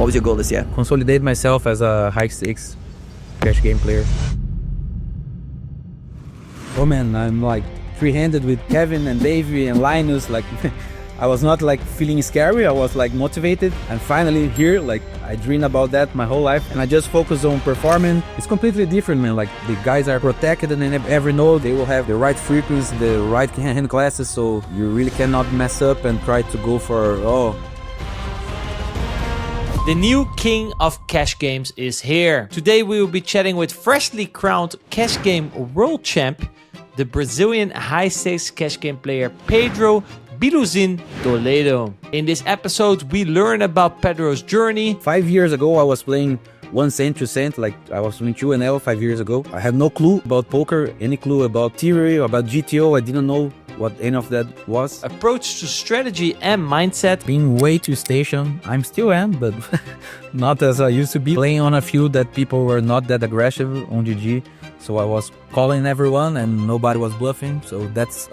What was your goal this year? Consolidate myself as a high stakes cash game player. Oh man, I'm like three-handed with Kevin and Davy and Linus. Like I was not like feeling scary, I was like motivated. And finally here, like I dreamed about that my whole life and I just focus on performing. It's completely different, man. Like the guys are protected and in every node they will have the right frequency, the right hand classes, so you really cannot mess up and try to go for, The new king of cash games is here. Today we will be chatting with freshly crowned cash game world champ, the Brazilian high stakes cash game player Pedro Biluzin Toledo. In this episode we learn about Pedro's journey. 5 years ago I was playing 1 cent, 2 cent, like I was doing 2NL 5 years ago. I had no clue about poker, any clue about theory, about GTO. I didn't know what any of that was. Approach to strategy and mindset. Being way too station, I'm still am, but not as I used to be. Playing on a field that people were not that aggressive on GG, so I was calling everyone and nobody was bluffing. So that's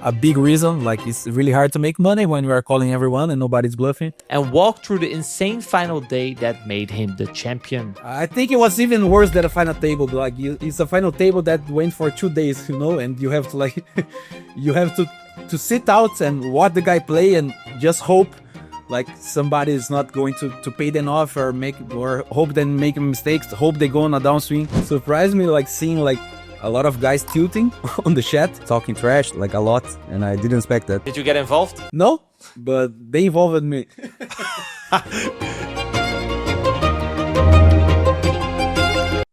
a big reason. Like it's really hard to make money when you are calling everyone and nobody's bluffing. And walk through the insane final day that made him the champion. I think it was even worse than a final table. Like it's a final table that went for 2 days, you know, and you have to like you have to sit out and watch the guy play and just hope like somebody is not going to pay them off or hope they make mistakes, hope they go on a downswing. Surprised me like seeing like a lot of guys tilting on the chat, talking trash like a lot, and I didn't expect that. Did you get involved? No, but they involved me.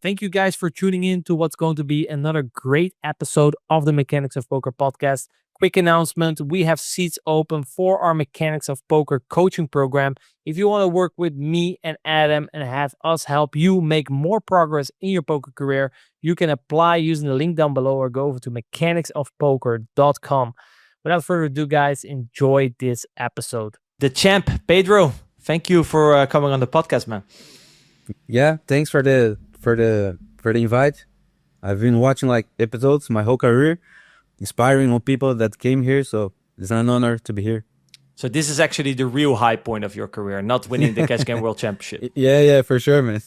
Thank you guys for tuning in to what's going to be another great episode of the Mechanics of Poker podcast. Quick announcement, we have seats open for our Mechanics of Poker coaching program. If you want to work with me and Adam and have us help you make more progress in your poker career, you can apply using the link down below or go over to mechanicsofpoker.com. Without further ado, guys, enjoy this episode. The champ, Pedro, thank you for coming on the podcast, man. Yeah, thanks for the invite. I've been watching like episodes my whole career, inspiring on people that came here, so it's an honor to be here. So this is actually the real high point of your career, not winning the Cash Game World Championship. Yeah, for sure, man.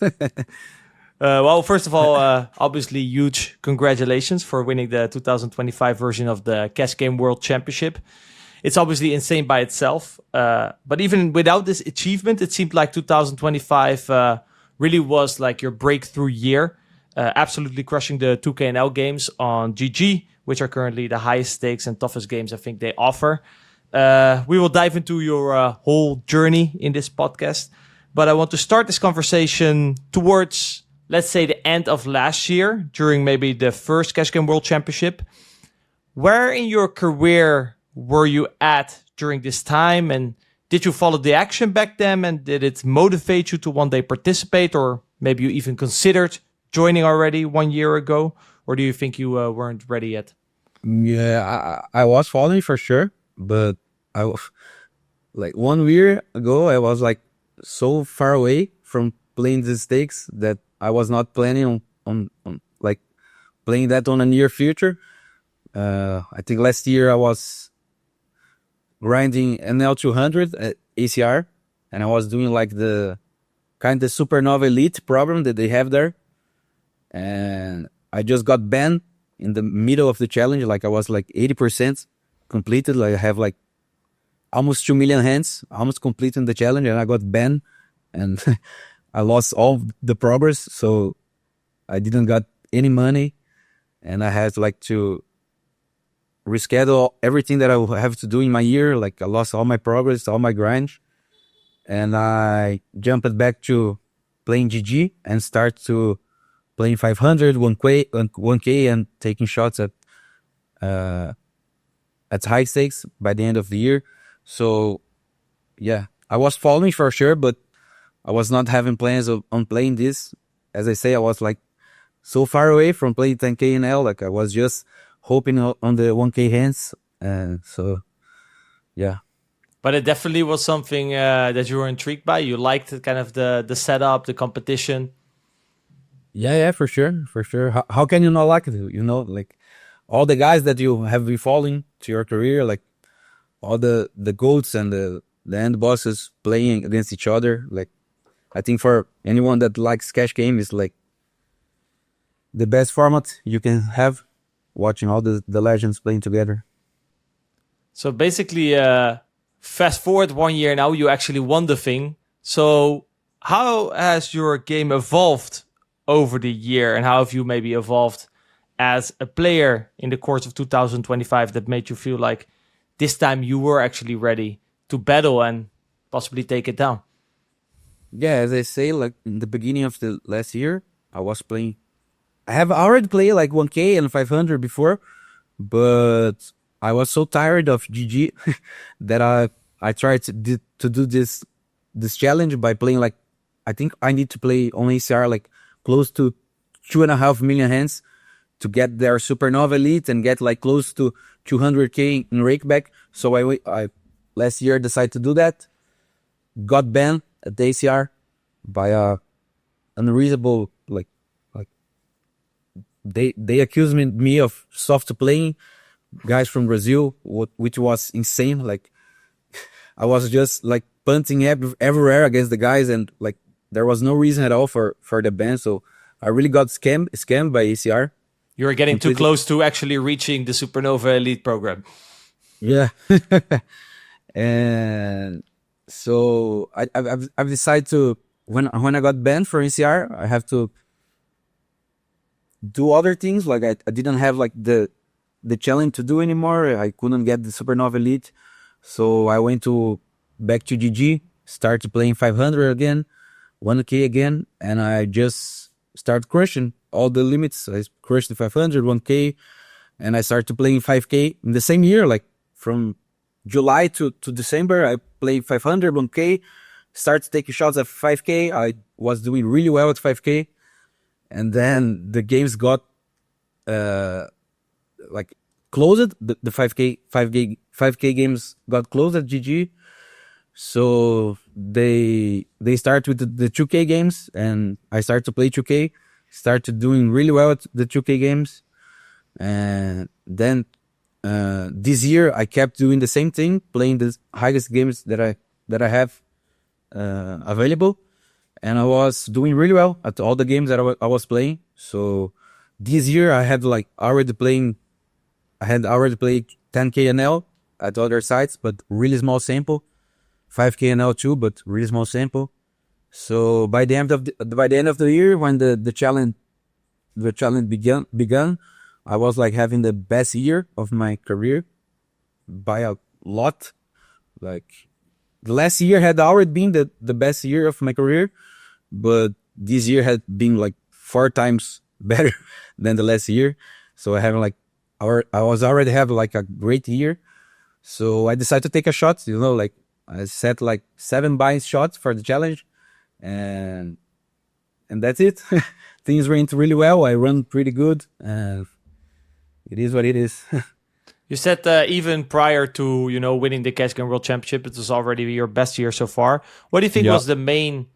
Well, first of all, obviously huge congratulations for winning the 2025 version of the Cash Game World Championship. It's obviously insane by itself, but even without this achievement, it seemed like 2025 really was like your breakthrough year, absolutely crushing the 2KNL games on GG, which are currently the highest stakes and toughest games I think they offer. We will dive into your whole journey in this podcast, but I want to start this conversation towards, let's say, the end of last year, during maybe the first Cash Game World Championship. Where in your career were you at during this time, and did you follow the action back then, and did it motivate you to one day participate, or maybe you even considered joining already 1 year ago, or do you think you weren't ready yet? Yeah, I was following for sure, but like 1 year ago, I was like so far away from playing the stakes that I was not planning on like playing that on a near future. I think last year I was grinding NL200 at ACR, and I was doing like the kind of Supernova Elite program that they have there, and I just got banned in the middle of the challenge. Like I was like 80% completed. Like I have like almost 2 million hands, almost completing the challenge, and I got banned, and I lost all the progress. So I didn't got any money, and I had like to reschedule everything that I would have to do in my year. Like I lost all my progress, all my grind, and I jumped back to playing GG and start to playing 500, 1K and taking shots at high stakes by the end of the year. So yeah, I was following for sure, but I was not having plans on playing this. As I say, I was like so far away from playing 10K and L. Like I was just hoping on the 1K hands. And so, yeah. But it definitely was something that you were intrigued by. You liked kind of the setup, the competition. Yeah, for sure. How can you not like it? You know, like all the guys that you have been following to your career, like all the GOATs and the end bosses playing against each other. Like I think for anyone that likes cash game is like the best format you can have, watching all the legends playing together. So basically, fast forward 1 year now, you actually won the thing. So how has your game evolved over the year, and how have you maybe evolved as a player in the course of 2025 that made you feel like this time you were actually ready to battle and possibly take it down? Yeah, as I say, like in the beginning of the last year, I was playing. I have already played like 1K and 500 before, but I was so tired of GG that I tried to do this challenge by playing like, I think I need to play on ACR like close to 2.5 million hands to get their Supernova Elite and get like close to 200K in rakeback. So I last year decided to do that. Got banned at the ACR by a unreasonable like they accused me of soft playing, guys from Brazil, which was insane. Like I was just like punting everywhere against the guys, and like there was no reason at all for the ban. So I really got scammed by ACR. You were getting too Completely. close to actually reaching the Supernova Elite program. Yeah. And so I've decided to, when I got banned from ACR, I have to do other things. Like I didn't have like the challenge to do anymore. I couldn't get the Supernova Elite, so I went back to GG, started playing 500 again, 1K again, and I just started crushing all the limits. I crushed the 500, 1K, and I started playing 5K in the same year. Like from July to December, I played 500, 1K, started taking shots at 5K. I was doing really well at 5K. And then the games got like closed. The 5K games got closed at GG. So they start with the 2K games, and I started to play 2K. Started doing really well at the 2K games, and then this year I kept doing the same thing, playing the highest games that I have available. And I was doing really well at all the games that I was playing. So this year I had already played 10K NL at other sites, but really small sample. 5K NL too, but really small sample. So by the end of the year, when the challenge began, I was like having the best year of my career by a lot. Like the last year had already been the best year of my career, but this year had been like 4 times better than the last year. So I was already having like a great year. So I decided to take a shot, like I set like 7 buy shots for the challenge, and that's it. Things went really well. I run pretty good, and it is what it is. You said even prior to winning the Cash Game World Championship, it was already your best year so far. What do you think was the main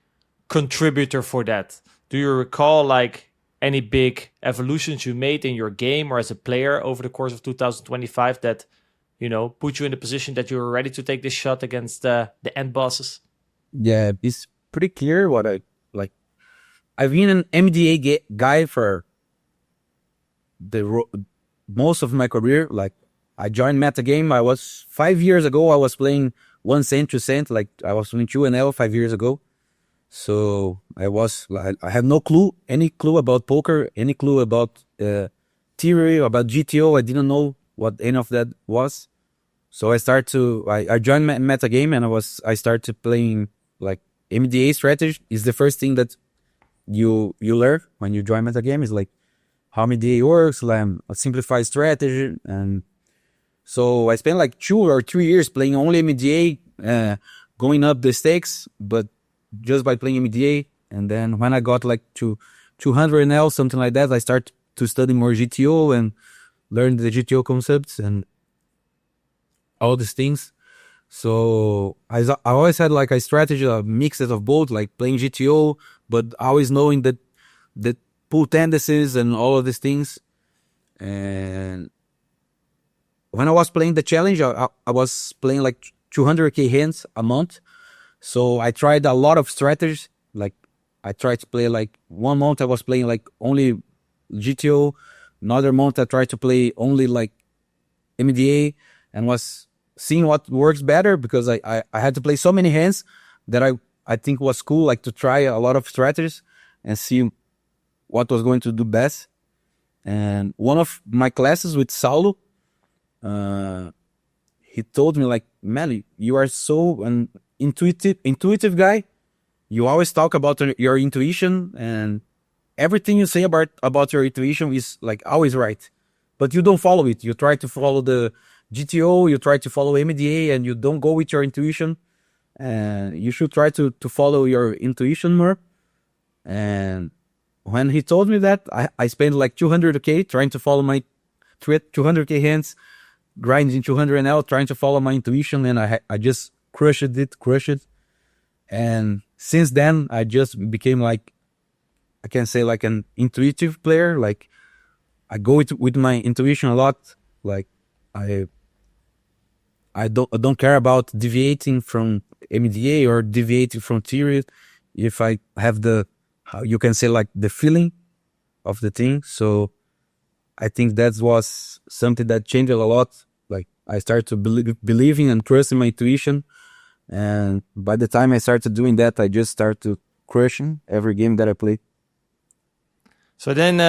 contributor for that? Do you recall like any big evolutions you made in your game or as a player over the course of 2025 that put you in the position that you were ready to take this shot against the end bosses? Yeah, it's pretty clear what I like. I've been an MDA guy for most of my career. Like I joined Metagame. I was 5 years ago. I was playing 1 cent, 2 cent. Like I was playing 2NL 5 years ago. So I had no clue, any clue about poker, any clue about theory, about GTO. I didn't know what any of that was. So I joined Metagame, and I started playing like MDA strategy. Is the first thing that you learn when you join Metagame, is like how MDA works, like a simplified strategy. And so I spent like 2 or 3 years playing only MDA, going up the stakes, but just by playing MDA. And then when I got like to 200 NL, something like that, I started to study more GTO and learn the GTO concepts and all these things. So I always had like a strategy, a mixes of both, like playing GTO, but always knowing that pool tendencies and all of these things. And when I was playing the challenge, I was playing like 200K hands a month. So I tried a lot of strategies Like I tried to play like 1 month I was playing like only GTO. Another month I tried to play only like MDA and was seeing what works better because I had to play so many hands that I think was cool, like to try a lot of strategies and see what was going to do best. And one of my classes with Saulo, he told me like, man, you are so an intuitive guy. You always talk about your intuition, and everything you say about your intuition is like always right, but you don't follow it. You try to follow the GTO, you try to follow MDA, and you don't go with your intuition. And you should try to follow your intuition more. And when he told me that, I spent like 200k trying to follow my 200k hands, grinding 200 NL, trying to follow my intuition, and I just crushed it. And since then, I just became like, I can say like an intuitive player. Like I go with my intuition a lot. Like I don't care about deviating from MDA or deviating from theory if I have the, how you can say, like the feeling of the thing. So I think that was something that changed a lot. Like I started to believing and trusting my intuition. And by the time I started doing that, I just started crushing every game that I play. So then,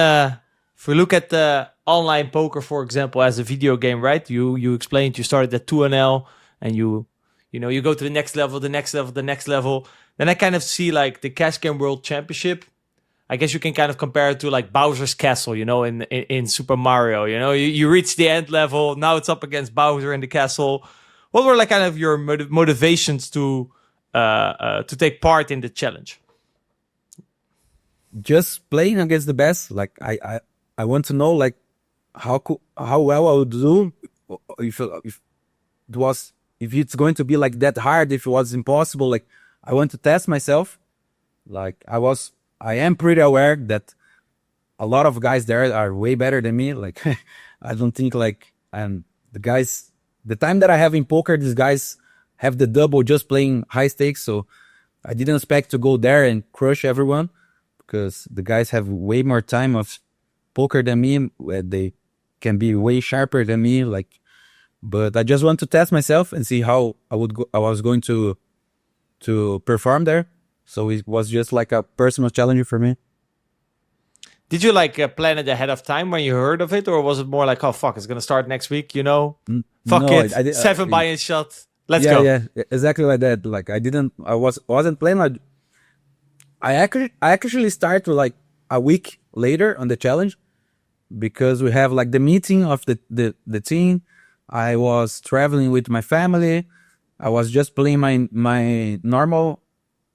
if we look at the online poker, for example, as a video game, right? You explained you started at 2NL and you go to the next level, the next level, the next level. Then I kind of see like the Cash Game World Championship. I guess you can kind of compare it to like Bowser's Castle, in Super Mario. You reach the end level. Now it's up against Bowser in the castle. What were like kind of your motivations to take part in the challenge? Just playing against the best. Like I want to know like how well I would do if it's going to be like that hard, if it was impossible. Like I want to test myself. Like I am pretty aware that a lot of guys there are way better than me. Like I don't think like the time that I have in poker, these guys have the double just playing high stakes. So I didn't expect to go there and crush everyone, because the guys have way more time of poker than me. They can be way sharper than me. Like, but I just want to test myself and see how I was going to perform there. So it was just like a personal challenge for me. Did you like plan it ahead of time when you heard of it, or was it more like, oh fuck, it's gonna start next week? Fuck no, it, I did, 7 buy-in shot. Let's go. Yeah, exactly like that. Like I wasn't playing. I actually started like a week later on the challenge, because we have like the meeting of the team. I was traveling with my family. I was just playing my normal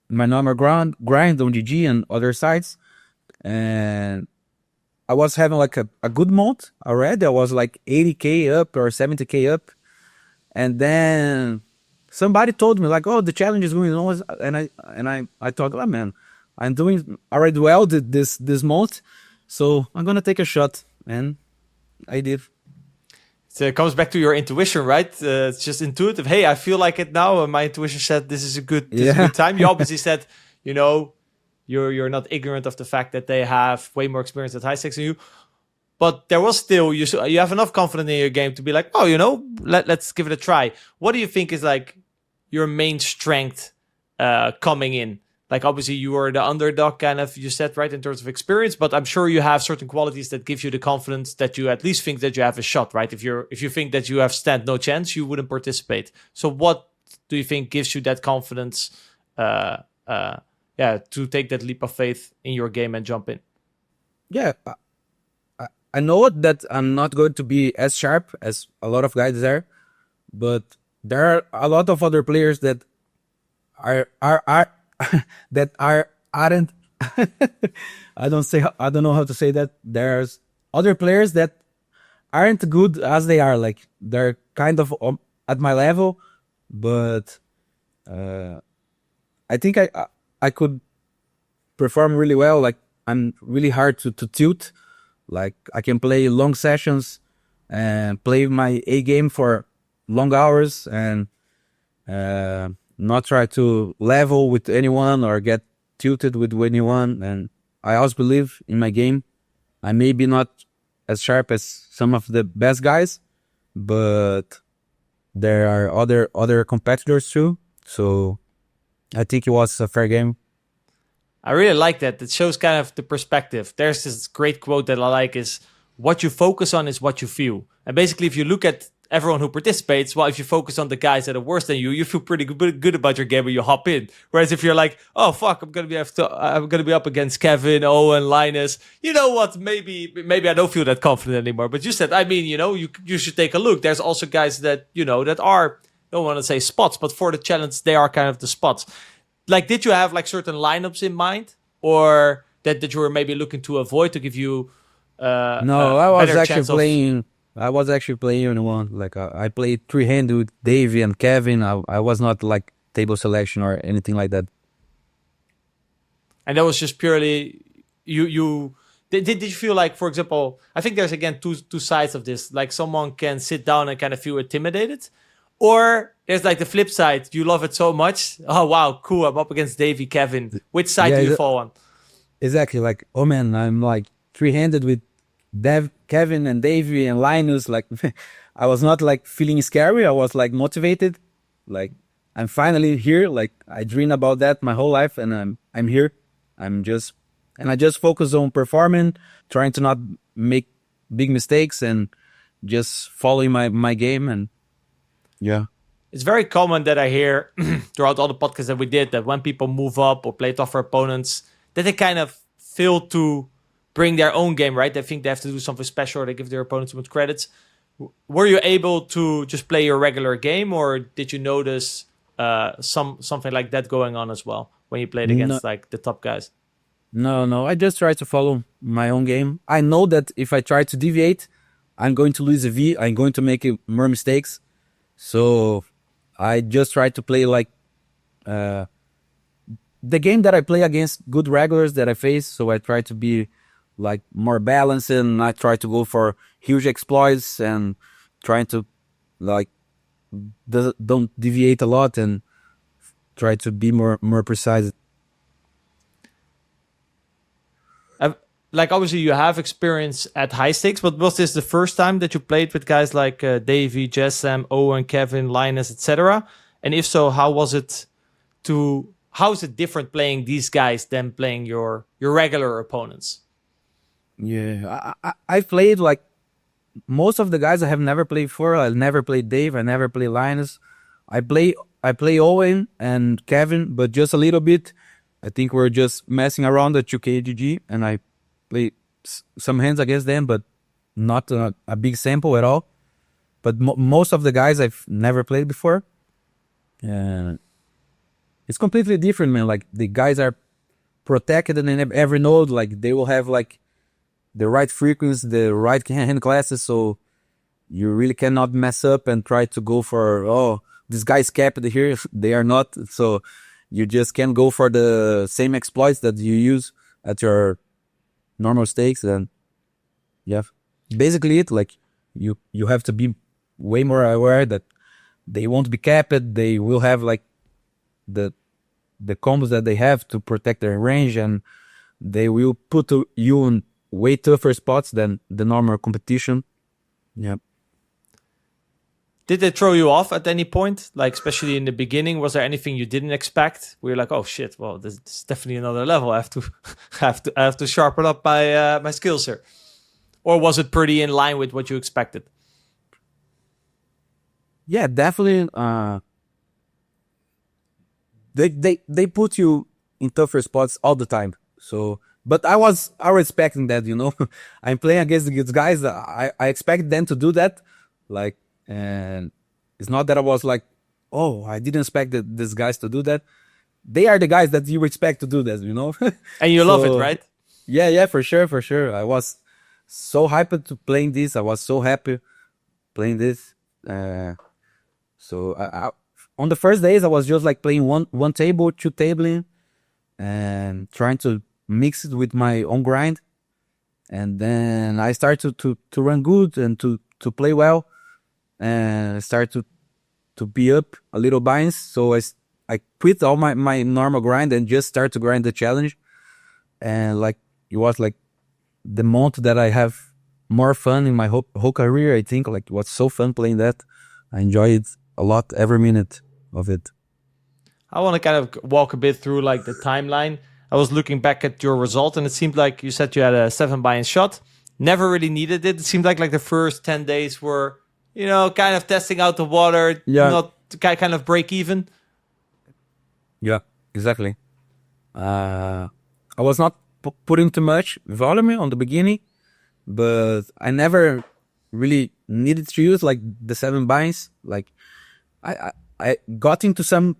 grind on GG and other sites, and I was having like a good month already. I was like 80k up or 70k up, and then somebody told me like, "Oh, the challenge is going on," and I thought, "Oh man, I'm doing already well this month, so I'm gonna take a shot," and I did. So it comes back to your intuition, right? It's just intuitive. Hey, I feel like it now, and my intuition said this is a good time. You obviously said, you're not ignorant of the fact that they have way more experience at high stakes than you. But there was still, you have enough confidence in your game to be like, oh, let's give it a try. What do you think is like your main strength coming in? Like, obviously, you are the underdog, kind of, you said, right, in terms of experience, but I'm sure you have certain qualities that give you the confidence that you at least think that you have a shot, right? If you think that you have no chance, you wouldn't participate. So what do you think gives you that confidence, to take that leap of faith in your game and jump in? Yeah, I know that I'm not going to be as sharp as a lot of guys there, but there are a lot of other players that are that aren't I don't know how to say that. There's other players that aren't good as they are. Like they're kind of at my level, but I think I could perform really well. Like I'm really hard to tilt. Like I can play long sessions and play my A game for long hours and not try to level with anyone or get tilted with when you won, and I also believe in my game. I may be not as sharp as some of the best guys, but there are other competitors too. So I think it was a fair game. I really like that. It shows kind of the perspective. There's this great quote that I like is, what you focus on is what you feel. And basically, if you look at everyone who participates, well, if you focus on the guys that are worse than you feel pretty good about your game and you hop in. Whereas if you're like, oh fuck, I'm gonna be up against Kevin, Owen, Linus. You know what? Maybe I don't feel that confident anymore. But you said, I mean, you should take a look. There's also guys that that are, don't want to say spots, but for the challenge they are kind of the spots. Like, did you have like certain lineups in mind, or that you were maybe looking to avoid to give you? No, I was actually playing one. Like I played 3-handed with Davy and Kevin. I was not like table selection or anything like that. And that was just purely you. Did you feel like, for example, I think there's again two sides of this. Like someone can sit down and kind of feel intimidated, or there's like the flip side. You love it so much. Oh wow, cool! I'm up against Davy, Kevin. Which side do you fall on? Exactly. Like, oh man, I'm like 3-handed with Kevin and Davy and Linus. Like, I was not like feeling scary. I was like motivated. Like, I'm finally here. Like, I dreamed about that my whole life, and I'm here. I just focus on performing, trying to not make big mistakes, and just following my game. And yeah, it's very common that I hear throughout all the podcasts that we did that when people move up or play tougher opponents, that they kind of fail to bring their own game, right? They think they have to do something special, or they give their opponent too much credits. Were you able to just play your regular game, or did you notice something like that going on as well when you played against like the top guys? No. I just try to follow my own game. I know that if I try to deviate, I'm going to lose a V. I'm going to make more mistakes. So I just try to play like the game that I play against good regulars that I face. So I try to be like more balanced, and I try to go for huge exploits and trying to like don't deviate a lot and try to be more precise. Like obviously you have experience at high stakes, but was this the first time that you played with guys like Davy, Jessam, Owen, Kevin, Linus, etc.? And if so, how is it different playing these guys than playing your regular opponents? Yeah, I played like most of the guys I have never played before. I never played Dave. I never played Linus. I play Owen and Kevin, but just a little bit. I think we're just messing around at 2KGG, and I play some hands against them, but not a big sample at all. But most of the guys I've never played before. It's completely different, man. Like, the guys are protected in every node. Like, they will have like the right frequency, the right hand classes, so you really cannot mess up and try to go for, oh, this guy's capped here. They are not. So you just can go for the same exploits that you use at your normal stakes. And yeah, basically it, like, you have to be way more aware that they won't be capped. They will have like the combos that they have to protect their range, and they will put you in way tougher spots than the normal competition. Yeah. Did they throw you off at any point? Like, especially in the beginning, was there anything you didn't expect? We were like, oh shit, well, this is definitely another level. I have to sharpen up my skills here. Or was it pretty in line with what you expected? Yeah, definitely. They put you in tougher spots all the time. So, but I was expecting that, I'm playing against these guys. I expect them to do that. Like, and it's not that I was like, oh, I didn't expect these guys to do that. They are the guys that you expect to do that, And you love it, right? Yeah, for sure. I was so hyped to playing this. I was so happy playing this. So on the first days, I was just like playing one table, 2 tabling, and trying to mix it with my own grind. And then I started to run good and to play well, and start to be up a little binds. So I quit all my normal grind and just start to grind the challenge. And like, it was like the month that I have more fun in my whole career. I think like it was so fun playing that. I enjoy it a lot, every minute of it. I want to kind of walk a bit through like the timeline. I was looking back at your result, and it seemed like you said you had a 7 buy-in shot. Never really needed it. It seemed like the first 10 days were, you know, kind of testing out the water, not kind of break even. Yeah, exactly. I was not putting too much volume on the beginning, but I never really needed to use like the 7 buy-ins. Like I got into some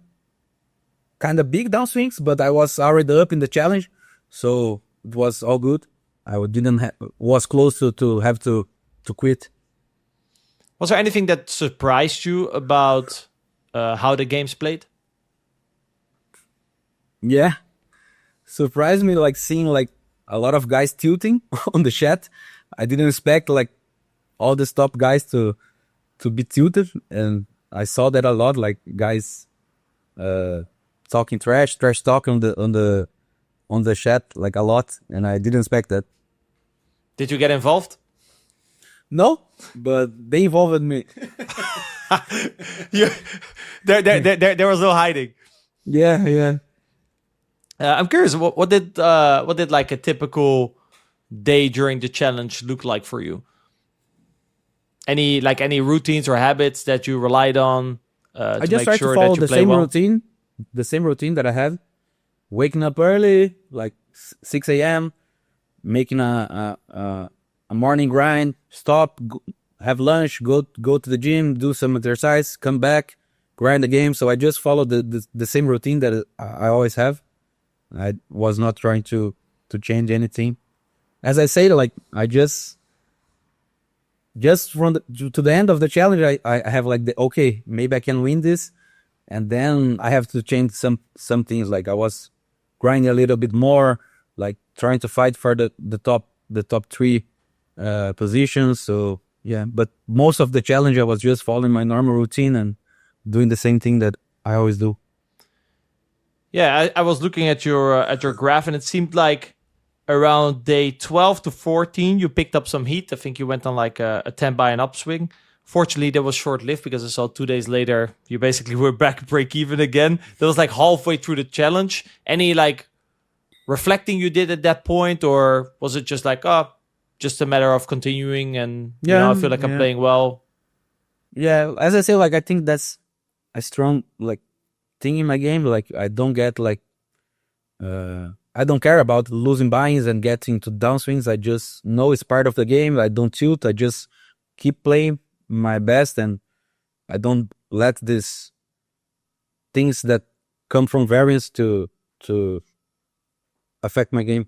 kind of big downswings, but I was already up in the challenge, so it was all good. I was close to have to quit. Was there anything that surprised you about how the game's played? Yeah, surprised me like seeing like a lot of guys tilting on the chat. I didn't expect like all the top guys to be tilted, and I saw that a lot, like guys talking trash talk on the chat like a lot, and I didn't expect that. Did you get involved? No, but they involved me. There was no hiding. Yeah. I'm curious, what did like a typical day during the challenge look like for you? Any routines or habits that you relied on I to just make tried sure to follow that you the play same well? routine, that I have. Waking up early, like 6 a.m., making a morning grind, stop, have lunch, go to the gym, do some exercise, come back, grind the game. So I just followed the same routine that I always have. I was not trying to change anything. As I say, like I just from to the end of the challenge, I have like okay, maybe I can win this, and then I have to change some things. Like I was grinding a little bit more, like trying to fight for the top 3 positions. So yeah, but most of the challenge I was just following my normal routine and doing the same thing that I always do. Yeah, I was looking at your graph, and it seemed like around day 12 to 14, you picked up some heat. I think you went on like a 10 buy-in upswing. Fortunately, that was short-lived because I saw 2 days later, you basically were back break even again. That was like halfway through the challenge. Any like reflecting you did at that point, or was it just like, just a matter of continuing and you know, I feel like I'm playing well? Yeah, as I say, like I think that's a strong like thing in my game. Like I don't get like I don't care about losing buy-ins and getting to downswings. I just know it's part of the game. I don't tilt. I just keep playing my best, and I don't let these things that come from variance to affect my game.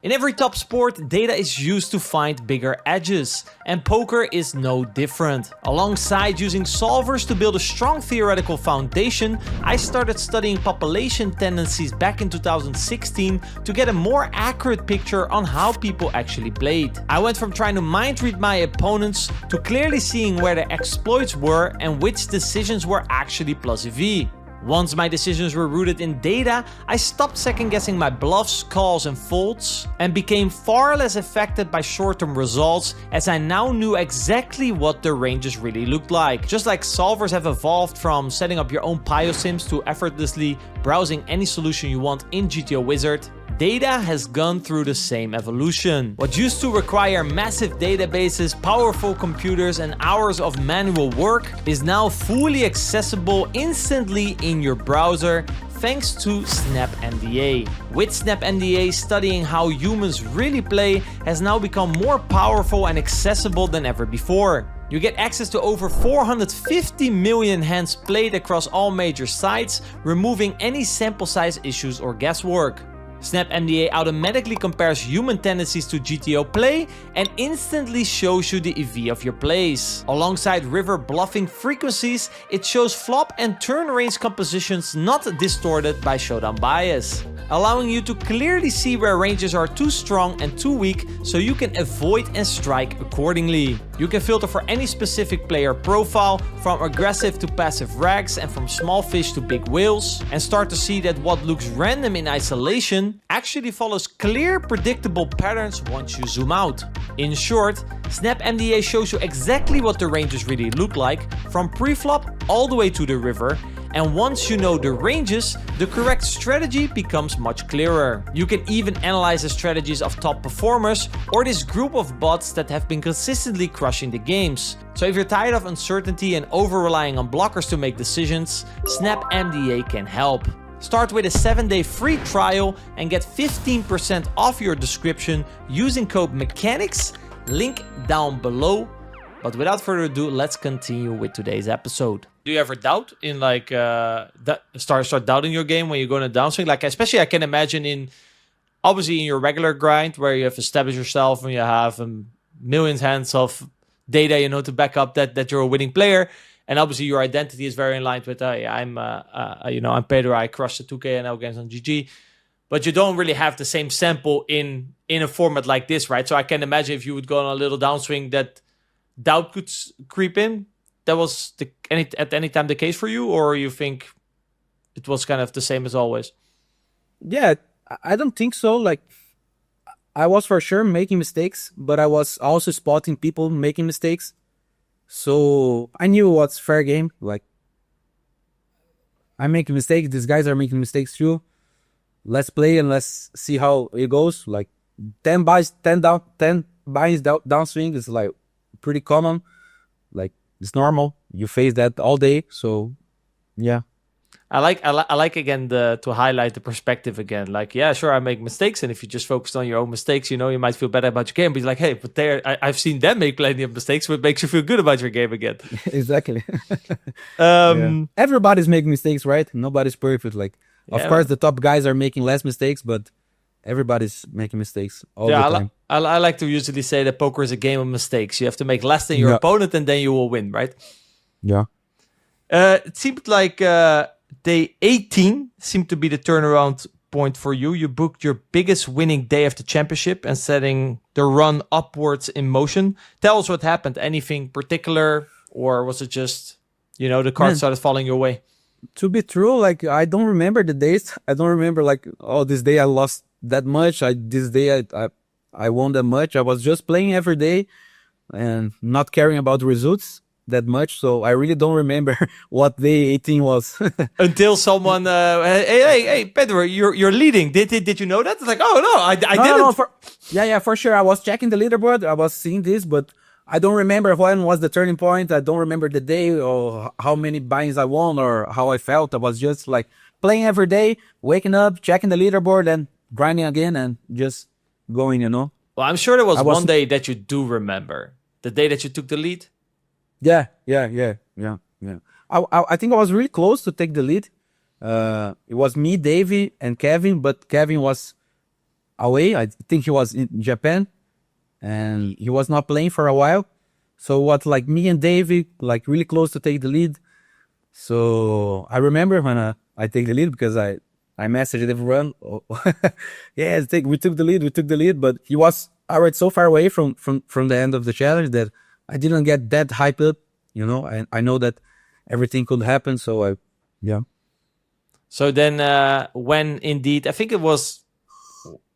In every top sport, data is used to find bigger edges, and poker is no different. Alongside using solvers to build a strong theoretical foundation, I started studying population tendencies back in 2016 to get a more accurate picture on how people actually played. I went from trying to mind read my opponents to clearly seeing where the exploits were and which decisions were actually plus EV. Once my decisions were rooted in data, I stopped second-guessing my bluffs, calls and folds, and became far less affected by short-term results, as I now knew exactly what the ranges really looked like. Just like solvers have evolved from setting up your own PioSims to effortlessly browsing any solution you want in GTO Wizard, data has gone through the same evolution. What used to require massive databases, powerful computers, and hours of manual work is now fully accessible instantly in your browser thanks to SnapMDA. With SnapMDA, studying how humans really play has now become more powerful and accessible than ever before. You get access to over 450 million hands played across all major sites, removing any sample size issues or guesswork. SnapMDA automatically compares human tendencies to GTO play and instantly shows you the EV of your plays. Alongside river bluffing frequencies, it shows flop and turn range compositions not distorted by showdown bias, allowing you to clearly see where ranges are too strong and too weak so you can avoid and strike accordingly. accordingly. You can filter for any specific player profile, from aggressive to passive rags and from small fish to big whales, and start to see that what looks random in isolation actually follows clear, predictable patterns once you zoom out. In short, SnapMDA shows you exactly what the ranges really look like, from pre-flop all the way to the river, and once you know the ranges, the correct strategy becomes much clearer. You can even analyze the strategies of top performers or this group of bots that have been consistently crushing the games. So if you're tired of uncertainty and over-relying on blockers to make decisions, SnapMDA can help. Start with a 7-day free trial and get 15% off your description using code MECHANICS, link down below. But without further ado, let's continue with today's episode. Do you ever doubt in start doubting your game when you're going to downswing? Like, especially I can imagine obviously in your regular grind where you have established yourself and you have millions hands of data, to back up that you're a winning player. And obviously your identity is very in line with, I'm Pedro, I crushed the 2K and now games on GG. But you don't really have the same sample in a format like this, right? So I can imagine if you would go on a little downswing that doubt could creep in. That was at any time the case for you, or you think it was kind of the same as always? Yeah, I don't think so. Like, I was for sure making mistakes, but I was also spotting people making mistakes. So I knew what's fair game. Like, I'm making mistakes. These guys are making mistakes too. Let's play and let's see how it goes. Like 10 buys, 10 buys downswing is like pretty common. Like, it's normal. You face that all day. So yeah. I like again to highlight the perspective again. Like, yeah, sure, I make mistakes, and if you just focused on your own mistakes, you might feel better about your game. But you're like, hey, but I've seen them make plenty of mistakes, what makes you feel good about your game again. Exactly. Yeah. Everybody's making mistakes, right? Nobody's perfect. Like, of course, the top guys are making less mistakes, but everybody's making mistakes all the time. I like to usually say that poker is a game of mistakes. You have to make less than your opponent, and then you will win, right? Yeah. It seemed like day 18 seemed to be the turnaround point for you. You booked your biggest winning day of the championship and setting the run upwards in motion. Tell us what happened. Anything particular, or was it just, the cards started falling your way? To be true, like, I don't remember the days. I don't remember like, oh, this day I lost that much. This day I won that much. I was just playing every day and not caring about the results that much. So I really don't remember what day 18 was. Until someone, hey, Pedro, you're leading. Did you know that? It's like, oh no, I didn't. For sure. I was checking the leaderboard. I was seeing this, but I don't remember when was the turning point. I don't remember the day or how many buy-ins I won or how I felt. I was just like playing every day, waking up, checking the leaderboard and grinding again and just going, Well, I'm sure there was one day that you do remember. The day that you took the lead? Yeah. I think I was really close to take the lead. It was me, Davy, and Kevin, but Kevin was away. I think he was in Japan and he was not playing for a while. So what, like me and Davy, like really close to take the lead. So I remember when I take the lead because I messaged everyone. Oh, yeah, we took the lead, but he was already so far away from the end of the challenge that I didn't get that hyped up, and I know that everything could happen. So So then when indeed, I think it was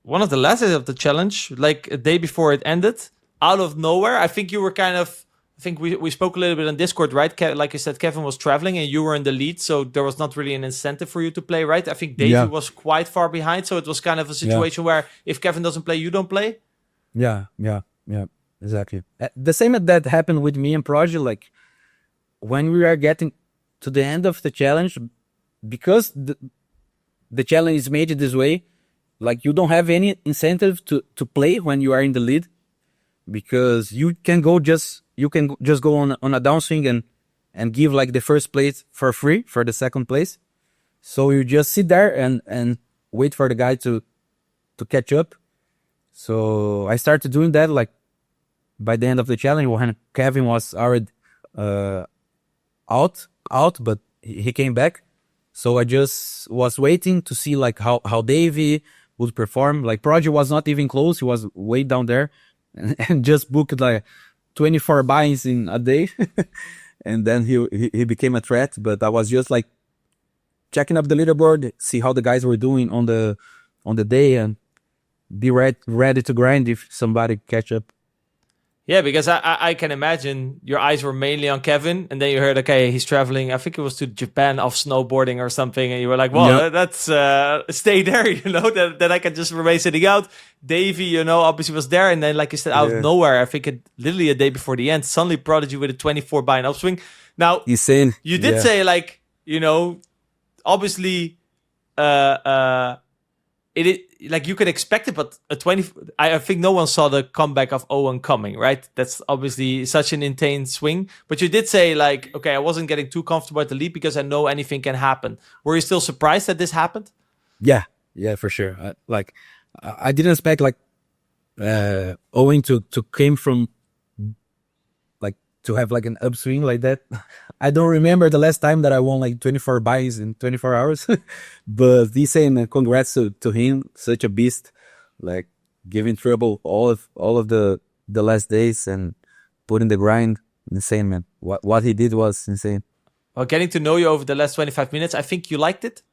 one of the last days of the challenge, like a day before it ended, out of nowhere, I think you were we spoke a little bit on Discord, right? Like you said, Kevin was traveling and you were in the lead, so there was not really an incentive for you to play, right? I think Davey was quite far behind, so it was kind of a situation where if Kevin doesn't play, you don't play. Yeah, exactly. The same that happened with me and Prodigy, like when we are getting to the end of the challenge, because the challenge is made this way, like you don't have any incentive to play when you are in the lead, because you can just go on a downswing and give like the first place for free for the second place. So you just sit there and wait for the guy to catch up. So I started doing that like by the end of the challenge when Kevin was already out, but he came back. So I just was waiting to see like how Davy would perform. Like Prodigy was not even close; he was way down there, and just booked like 24 buys in a day. And then he became a threat, but I was just like checking up the leaderboard, see how the guys were doing on the day, and be ready to grind if somebody catch up. Yeah, because I can imagine your eyes were mainly on Kevin, and then you heard, okay, he's traveling. I think it was to Japan off snowboarding or something, and you were like, well, that's stay there, then I can just remain sitting out. Davy, obviously was there, and then like you said, out of nowhere, I think literally a day before the end, suddenly Prodigy with a 24 buy and upswing. Now, insane. You did say like, obviously, like you could expect it, but a 20, I think no one saw the comeback of Owen coming, right? That's obviously such an intense swing. But you did say like, okay, I wasn't getting too comfortable at the lead because I know anything can happen. Were you still surprised that this happened? Yeah, for sure. I didn't expect like Owen to came from like to have like an upswing like that. I don't remember the last time that I won like 24 buys in 24 hours. But he's saying congrats to him, such a beast, like giving trouble all of the last days and putting the grind. Insane, man. What he did was insane. Well, getting to know you over the last 25 minutes, I think you liked it.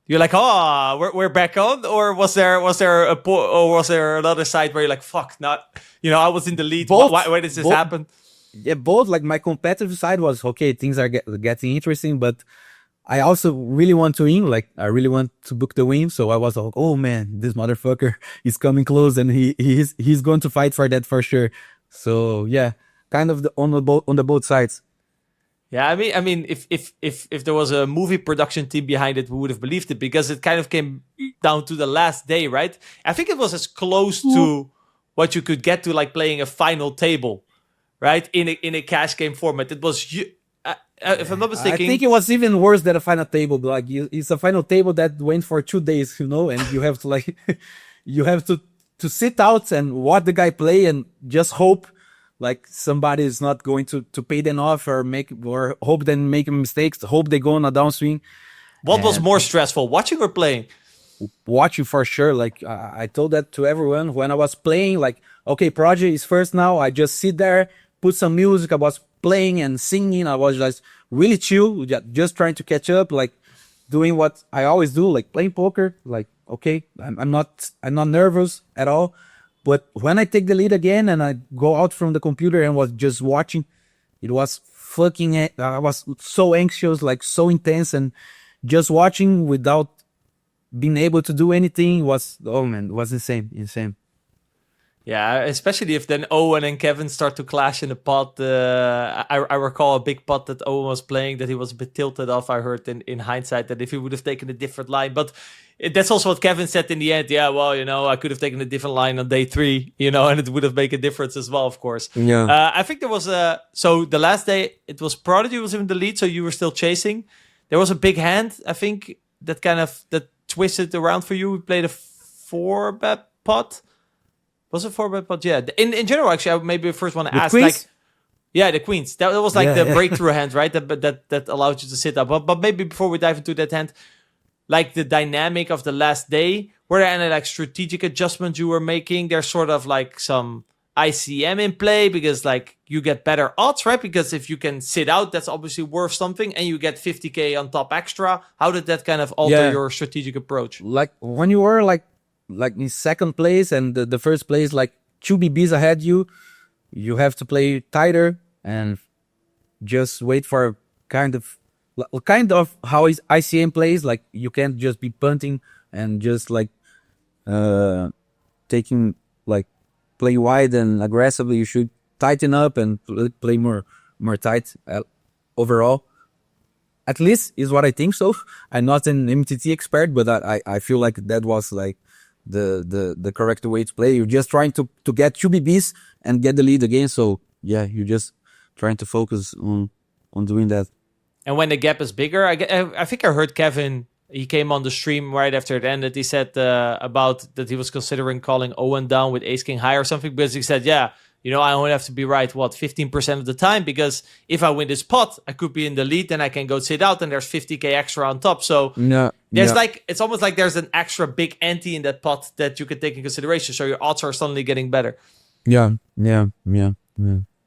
You're like, oh, we're back on, or was there another side where you're like, fuck, not, I was in the lead. Why does this happen? Yeah, both. Like my competitive side was okay. Things are getting interesting, but I also really want to win. Like I really want to book the win. So I was like, oh man, this motherfucker is coming close, and he's going to fight for that for sure. So yeah, kind of on the both sides. Yeah, I mean, if there was a movie production team behind it, we would have believed it, because it kind of came down to the last day, right? I think it was as close to what you could get to like playing a final table, right? In a cash game format. It was, if I'm not mistaken, I think it was even worse than a final table. Like it's a final table that went for 2 days, and you have to like, you have to sit out and watch the guy play and just hope like somebody is not going to pay them off or hope they make mistakes, hope they go on a downswing. What was more stressful, watching or playing? Watching for sure. Like I told that to everyone when I was playing, like, okay, Prodigy is first now. I just sit there, put some music. I was playing and singing. I was just really chill, just trying to catch up, like doing what I always do, like playing poker. Like, okay, I'm not nervous at all. But when I take the lead again and I go out from the computer and was just watching, it was I was so anxious, like so intense, and just watching without being able to do anything was insane. Yeah, especially if then Owen and Kevin start to clash in the pot. I recall a big pot that Owen was playing that he was a bit tilted off. I heard in hindsight that if he would have taken a different line, but that's also what Kevin said in the end. Yeah, well, I could have taken a different line on day 3, and it would have made a difference as well, of course. Yeah. I think there was so the last day it was Prodigy was in the lead, so you were still chasing. There was a big hand, I think, that twisted around for you. We played a 4-bet pot. Was it 4-bet pot? Yeah. In general, actually, I maybe first want to ask, queens? like, yeah, the queens. That was like the breakthrough hand, right? That allowed you to sit up. But maybe before we dive into that hand, like the dynamic of the last day, were there any like strategic adjustments you were making? There's sort of like some ICM in play because like you get better odds, right? Because if you can sit out, that's obviously worth something, and you get 50K on top extra. How did that kind of alter your strategic approach? Like when you were like in second place and the first place, like 2 BBs ahead you have to play tighter and just wait for kind of how is ICM plays. Like you can't just be punting and just like taking like play wide and aggressively. You should tighten up and play more tight overall. At least is what I think. So I'm not an MTT expert, but I feel like that was like the correct way to play. You're just trying to get 2 BBs and get the lead again. So yeah, you're just trying to focus on doing that. And when the gap is bigger, I think I heard Kevin, he came on the stream right after it ended. He said about that he was considering calling Owen down with ace king high or something, because he said, yeah, I only have to be right, 15% of the time, because if I win this pot, I could be in the lead, then I can go sit out, and there's 50K extra on top. So like, it's almost like there's an extra big ante in that pot that you can take in consideration. So your odds are suddenly getting better. Yeah.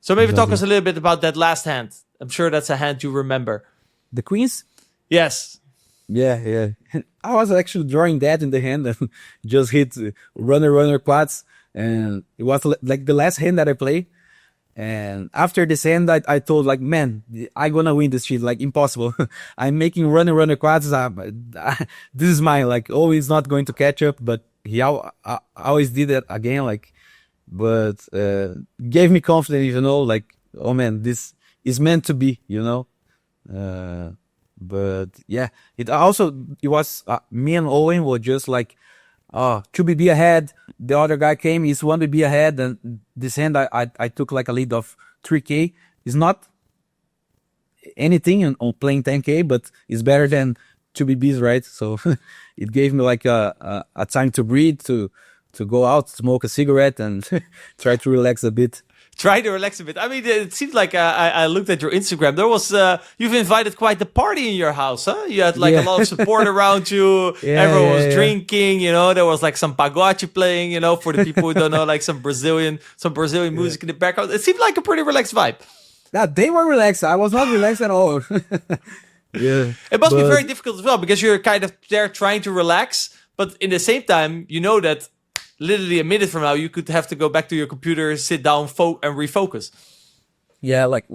So maybe talk exactly. us a little bit about that last hand. I'm sure that's a hand you remember. The queens. Yes. Yeah, yeah. I was actually drawing that in the hand and just hit runner quads, and it was like the last hand that I played. And after this hand, I told like, man, I gonna win this shit. Like impossible. I'm making runner quads. This is mine. Like, oh, he's not going to catch up, but I always did it again. Like, but gave me confidence. Like, oh man, this is meant to be. But yeah, it was me and Owen were just like, 2 BB ahead. The other guy came, he's 1 BB ahead, and this hand I took like a lead of 3K. It's not anything on playing 10K, but it's better than 2 BBs, right? So it gave me like a time to breathe, to go out, smoke a cigarette, and try to relax a bit. Try to relax a bit. I mean, it seemed like I looked at your Instagram. There was you've invited quite the party in your house, huh? You had like a lot of support around you. Yeah, Everyone was yeah. drinking. There was like some pagode playing. For the people who don't know, like some Brazilian music in the background. It seemed like a pretty relaxed vibe. Yeah, they were relaxed. I was not relaxed at all. Yeah, It must be very difficult as well because you're kind of there trying to relax, but in the same time, you know that literally a minute from now you could have to go back to your computer, sit down, and refocus. Yeah, like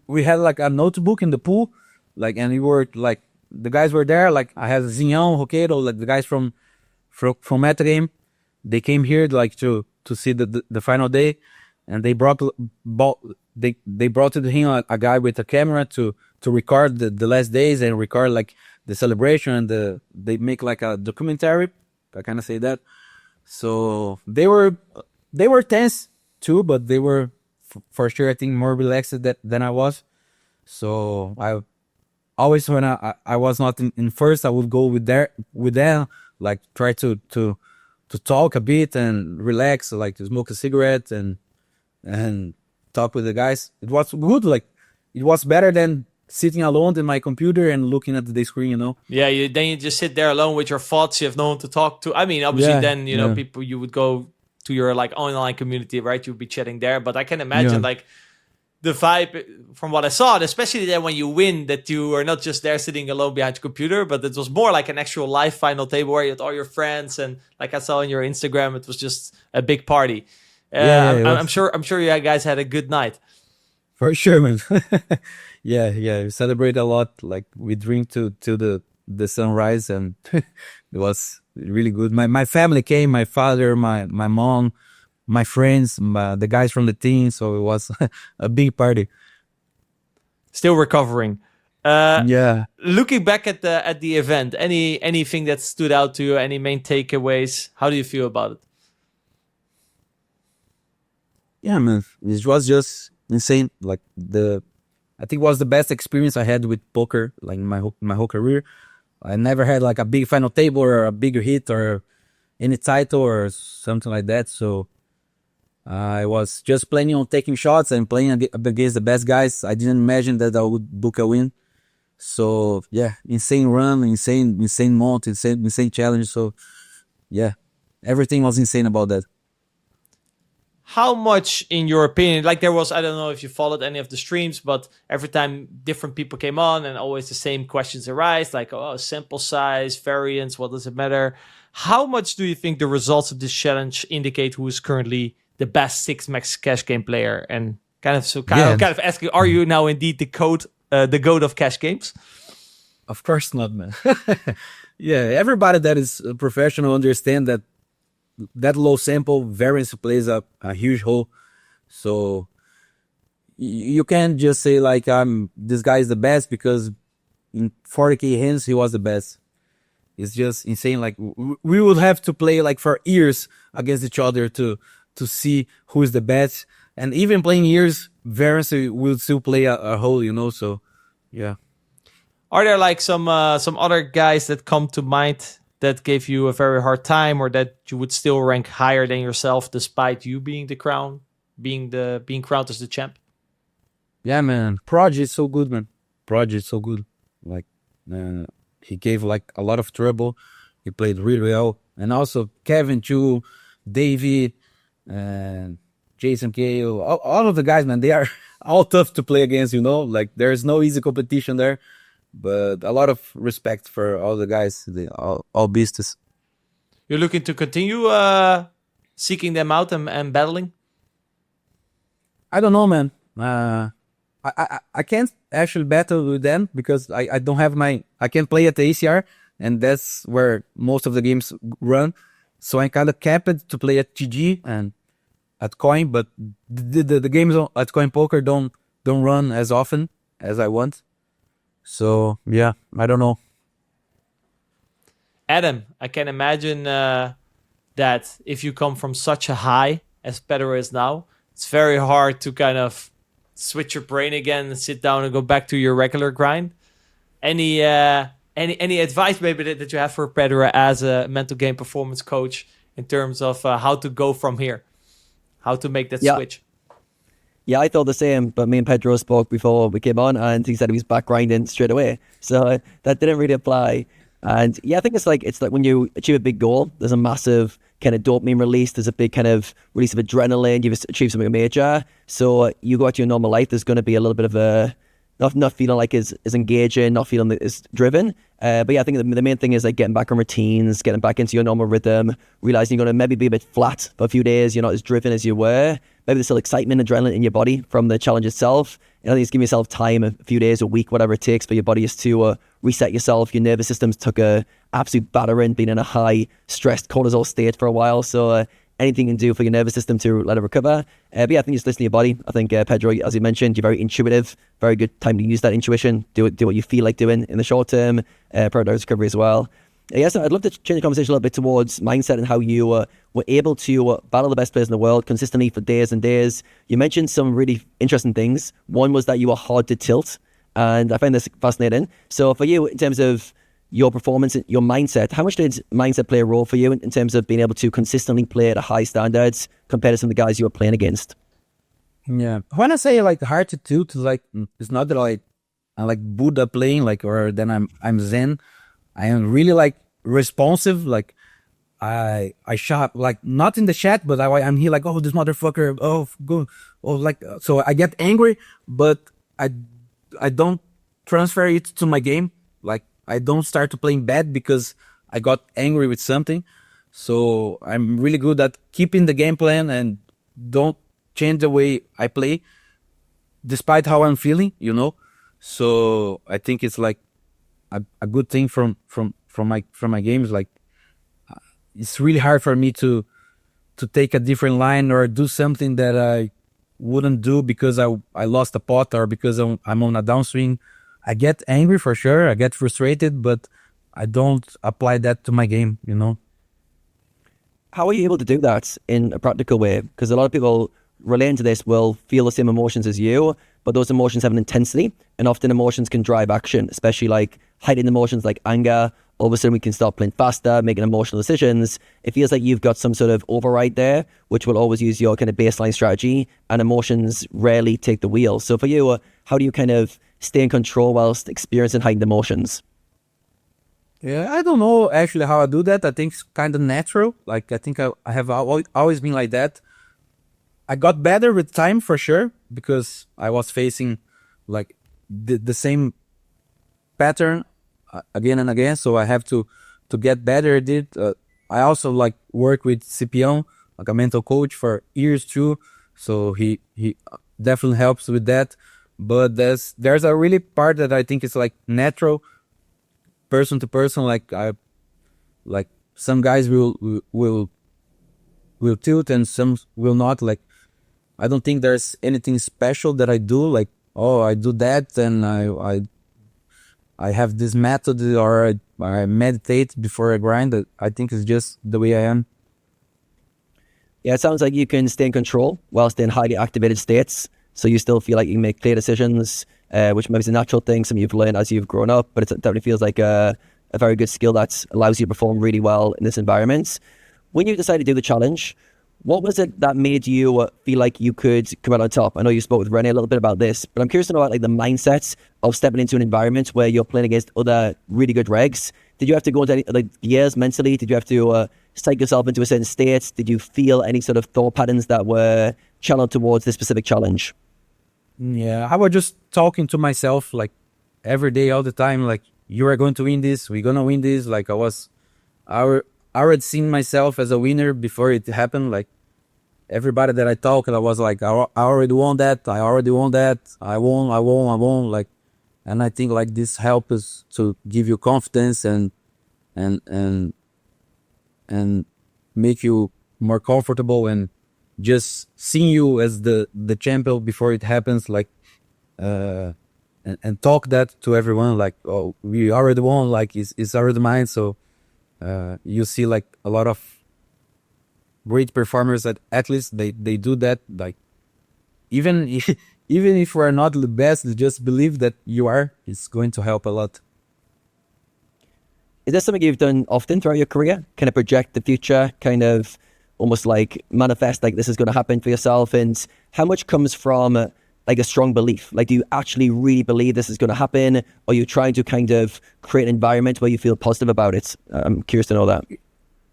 we had like a notebook in the pool, like, and we were like, the guys were there. Like I had Zinhão, Roqueiro, like the guys from Metagame. They came here like to see the final day, and they brought to him a guy with a camera to record the last days and record like the celebration, and they make like a documentary. I kind of say that. So they were tense too, but they were for sure, I think, more relaxed than I was. So I always, when I was not in first, I would go with them, like try to talk a bit and relax, like to smoke a cigarette and talk with the guys. It was good. Like it was better than sitting alone in my computer and looking at the screen. Yeah, then you just sit there alone with your thoughts. You have no one to talk to. I mean, obviously, Yeah, then yeah. people, you would go to your like online community, right? You'd be chatting there. But I can imagine like the vibe from what I saw, especially then when you win, that you are not just there sitting alone behind your computer, but it was more like an actual live final table where you had all your friends, and like I saw on your Instagram, it was just a big party. I'm sure you guys had a good night. For sure, man. Yeah, we celebrate a lot. Like we drink to the sunrise, and it was really good. My family came, my father, my mom, my friends, the guys from the team. So it was a big party. Still recovering. Yeah. Looking back at the event, anything that stood out to you? Any main takeaways? How do you feel about it? Yeah, man. It was just insane. Like I think it was the best experience I had with poker, like my whole career. I never had like a big final table or a bigger hit or any title or something like that. So I was just planning on taking shots and playing against the best guys. I didn't imagine that I would book a win. So yeah, insane run, insane month, insane challenge. So yeah, everything was insane about that. How much, in your opinion, like there was, I don't know if you followed any of the streams, but every time different people came on and always the same questions arise, like, sample size, variance, what does it matter? How much do you think the results of this challenge indicate who is currently the best 6-max cash game player? And kind of asking, are you now indeed the GOAT of cash games? Of course not, man. Yeah, everybody that is a professional understand that low sample variance plays a huge role. So you can't just say like this guy is the best because in 40K hands he was the best. It's just insane. Like we would have to play like for years against each other to see who is the best. And even playing years, variance will still play a role. So yeah. Are there like some other guys that come to mind that gave you a very hard time, or that you would still rank higher than yourself despite you being being crowned as the champ? Yeah, man. Prodigy is so good, man. Prodigy is so good. Like he gave like a lot of trouble. He played really well, and also Kevin too, Davy, and Jason Kale, all of the guys, man, they are all tough to play against, you know, like there's no easy competition there, but a lot of respect for all the guys, all beasts. You're looking to continue seeking them out and battling? I don't know, man. I can't actually battle with them because I don't have I can't play at the ACR, and that's where most of the games run. So I kind of capped to play at TG and at Coin, but the games at Coinpoker don't run as often as I want. So yeah, I don't know. Adam, I can imagine that if you come from such a high as Pedro is now, it's very hard to kind of switch your brain again and sit down and go back to your regular grind. Any advice maybe that you have for Pedro as a mental game performance coach in terms of how to go from here, how to make that switch? Yeah, I thought the same, but me and Pedro spoke before we came on, and he said he was back grinding straight away. So that didn't really apply. And yeah, I think it's like when you achieve a big goal, there's a massive kind of dopamine release. There's a big kind of release of adrenaline. You've achieved something major. So you go out to your normal life, there's going to be a little bit of a not feeling like is engaging, not feeling that is driven. But yeah, I think the main thing is like getting back on routines, getting back into your normal rhythm, realizing you're going to maybe be a bit flat for a few days. You're not as driven as you were. Maybe there's still excitement, adrenaline in your body from the challenge itself. I think it's give yourself time, a few days, a week, whatever it takes for your body is to reset yourself. Your nervous system's took a absolute battering, being in a high stressed cortisol state for a while. So anything you can do for your nervous system to let it recover. But yeah, I think just listen to your body. I think Pedro, as you mentioned, you're very intuitive. Very good time to use that intuition. Do what you feel like doing in the short term. Prioritize recovery as well. Yes, I'd love to change the conversation a little bit towards mindset and how you were able to battle the best players in the world consistently for days and days. You mentioned some really interesting things. One was that you were hard to tilt, and I find this fascinating. So for you, in terms of your performance, your mindset, how much did mindset play a role for you in terms of being able to consistently play at a high standards compared to some of the guys you were playing against? Yeah, when I say like hard to tilt, like it's not that I like Buddha playing, like, or then I'm Zen. I am really like responsive. Like I shot like not in the chat, but I'm here like, oh, this motherfucker, oh go, oh, like, so I get angry, but I don't transfer it to my game. Like I don't start to playing bad because I got angry with something. So I'm really good at keeping the game plan and don't change the way I play, despite how I'm feeling, you know. So I think it's like a good thing from my games. Like it's really hard for me to take a different line or do something that I wouldn't do because I lost a pot or because I'm on a downswing. I get angry for sure. I get frustrated, but I don't apply that to my game, you know. How are you able to do that in a practical way? Because a lot of people relating to this will feel the same emotions as you, but those emotions have an intensity, and often emotions can drive action, especially like heightened emotions like anger. All of a sudden we can start playing faster, making emotional decisions. It feels like you've got some sort of override there, which will always use your kind of baseline strategy, and emotions rarely take the wheel. So for you, how do you kind of stay in control whilst experiencing heightened emotions? Yeah, I don't know actually how I do that. I think it's kind of natural. Like I think I have always been like that. I got better with time for sure because I was facing like the same pattern again and again. So I have to get better at it. I also like work with Scipion, like a mental coach for years too. So he definitely helps with that. But there's a really part that I think is like natural, person to person. Like some guys will tilt and some will not. Like I don't think there's anything special that I do. Like, oh, I do that and I have this method or I meditate before I grind. I think it's just the way I am. Yeah, it sounds like you can stay in control whilst in highly activated states. So you still feel like you can make clear decisions, which maybe is a natural thing, something you've learned as you've grown up, but it definitely feels like a very good skill that allows you to perform really well in this environment. When you decided to do the challenge, what was it that made you feel like you could come out on top? I know you spoke with Rene a little bit about this, but I'm curious to know about like the mindset of stepping into an environment where you're playing against other really good regs. Did you have to go into any like gears mentally? Did you have to psych yourself into a certain state? Did you feel any sort of thought patterns that were channeled towards this specific challenge? Yeah, I was just talking to myself like every day, all the time. Like, you are going to win this. We're gonna win this. Like, I already seen myself as a winner before it happened. Like, everybody that I talk, I was like, I already won that. I already won that. I won. Like, and I think like this helps us to give you confidence and and make you more comfortable, and just seeing you as the champion before it happens. Like, and talk that to everyone. Like, oh, we already won. Like, it's already mine. So you see like a lot of great performers that at least they do that. Like, even even if we're not the best, just believe that you are. It's going to help a lot. Is that something you've done often throughout your career? Kind of project the future, kind of almost like manifest like this is going to happen for yourself? And how much comes from like a strong belief? Like, do you actually really believe this is going to happen? Or are you trying to kind of create an environment where you feel positive about it? I'm curious to know that.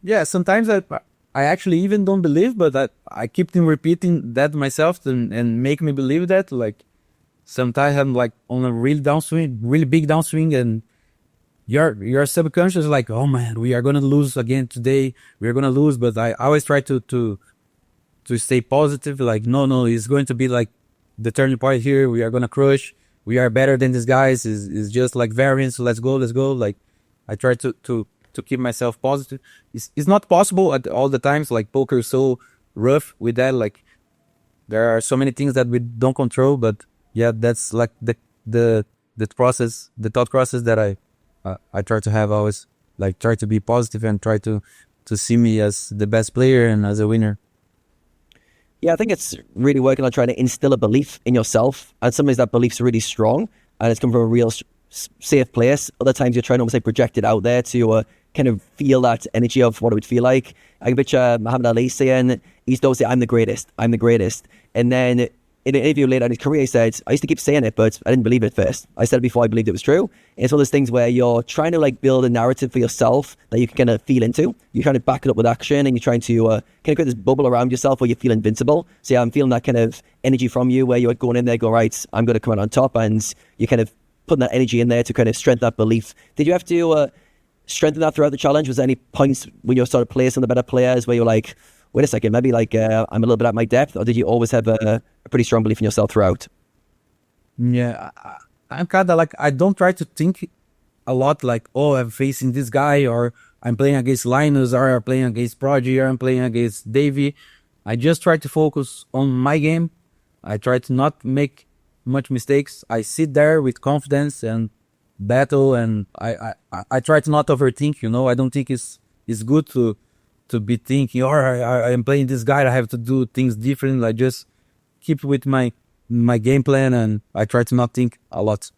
Yeah, sometimes I actually even don't believe, but I keep repeating that myself and make me believe that. Like, sometimes I'm like on a really big downswing, and your subconscious is like, oh man, we are gonna lose again today. We are gonna lose, but I always try to stay positive. Like, no, it's going to be like the turning point here. We are gonna crush. We are better than these guys. Is just like variance. Let's go. Like, I try to keep myself positive. It's not possible at all the times. Like, poker is so rough with that. Like, there are so many things that we don't control. But yeah, that's like the process, the thought process that I try to have always. Like, try to be positive and try to see me as the best player and as a winner. Yeah, I think it's really working on trying to instill a belief in yourself. And sometimes that belief's really strong and it's come from a real safe place. Other times you're trying to almost like project it out there to kind of feel that energy of what it would feel like. I can picture Muhammad Ali saying, he used to always say, I'm the greatest. And then in an interview later in his career, he said, I used to keep saying it, but I didn't believe it first. I said it before I believed it was true. And it's one of those things where you're trying to like build a narrative for yourself that you can kind of feel into. You're trying to back it up with action, and you're trying to kind of create this bubble around yourself where you feel invincible. So yeah, I'm feeling that kind of energy from you where you're going in there, go, right, I'm going to come out on top, and you kind of putting that energy in there to kind of strengthen that belief. Did you have to strengthen that throughout the challenge? Was there any points when you started playing some of the better players where you're like, wait a second, maybe like I'm a little bit at my depth? Or did you always have a pretty strong belief in yourself throughout? Yeah, I'm kind of like, I don't try to think a lot like, oh, I'm facing this guy, or I'm playing against Linus, or I'm playing against Prodigy, or I'm playing against Davy. I just try to focus on my game. I try to not make much mistakes. I sit there with confidence and battle, and I try to not overthink. I don't think it's good to be thinking, or I am playing this guy, I have to do things different. I just keep with my game plan, and I try to not think a lot.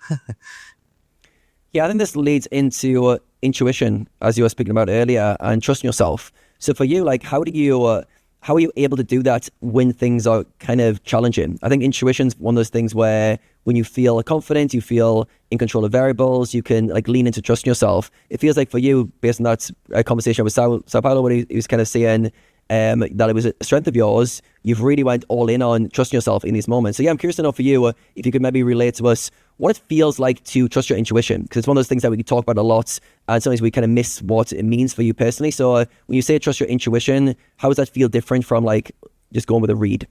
Yeah, I think this leads into intuition, as you were speaking about earlier, and trusting yourself. So for you, like, how are you able to do that when things are kind of challenging? I think intuition's one of those things where when you feel confident, you feel in control of variables, you can like lean into trusting yourself. It feels like for you, based on that conversation with Sao Paulo, when he was kind of saying that it was a strength of yours, you've really went all in on trusting yourself in these moments. So yeah, I'm curious to know for you, if you could maybe relate to us what it feels like to trust your intuition, because it's one of those things that we can talk about a lot, and sometimes we kind of miss what it means for you personally. So when you say trust your intuition, how does that feel different from like just going with a read?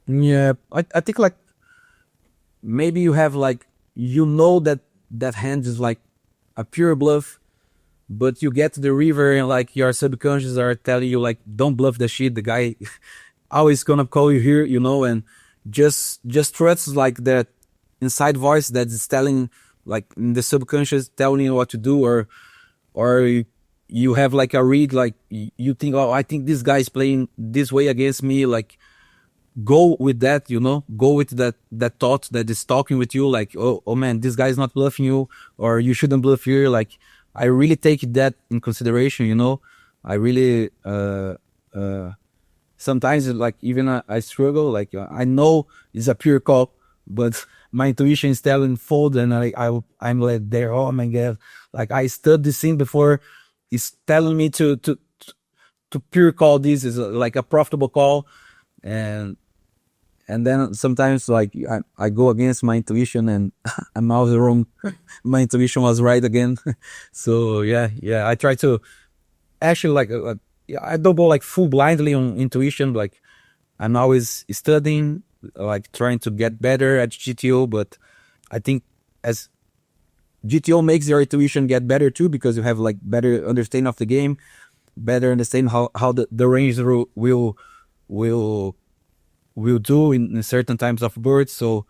Yeah, I think like maybe you have like, that hand is like a pure bluff, but you get to the river and like your subconscious are telling you like, don't bluff the shit. The guy always gonna call you here, and just trust like that inside voice that is telling, like in the subconscious telling you what to do, or you have like a read, like you think, oh, I think this guy is playing this way against me. Like, go with that, go with that thought that is talking with you, like, oh man, this guy is not bluffing you, or you shouldn't bluff here. Like, I really take that in consideration. I really sometimes like even I struggle, like I know it's a pure call, but my intuition is telling fold, and I'm like there, oh my god, like I studied this scene before, it's telling me to pure call, this is like a profitable call. And and then sometimes like I go against my intuition and I'm always wrong. My intuition was right again. So yeah, I try to actually yeah, I don't go like full blindly on intuition. Like I'm always studying, like trying to get better at GTO. But I think as GTO makes your intuition get better too, because you have like better understanding of the game, better understand how the range will do in certain times of birds. So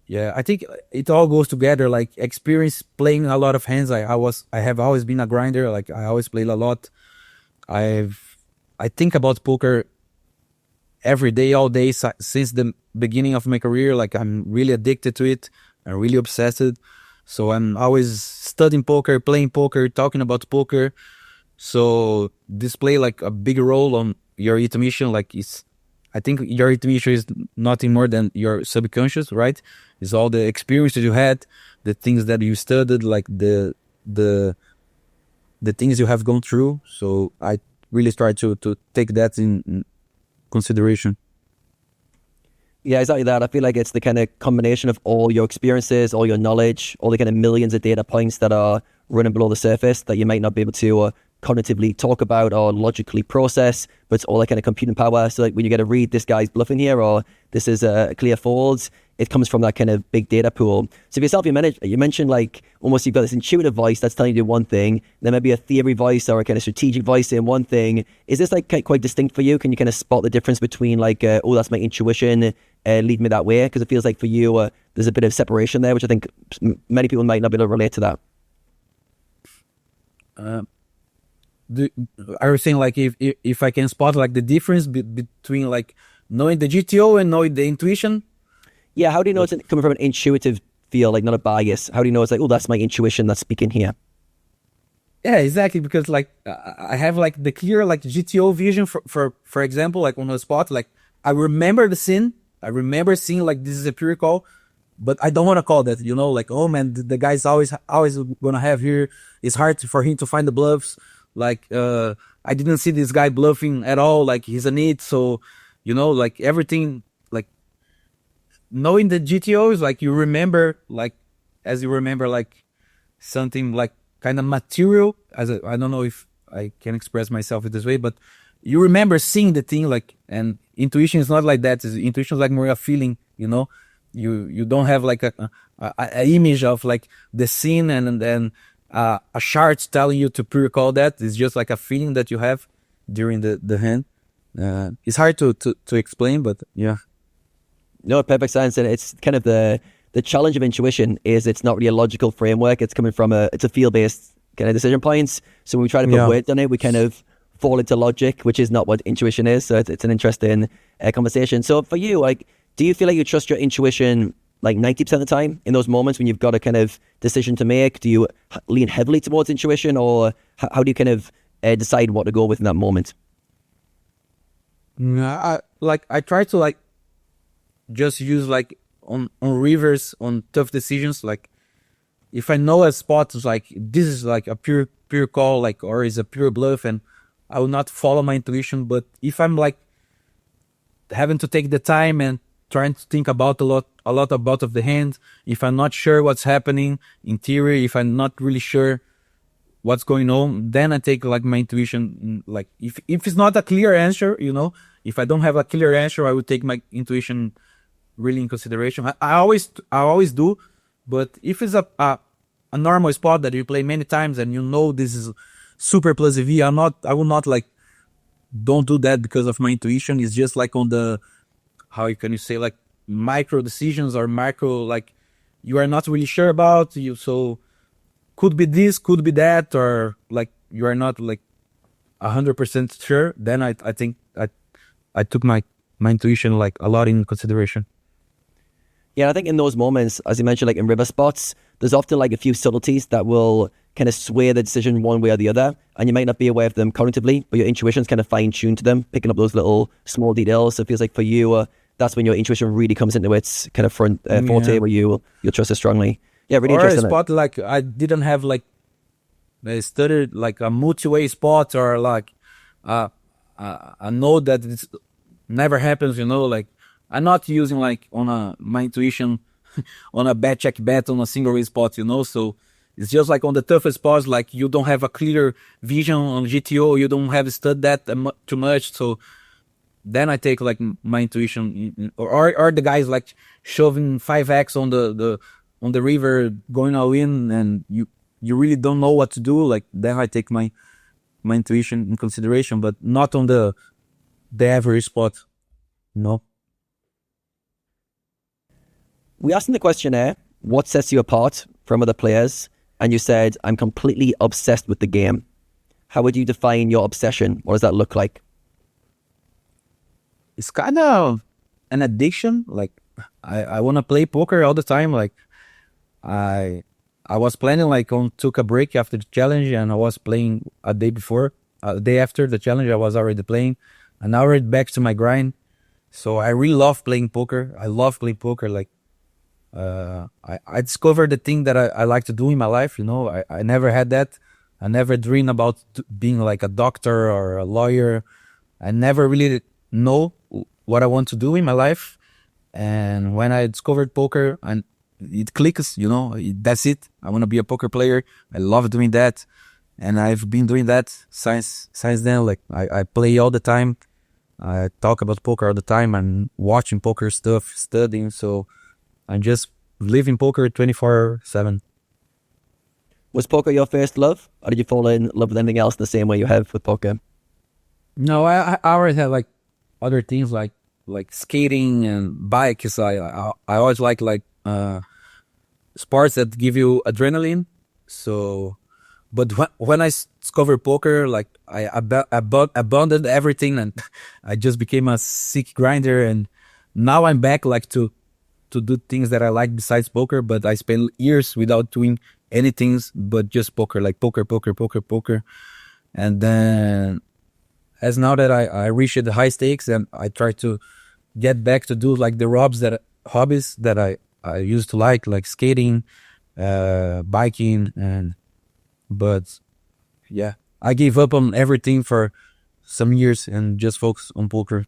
yeah, I think it all goes together. Like experience playing a lot of hands. I have always been a grinder. Like I always played a lot. I think about poker every day, all day since the beginning of my career. Like I'm really addicted to it. I'm really obsessed. So I'm always studying poker, playing poker, talking about poker. So this play like a big role on your intuition. Like I think your intuition is nothing more than your subconscious, right? It's all the experiences you had, the things that you studied, like the things you have gone through. So I really try to take that in consideration. Yeah, exactly that. I feel like it's the kind of combination of all your experiences, all your knowledge, all the kind of millions of data points that are running below the surface that you might not be able to cognitively talk about or logically process, but it's all that kind of computing power. So like when you get to read this guy's bluffing here, or this is a clear folds, it comes from that kind of big data pool. So for yourself, you mentioned like almost you've got this intuitive voice that's telling you to do one thing, then maybe a theory voice or a kind of strategic voice in one thing. Is this like quite distinct for you? Can you kind of spot the difference between like, oh, that's my intuition, lead me that way? Because it feels like for you, there's a bit of separation there, which I think many people might not be able to relate to that. Are you saying like if I can spot like the difference between like knowing the GTO and knowing the intuition? Yeah, how do you know it's coming from an intuitive feel, like not a bias? How do you know it's like, oh, that's my intuition that's speaking here? Yeah, exactly. Because like I have like the clear like GTO vision for example, like on a spot, like I remember the scene, I remember seeing like this is a pure call, but I don't want to call that, you know, like, oh man, the guy's always gonna have here. It's hard for him to find the bluffs. Like I didn't see this guy bluffing at all. Like he's a need. So, you know, like everything, like knowing the GTOs, like you remember, like as you remember, like something like kind of material. I don't know if I can express myself in this way, but you remember seeing the thing, like, and intuition is not like that. Intuition is like more a feeling, you know. You don't have like a image of like the scene and then a chart telling you to pre-recall that. It's just like a feeling that you have during the hand. It's hard to explain, but yeah. No, perfect sense. And it's kind of the challenge of intuition is it's not really a logical framework. It's coming from it's a field-based kind of decision points. So when we try to put words on it, we kind of fall into logic, which is not what intuition is. So it's an interesting conversation. So for you, like, do you feel like you trust your intuition like 90% of the time in those moments when you've got a kind of decision to make? Do you lean heavily towards intuition, or how do you kind of decide what to go with in that moment? I try to like just use like on rivers on tough decisions. Like if I know a spot is like this is like a pure call, like, or is a pure bluff, and I will not follow my intuition. But if I'm like having to take the time and trying to think about a lot about of the hand, if I'm not sure what's happening in theory, if I'm not really sure what's going on, then I take like my intuition. Like if it's not a clear answer, you know, if I don't have a clear answer, I would take my intuition really in consideration. I always do, but if it's a normal spot that you play many times and you know this is super plus EV, I will not like don't do that because of my intuition. It's just like on the, how can you say, like micro decisions or macro, like you are not really sure about you, so could be this, could be that, or like you are not like 100% sure. Then I think I took my intuition like a lot in consideration. Yeah, I think in those moments, as you mentioned, like in river spots, there's often like a few subtleties that will kind of sway the decision one way or the other, and you might not be aware of them cognitively, but your intuition's kind of fine-tuned to them, picking up those little small details. So it feels like for you, that's when your intuition really comes into its kind of front forte, where you'll trust it strongly. Yeah, really interesting. Or a spot like I didn't have like I studied like a multi-way spot, or like a node that it's never happens, you know, like I'm not using like my intuition on a bet check bet on a single raise spot, you know. So it's just like on the toughest spots, like you don't have a clear vision on GTO, you don't have studied that too much. So then I take like my intuition, or the guys like shoving 5x on the river, going all in, and you really don't know what to do. Like then I take my intuition in consideration, but not on the average spot. No. We asked in the questionnaire, what sets you apart from other players? And you said, I'm completely obsessed with the game. How would you define your obsession? What does that look like? It's kind of an addiction. Like I want to play poker all the time. Like I was planning like took a break after the challenge, and I was playing a day after the challenge. I was already playing, and now we're back to my grind. So I really love playing poker. I love playing poker. Like I discovered the thing that I like to do in my life. You know, I never had that. I never dreamed about being like a doctor or a lawyer. I never really know what I want to do in my life. And when I discovered poker, and it clicks, you know, that's it. I want to be a poker player. I love doing that. And I've been doing that since then. Like I play all the time. I talk about poker all the time and watching poker stuff, studying. So I just live in poker 24/7. Was poker your first love? Or did you fall in love with anything else the same way you have with poker? No, I always had like other things like skating and bikes. I always like sports that give you adrenaline. So, but when I discovered poker, like I abandoned everything, and I just became a sick grinder. And now I'm back like to do things that I like besides poker. But I spent years without doing anything but just poker, like poker. And then as now that I reached the high stakes, and I try to get back to do like the hobbies that I used to like skating, biking, but yeah, I gave up on everything for some years and just focus on poker.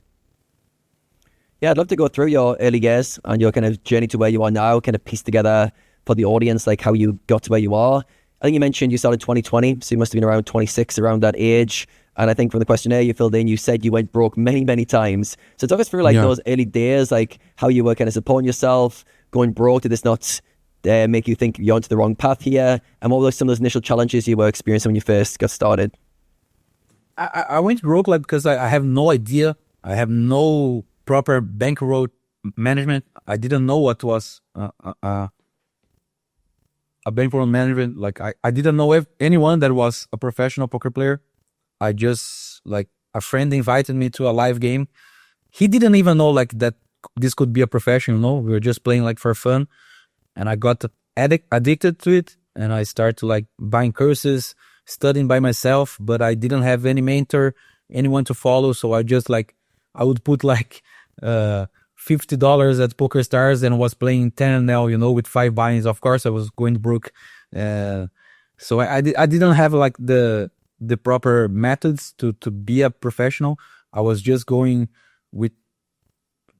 Yeah, I'd love to go through your early years and your kind of journey to where you are now, kind of piece together for the audience, like how you got to where you are. I think you mentioned you started 2020, so you must have been around 26, around that age. And I think from the questionnaire you filled in, you said you went broke many, many times. So talk us through like those early days, like how you were kind of supporting yourself, going broke. Did this not make you think you're onto the wrong path here? And what were some of those initial challenges you were experiencing when you first got started? I went broke like because I have no idea. I have no proper bankroll management. I didn't know what was a bankroll management. Like I didn't know if anyone that was a professional poker player. I just like a friend invited me to a live game. He didn't even know like that this could be a profession. You know, we were just playing like for fun, and I got addicted to it, and I started to like buying courses, studying by myself. But I didn't have any mentor, anyone to follow. So I just like I would put like $50 at Poker Stars and was playing 10NL, you know, with 5 buy-ins. Of course, I was going broke. So I didn't have like the proper methods to be a professional. I was just going with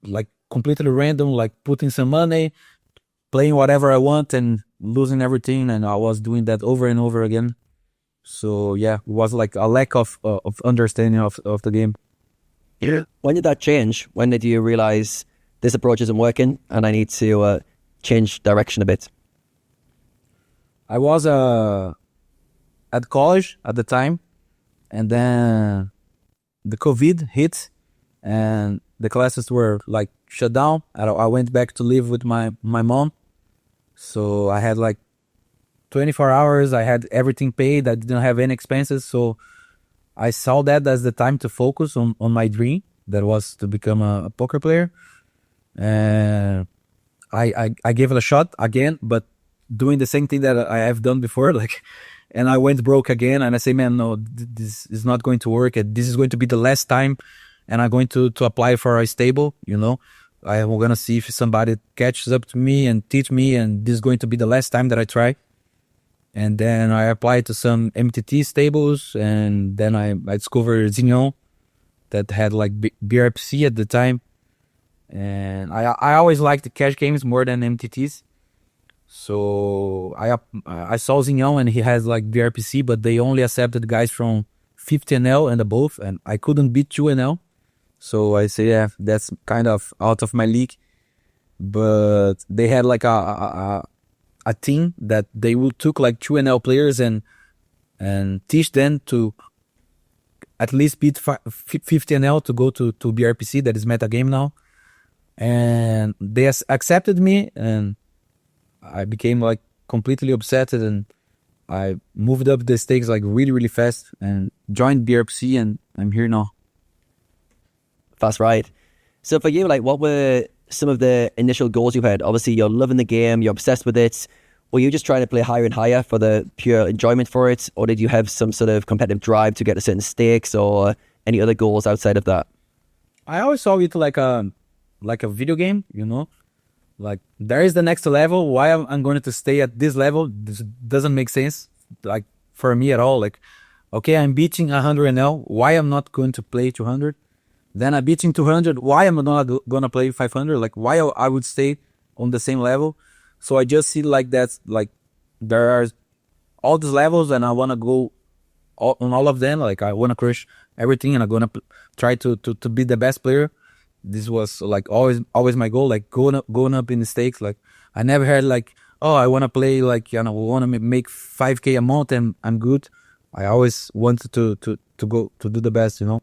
like completely random, like putting some money, playing whatever I want and losing everything. And I was doing that over and over again. So yeah, it was like a lack of understanding of the game. Yeah. When did that change? When did you realize this approach isn't working and I need to change direction a bit? I was at college at the time, and then the COVID hit and the classes were like shut down. I went back to live with my mom. So I had like 24 hours. I had everything paid. I didn't have any expenses. So I saw that as the time to focus on my dream, that was to become a poker player. And I gave it a shot again, but doing the same thing that I have done before, like, and I went broke again. And I say, man, no, this is not going to work. This is going to be the last time. And I'm going to apply for a stable, you know. I'm going to see if somebody catches up to me and teach me. And this is going to be the last time that I try. And then I applied to some MTT stables. And then I discovered Zignon that had like BRPC at the time. and I always liked the cash games more than MTTs. So I saw Zinhão and he has like BRPC, but they only accepted guys from 50 NL and above, and I couldn't beat 2 NL. So I say, yeah, that's kind of out of my league. But they had like a team that they would took like 2 NL players and teach them to at least beat 50 NL to go to BRPC, that is Metagame now. And they accepted me, and I became like completely obsessed, and I moved up the stakes like really, really fast and joined BRPC, and I'm here now. Fast ride. So for you, like, what were some of the initial goals you've had? Obviously, you're loving the game, you're obsessed with it. Were you just trying to play higher and higher for the pure enjoyment for it? Or did you have some sort of competitive drive to get to certain stakes or any other goals outside of that? I always saw it like a video game, you know? Like, there is the next level. Why I'm going to stay at this level? This doesn't make sense, like, for me at all. Like, okay, I'm beating 100 NL. Why I'm not going to play 200? Then I'm beating 200. Why I'm not going to play 500? Like, why I would stay on the same level? So I just see like that's like there are all these levels, and I want to go on all of them. Like, I want to crush everything, and I'm going to try to be the best player. This was like always my goal, like going up in the stakes. Like, I never had like, oh, I want to play like, you know, want to make 5K a month and I'm good. I always wanted to go to do the best, you know.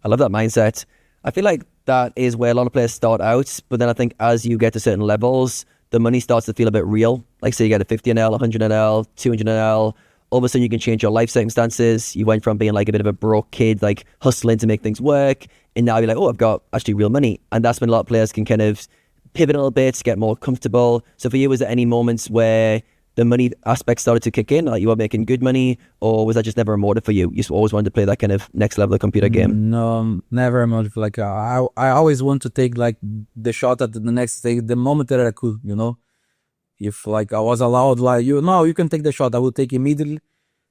I love that mindset. I feel like that is where a lot of players start out, but then I think as you get to certain levels, the money starts to feel a bit real. Like, say you get a 50 NL, 100 NL, 200 NL, all of a sudden you can change your life circumstances. You went from being like a bit of a broke kid, like hustling to make things work, and now you're like, oh, I've got actually real money. And that's when a lot of players can kind of pivot a little bit, get more comfortable. So for you, was there any moments where the money aspect started to kick in, like you were making good money, or was that just never a motive for you? You just always wanted to play that kind of next level of computer game? No, never a motive. Like, I always want to take like the shot at the next stage the moment that I could, you know. If like I was allowed, like, you can take the shot, I will take immediately.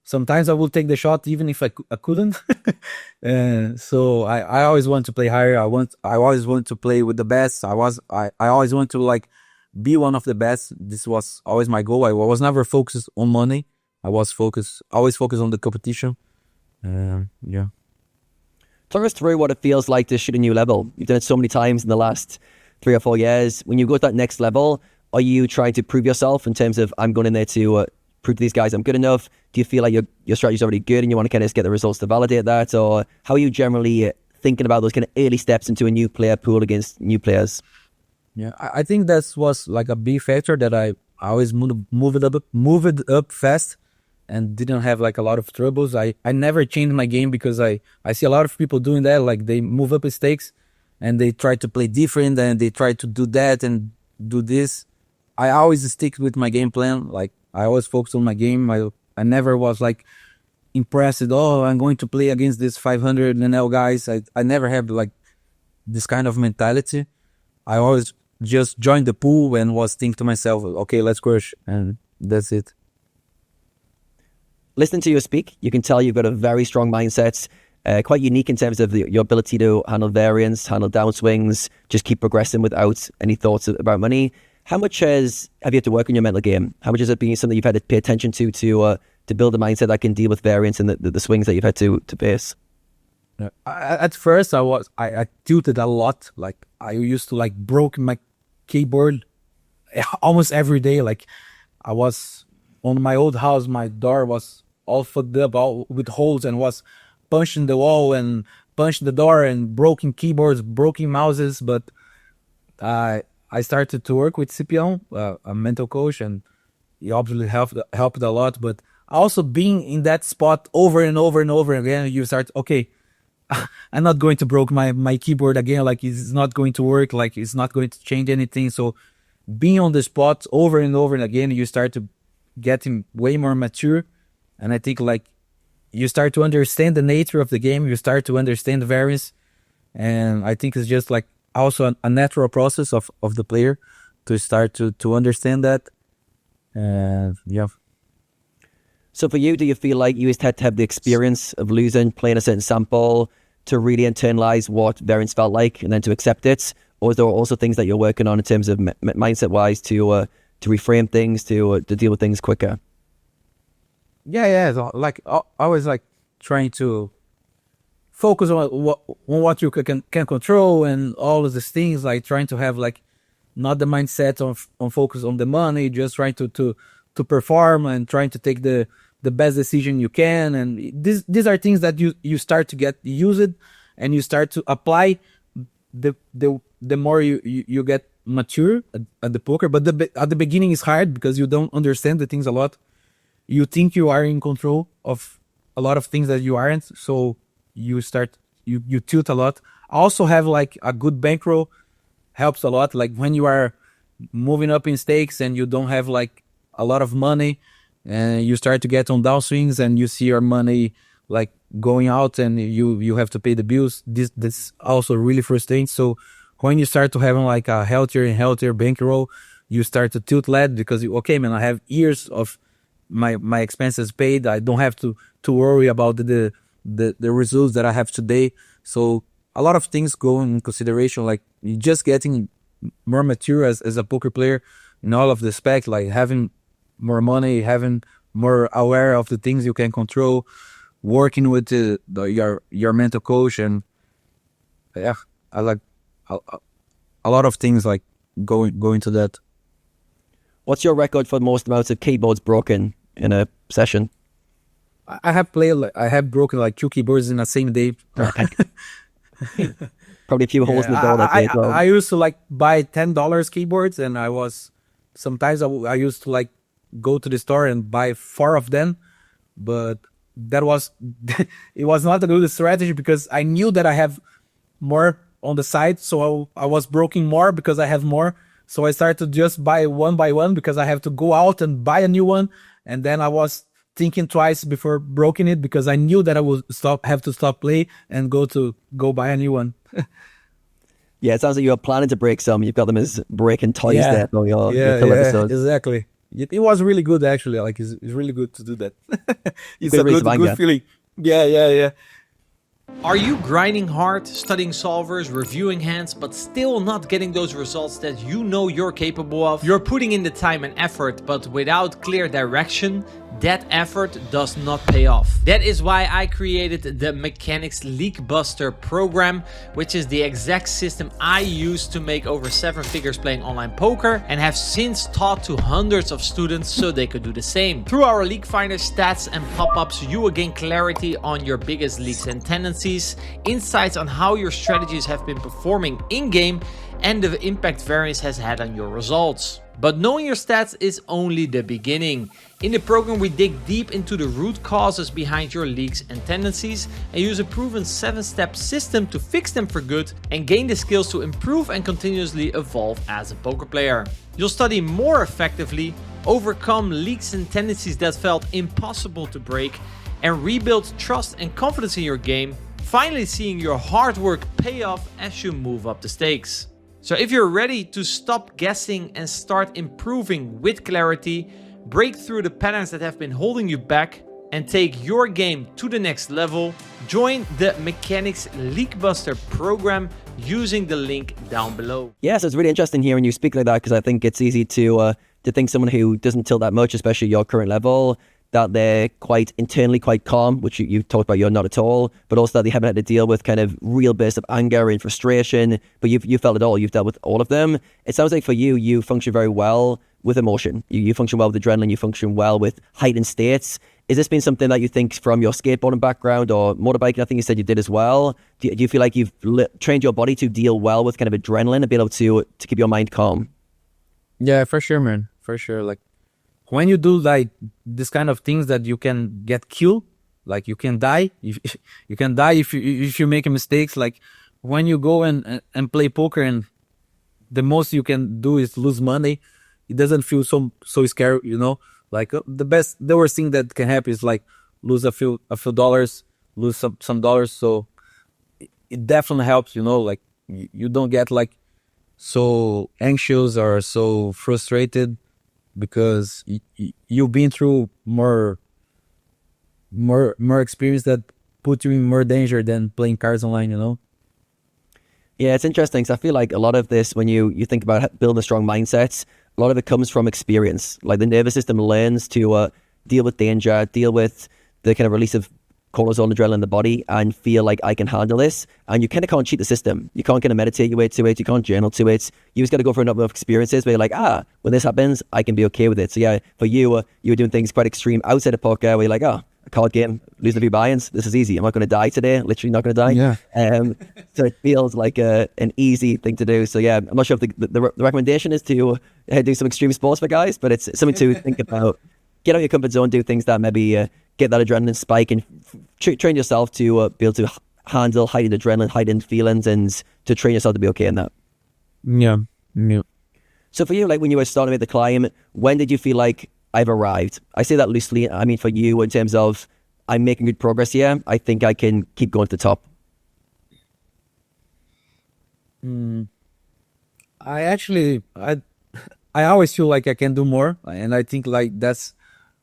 Sometimes I will take the shot even if I couldn't. So I always want to play higher. I always want to play with the best. I always want to like be one of the best. This was always my goal. I was never focused on money. I was always focused on the competition. Yeah. Talk us through what it feels like to shoot a new level. You've done it so many times in the last 3 or 4 years. When you go to that next level, are you trying to prove yourself in terms of, I'm going in there to prove to these guys I'm good enough? Do you feel like your strategy's already good and you want to kind of get the results to validate that? Or how are you generally thinking about those kind of early steps into a new player pool against new players? Yeah, I think that was like a big factor that I always moved up fast and didn't have like a lot of troubles. I never changed my game because I see a lot of people doing that. Like, they move up in stakes and they try to play different and they try to do that and do this. I always stick with my game plan. Like, I always focus on my game. I never was like impressed. Oh, I'm going to play against this 500 NL guys. I never had like this kind of mentality. I always just joined the pool and was thinking to myself, okay, let's crush, and that's it. Listening to you speak, you can tell you've got a very strong mindset, quite unique in terms of your ability to handle variance, handle downswings, just keep progressing without any thoughts about money. How much have you had to work on your mental game? How much has it been something you've had to pay attention to build a mindset that can deal with variance and the swings that you've had to face? At first, I tilted a lot. Like, I used to like broke my keyboard almost every day. Like, I was on my old house, my door was all fucked up, all with holes, and was punching the wall and punching the door and broken keyboards, broken mouses. But I started to work with Cipião, a mental coach, and he obviously helped a lot. But also being in that spot over and over and over again, you start, okay, I'm not going to broke my keyboard again. Like, it's not going to work. Like, it's not going to change anything. So being on the spot over and over and again, you start to getting way more mature. And I think like you start to understand the nature of the game. You start to understand the variance. And I think it's just like also a natural process of the player to start to understand that. And yeah. So for you, do you feel like you just had to have the experience of losing, playing a certain sample to really internalize what variance felt like and then to accept it? Or is there also things that you're working on in terms of mindset-wise to reframe things, to deal with things quicker? Yeah. So, like always, like trying to focus on what you can control and all of these things. Like trying to have like not the mindset on focus on the money, just trying to perform and trying to take the best decision you can. And these are things that you start to get used and you start to apply the more you get mature at the poker. But at the beginning is hard because you don't understand the things a lot. You think you are in control of a lot of things that you aren't. So you tilt a lot. I also have like a good bankroll helps a lot. Like when you are moving up in stakes and you don't have like a lot of money and you start to get on downswings and you see your money like going out and you have to pay the bills. This also really frustrating. So when you start to having like a healthier and healthier bankroll, you start to tilt led because okay, man, I have years of my expenses paid. I don't have to worry about the results that I have today. So a lot of things go in consideration, like you just getting more mature as a poker player in all of the aspects, like having more money, having more aware of the things you can control, working with your mental coach, and yeah, I like a lot of things like going to that. What's your record for the most amounts of keyboards broken in a session? I have broken like 2 keyboards in the same day. Probably a few holes in the door that day as well. I used to like buy $10 keyboards, and sometimes I used to like go to the store and buy 4 of them, but that was it was not a good strategy because I knew that I have more on the side, so I was broken more because I have more. So I started to just buy one by one because I have to go out and buy a new one, and then I was thinking twice before broking it because I knew that I would have to stop play and go buy a new one. Yeah, it sounds like you were planning to break some. You've got them as breaking toys there for your full episodes. Exactly. It was really good actually. Like it's really good to do that. It's a good feeling. Yeah. Are you grinding hard, studying solvers, reviewing hands, but still not getting those results that you know you're capable of? You're putting in the time and effort, but without clear direction, that effort does not pay off. That is why I created the Mechanics Leakbuster program, which is the exact system I use to make over 7 figures playing online poker and have since taught to hundreds of students so they could do the same. Through our leak finder stats and pop-ups, you will gain clarity on your biggest leaks and tendencies, insights on how your strategies have been performing in-game, and the impact variance has had on your results. But knowing your stats is only the beginning. In the program, we dig deep into the root causes behind your leaks and tendencies and use a proven 7-step system to fix them for good and gain the skills to improve and continuously evolve as a poker player. You'll study more effectively, overcome leaks and tendencies that felt impossible to break, and rebuild trust and confidence in your game, finally seeing your hard work pay off as you move up the stakes. So if you're ready to stop guessing and start improving with clarity, break through the patterns that have been holding you back, and take your game to the next level, join the Mechanics Leakbuster program using the link down below. Yes, it's really interesting hearing you speak like that because I think it's easy to think someone who doesn't tilt that much, especially your current level, that they're quite internally quite calm, which you talked about you're not at all, but also that they haven't had to deal with kind of real bursts of anger and frustration, but you felt it all. You've dealt with all of them. It sounds like for you function very well with emotion. You function well with adrenaline. You function well with heightened states. Is this been something that you think from your skateboarding background or motorbiking? I think you said you did as well. Do you feel like you've trained your body to deal well with kind of adrenaline and be able to keep your mind calm? Yeah, for sure, man. For sure. Like when you do like this kind of things that you can get killed, like you can die. You can die if you make mistakes. Like when you go and play poker and the most you can do is lose money, it doesn't feel so scary, you know. Like the worst thing that can happen is like lose a few dollars, lose some dollars. So it definitely helps, you know. Like you don't get like so anxious or so frustrated because you've been through more experience that put you in more danger than playing cards online, you know? Yeah, it's interesting. So I feel like a lot of this, when you think about building a strong mindset, a lot of it comes from experience. Like the nervous system learns to deal with danger, deal with the kind of release of cortisol, adrenaline in the body, and feel like I can handle this. And you kind of can't cheat the system. You can't kind of meditate your way to it. You can't journal to it. You just got to go for a number of experiences where you're like, when this happens, I can be okay with it. So yeah, for you, you were doing things quite extreme outside of poker where you're like, a card game, losing a few buy-ins, this is easy. I'm not going to die today. Literally not going to die. Yeah. So it feels like an easy thing to do. So yeah, I'm not sure if the recommendation is to do some extreme sports for guys, but it's something to think about. Get out of your comfort zone, do things that maybe get that adrenaline spike, and train yourself to be able to handle heightened adrenaline, heightened feelings, and to train yourself to be okay in that. Yeah. Yeah. So for you, like when you were starting with the climb, when did you feel like I've arrived? I say that loosely. I mean, for you, in terms of I'm making good progress here, I think I can keep going to the top. I always feel like I can do more, and I think like that's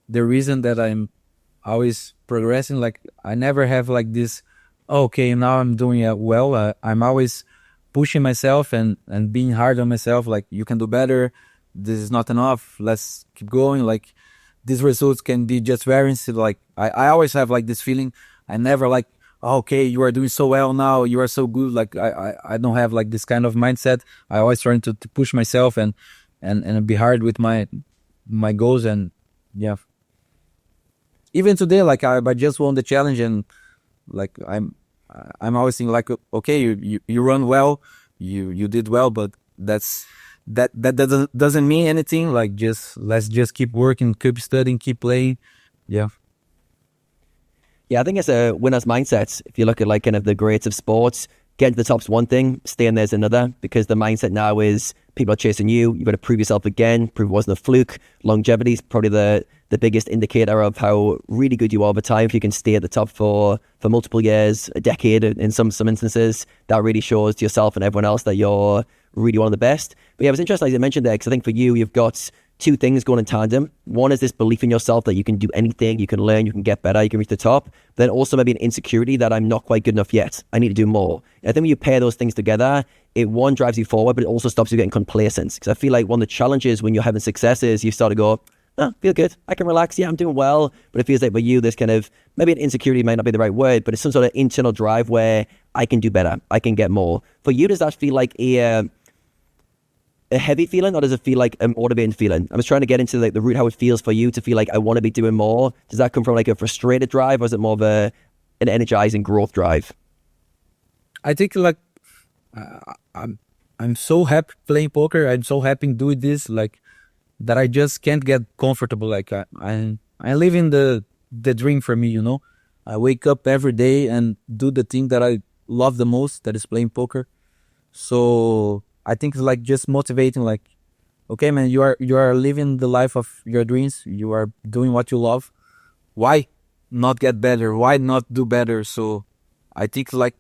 the reason that I'm always progressing. Like I never have like this, okay, now I'm doing it well. I'm always pushing myself and being hard on myself. Like you can do better. This is not enough. Let's keep going. Like these results can be just variance. Like I always have like this feeling. I never like, okay, you are doing so well now. You are so good. Like I don't have like this kind of mindset. I always trying to push myself and be hard with my goals. And yeah, even today, like I just won the challenge, and like I'm always thinking like, okay, you run well, you did well, but that doesn't mean anything. Like let's just keep working, keep studying, keep playing. Yeah. Yeah, I think it's a winner's mindset. If you look at like kind of the greats of sports, getting to the top's one thing, staying there's another, because the mindset now is people are chasing you. You've got to prove yourself again, prove it wasn't a fluke. Longevity is probably the biggest indicator of how really good you are over time. If you can stay at the top for multiple years, a decade in some instances, that really shows to yourself and everyone else that you're really one of the best. But yeah, it was interesting as you mentioned there, because I think for you, you've got two things going in tandem. One is this belief in yourself that you can do anything, you can learn, you can get better, you can reach the top. Then also maybe an insecurity that I'm not quite good enough yet. I need to do more. And I think when you pair those things together, it one drives you forward, but it also stops you getting complacent. Because I feel like one of the challenges when you're having success is you start to go, feel good, I can relax, yeah, I'm doing well. But it feels like for you, this kind of, maybe an insecurity might not be the right word, but it's some sort of internal drive where I can do better, I can get more. For you, does that feel like a heavy feeling, or does it feel like a motivating feeling? I was trying to get into like the root how it feels for you to feel like I want to be doing more. Does that come from like a frustrated drive, or is it more of an energizing growth drive? I think like I'm so happy playing poker. I'm so happy doing this, like that I just can't get comfortable. Like I live in the dream for me, you know. I wake up every day and do the thing that I love the most, that is playing poker. So I think it's like just motivating, like, okay, man, you are living the life of your dreams. You are doing what you love. Why not get better? Why not do better? So I think like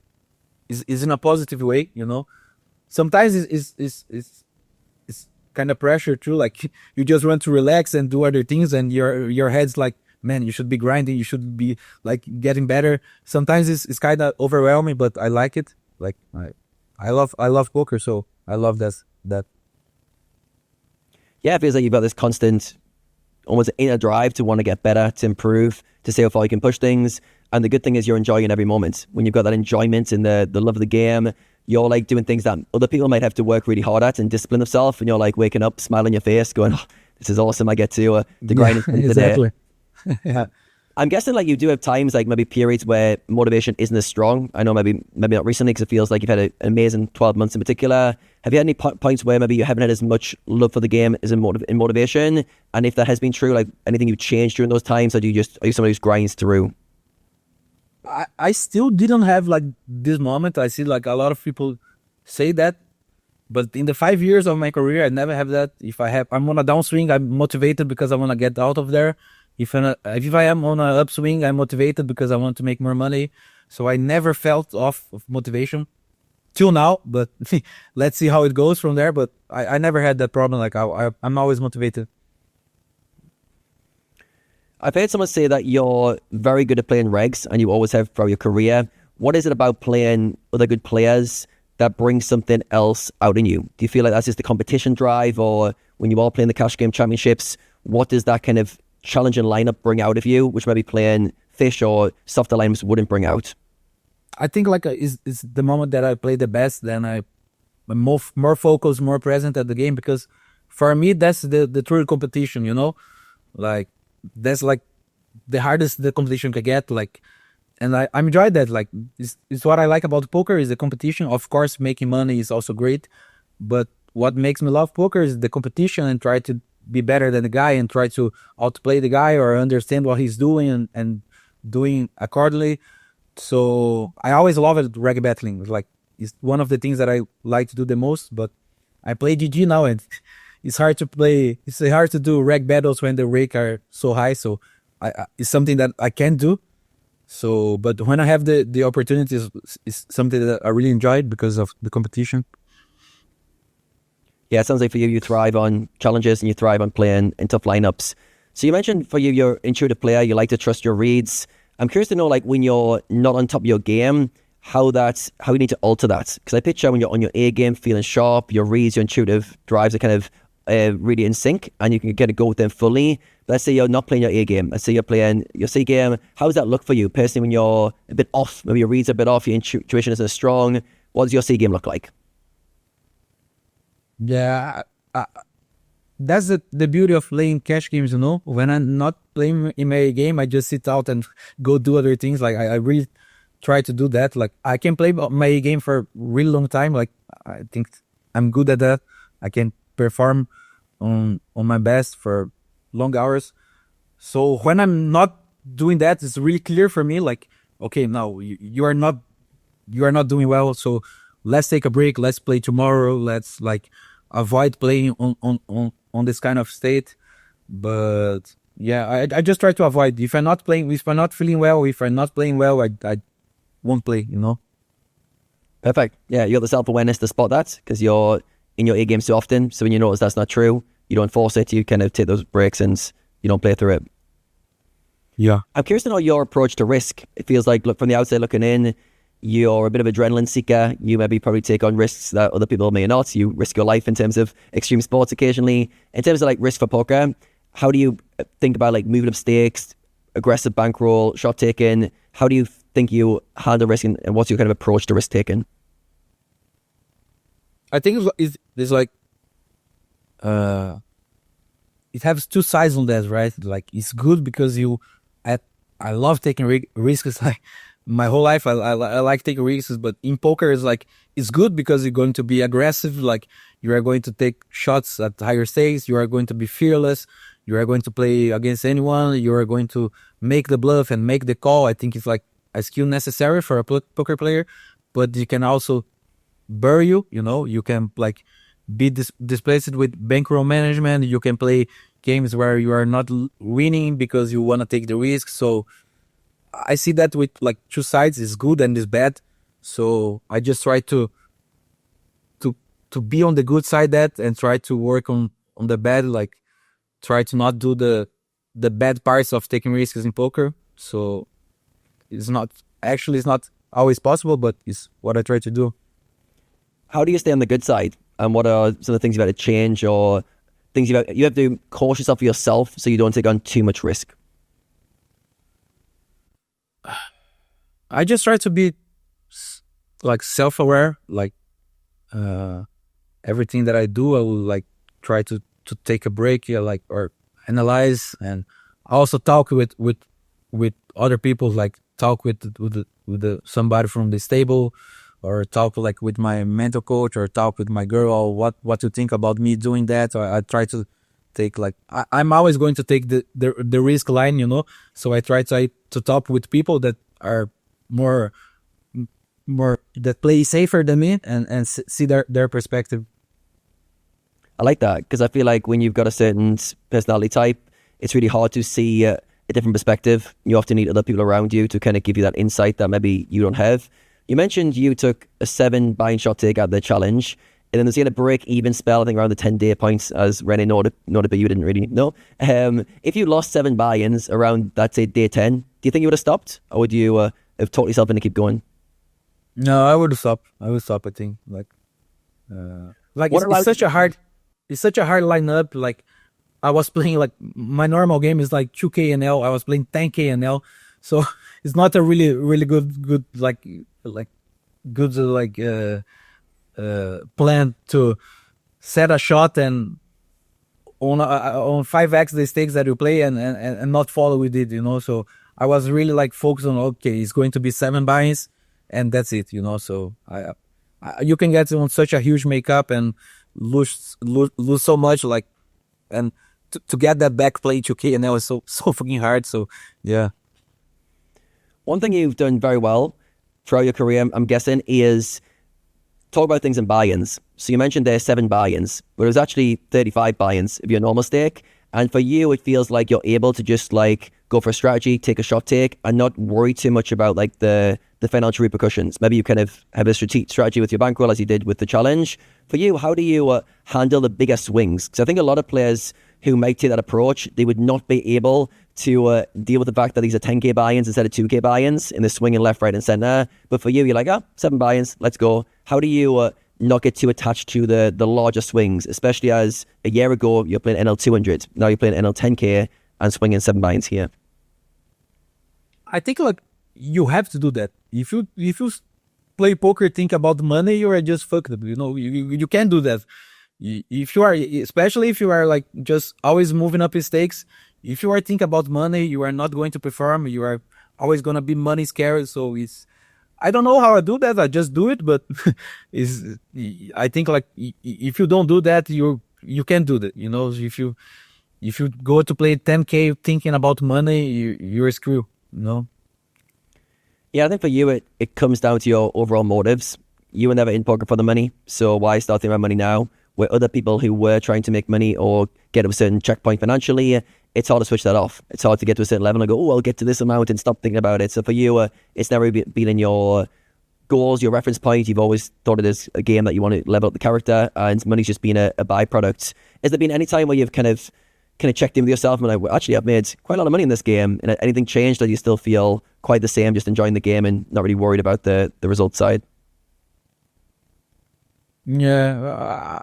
is in a positive way, you know. Sometimes it's kind of pressure too. Like you just want to relax and do other things, and your head's like, man, you should be grinding. You should be like getting better. Sometimes it's kind of overwhelming, but I like it. Like I love poker, so I love that. Yeah, it feels like you've got this constant, almost inner drive to want to get better, to improve, to see how far you can push things. And the good thing is you're enjoying every moment. When you've got that enjoyment in the love of the game, you're like doing things that other people might have to work really hard at and discipline themselves. And you're like waking up, smile on your face, going, oh, "This is awesome! I get to grind today." Exactly. Yeah. I'm guessing like you do have times, like maybe periods where motivation isn't as strong. I know maybe not recently, because it feels like you've had an amazing 12 months in particular. Have you had any points where maybe you haven't had as much love for the game as in motivation? And if that has been true, like anything you've changed during those times, or are you somebody who grinds through? I still didn't have like this moment. I see like a lot of people say that, but in the 5 years of my career, I never have that. If I'm on a downswing, I'm motivated because I want to get out of there. If I am on an upswing, I'm motivated because I want to make more money. So I never felt off of motivation till now, but let's see how it goes from there. But I never had that problem. Like I'm always motivated. I've heard someone say that you're very good at playing regs and you always have throughout your career. What is it about playing other good players that brings something else out in you? Do you feel like that's just the competition drive, or when you are playing the cash game championships, what does that kind of challenging lineup bring out of you, which maybe playing fish or softer lineups wouldn't bring out? I think like it's the moment that I play the best, then I'm more focused, more present at the game, because for me that's the true competition, you know, like that's like the hardest the competition can get, like, and I enjoy that. Like it's what I like about poker is the competition. Of course, making money is also great, but what makes me love poker is the competition and try to be better than the guy and try to outplay the guy or understand what he's doing and doing accordingly. So I always love it, reg battling. Like it's one of the things that I like to do the most. But I play GG now, and it's hard to play. It's hard to do reg battles when the rake are so high. So it's something that I can't do. So, but when I have the opportunities, it's something that I really enjoyed because of the competition. Yeah, it sounds like for you, you thrive on challenges and you thrive on playing in tough lineups. So you mentioned for you, you're an intuitive player. You like to trust your reads. I'm curious to know, like, when you're not on top of your game, how you need to alter that. Because I picture when you're on your A game, feeling sharp, your reads, your intuitive drives are kind of really in sync, and you can get to go with them fully. But let's say you're not playing your A game. Let's say you're playing your C game. How does that look for you personally when you're a bit off? Maybe your reads are a bit off, your intuition isn't as strong. What does your C game look like? Yeah, that's the beauty of playing cash games, you know. When I'm not playing in my game, I just sit out and go do other things. Like I really try to do that. Like I can play my game for a really long time. Like I think I'm good at that. I can perform on my best for long hours. So when I'm not doing that, it's really clear for me. Like, okay, now you are not doing well. So let's take a break. Let's play tomorrow. Let's like avoid playing on this kind of state. But yeah, I just try to avoid. If I'm not feeling well, if I'm not playing well, I won't play, you know. Perfect. Yeah, you got the self-awareness to spot that because you're in your A game so often. So when you notice that's not true, you don't force it. You kind of take those breaks and you don't play through it. Yeah. I'm curious to know your approach to risk. It feels like, look, from the outside looking in, you're a bit of adrenaline seeker. You maybe probably take on risks that other people may not. You risk your life in terms of extreme sports occasionally. In terms of like risk for poker, how do you think about like moving up stakes, aggressive bankroll, shot taking? How do you think you handle risk, and what's your kind of approach to risk taking? I think it's like it has two sides on that, right? Like it's good because I love taking risks. Like my whole life, I like taking risks. But in poker, it's good because you're going to be aggressive. Like you are going to take shots at higher stakes. You are going to be fearless. You are going to play against anyone. You are going to make the bluff and make the call. I think it's like a skill necessary for a poker player, but you can also bury you. You know, you can like be displaced with bankroll management. You can play games where you are not winning because you want to take the risk. So I see that with like two sides, is good and is bad. So I just try to be on the good side that and try to work on the bad, like try to not do the bad parts of taking risks in poker. So it's not always possible, but it's what I try to do. How do you stay on the good side? And what are some of the things you have to change, or things you have to be cautious of yourself so you don't take on too much risk? I just try to be like self-aware, like everything that I do, I will like try to take a break, yeah, like, or analyze, and I also talk with other people, like talk with somebody from the stable, or talk like with my mental coach, or talk with my girl, what you think about me doing that. Or I try to take like I'm always going to take the risk line, you know. So I try to talk with people that are more that play safer than me and see their perspective. I like that because I feel like when you've got a certain personality type, it's really hard to see a different perspective. You often need other people around you to kind of give you that insight that maybe you don't have. You mentioned you took a 7 buy-in shot take at the challenge. and then there's a break-even spell, I think around the 10 data points, as Rene noted, but you didn't really know. If you lost 7 buy-ins around, let's say, day 10, do you think you would have stopped? Or would you have taught yourself in to keep going? No, I would stop. I think it's such a hard lineup. Like I was playing, like my normal game is like 2K NL. I was playing 10K NL, so it's not a really good plan to set a shot and on 5x the stakes that you play and not follow with it, So I was really like focused on, okay, it's going to be 7 buy-ins and that's it, So I you can get on such a huge makeup and lose so much, like, and to get that back play 2K and that was so fucking hard. So yeah. One thing you've done very well throughout your career, I'm guessing, is talk about things in buy-ins. So you mentioned there's 7 buy-ins, but it was actually 35 buy-ins if you're a normal stake. And for you, it feels like you're able to just like go for a strategy, take a shot take, and not worry too much about like the financial repercussions. Maybe you kind of have a strategy with your bankroll as you did with the challenge. For you, how do you handle the bigger swings? Because I think a lot of players who might take that approach, they would not be able to deal with the fact that these are 10K buy-ins instead of 2K buy-ins in the swinging left, right, and center. But for you, you're like, 7 buy-ins, let's go. How do you not get too attached to the larger swings, especially as a year ago you're playing NL 200, now you're playing NL 10K and swinging 7 buy-ins here? I think like you have to do that. If you play poker, think about money, you are just fucked up. You can't do that. If you are, especially if you are like just always moving up your stakes, if you are thinking about money, you are not going to perform. You are always gonna be money scared. So I don't know how I do that. I just do it, but I think like if you don't do that, you can't do that. If you go to play 10K thinking about money, you're screwed. Yeah, I think for you, it comes down to your overall motives. You were never in poker for the money, so why start thinking about money now? Where other people who were trying to make money or get to a certain checkpoint financially, it's hard to switch that off. It's hard to get to a certain level and go, I'll get to this amount and stop thinking about it. So for you, it's never been in your goals, your reference point. You've always thought it is a game that you want to level up the character, and money's just been a byproduct. Has there been any time where you've kind of checked in with yourself and like, well, actually, I've made quite a lot of money in this game, and anything changed, or do you still feel quite the same, just enjoying the game and not really worried about the result side? Yeah,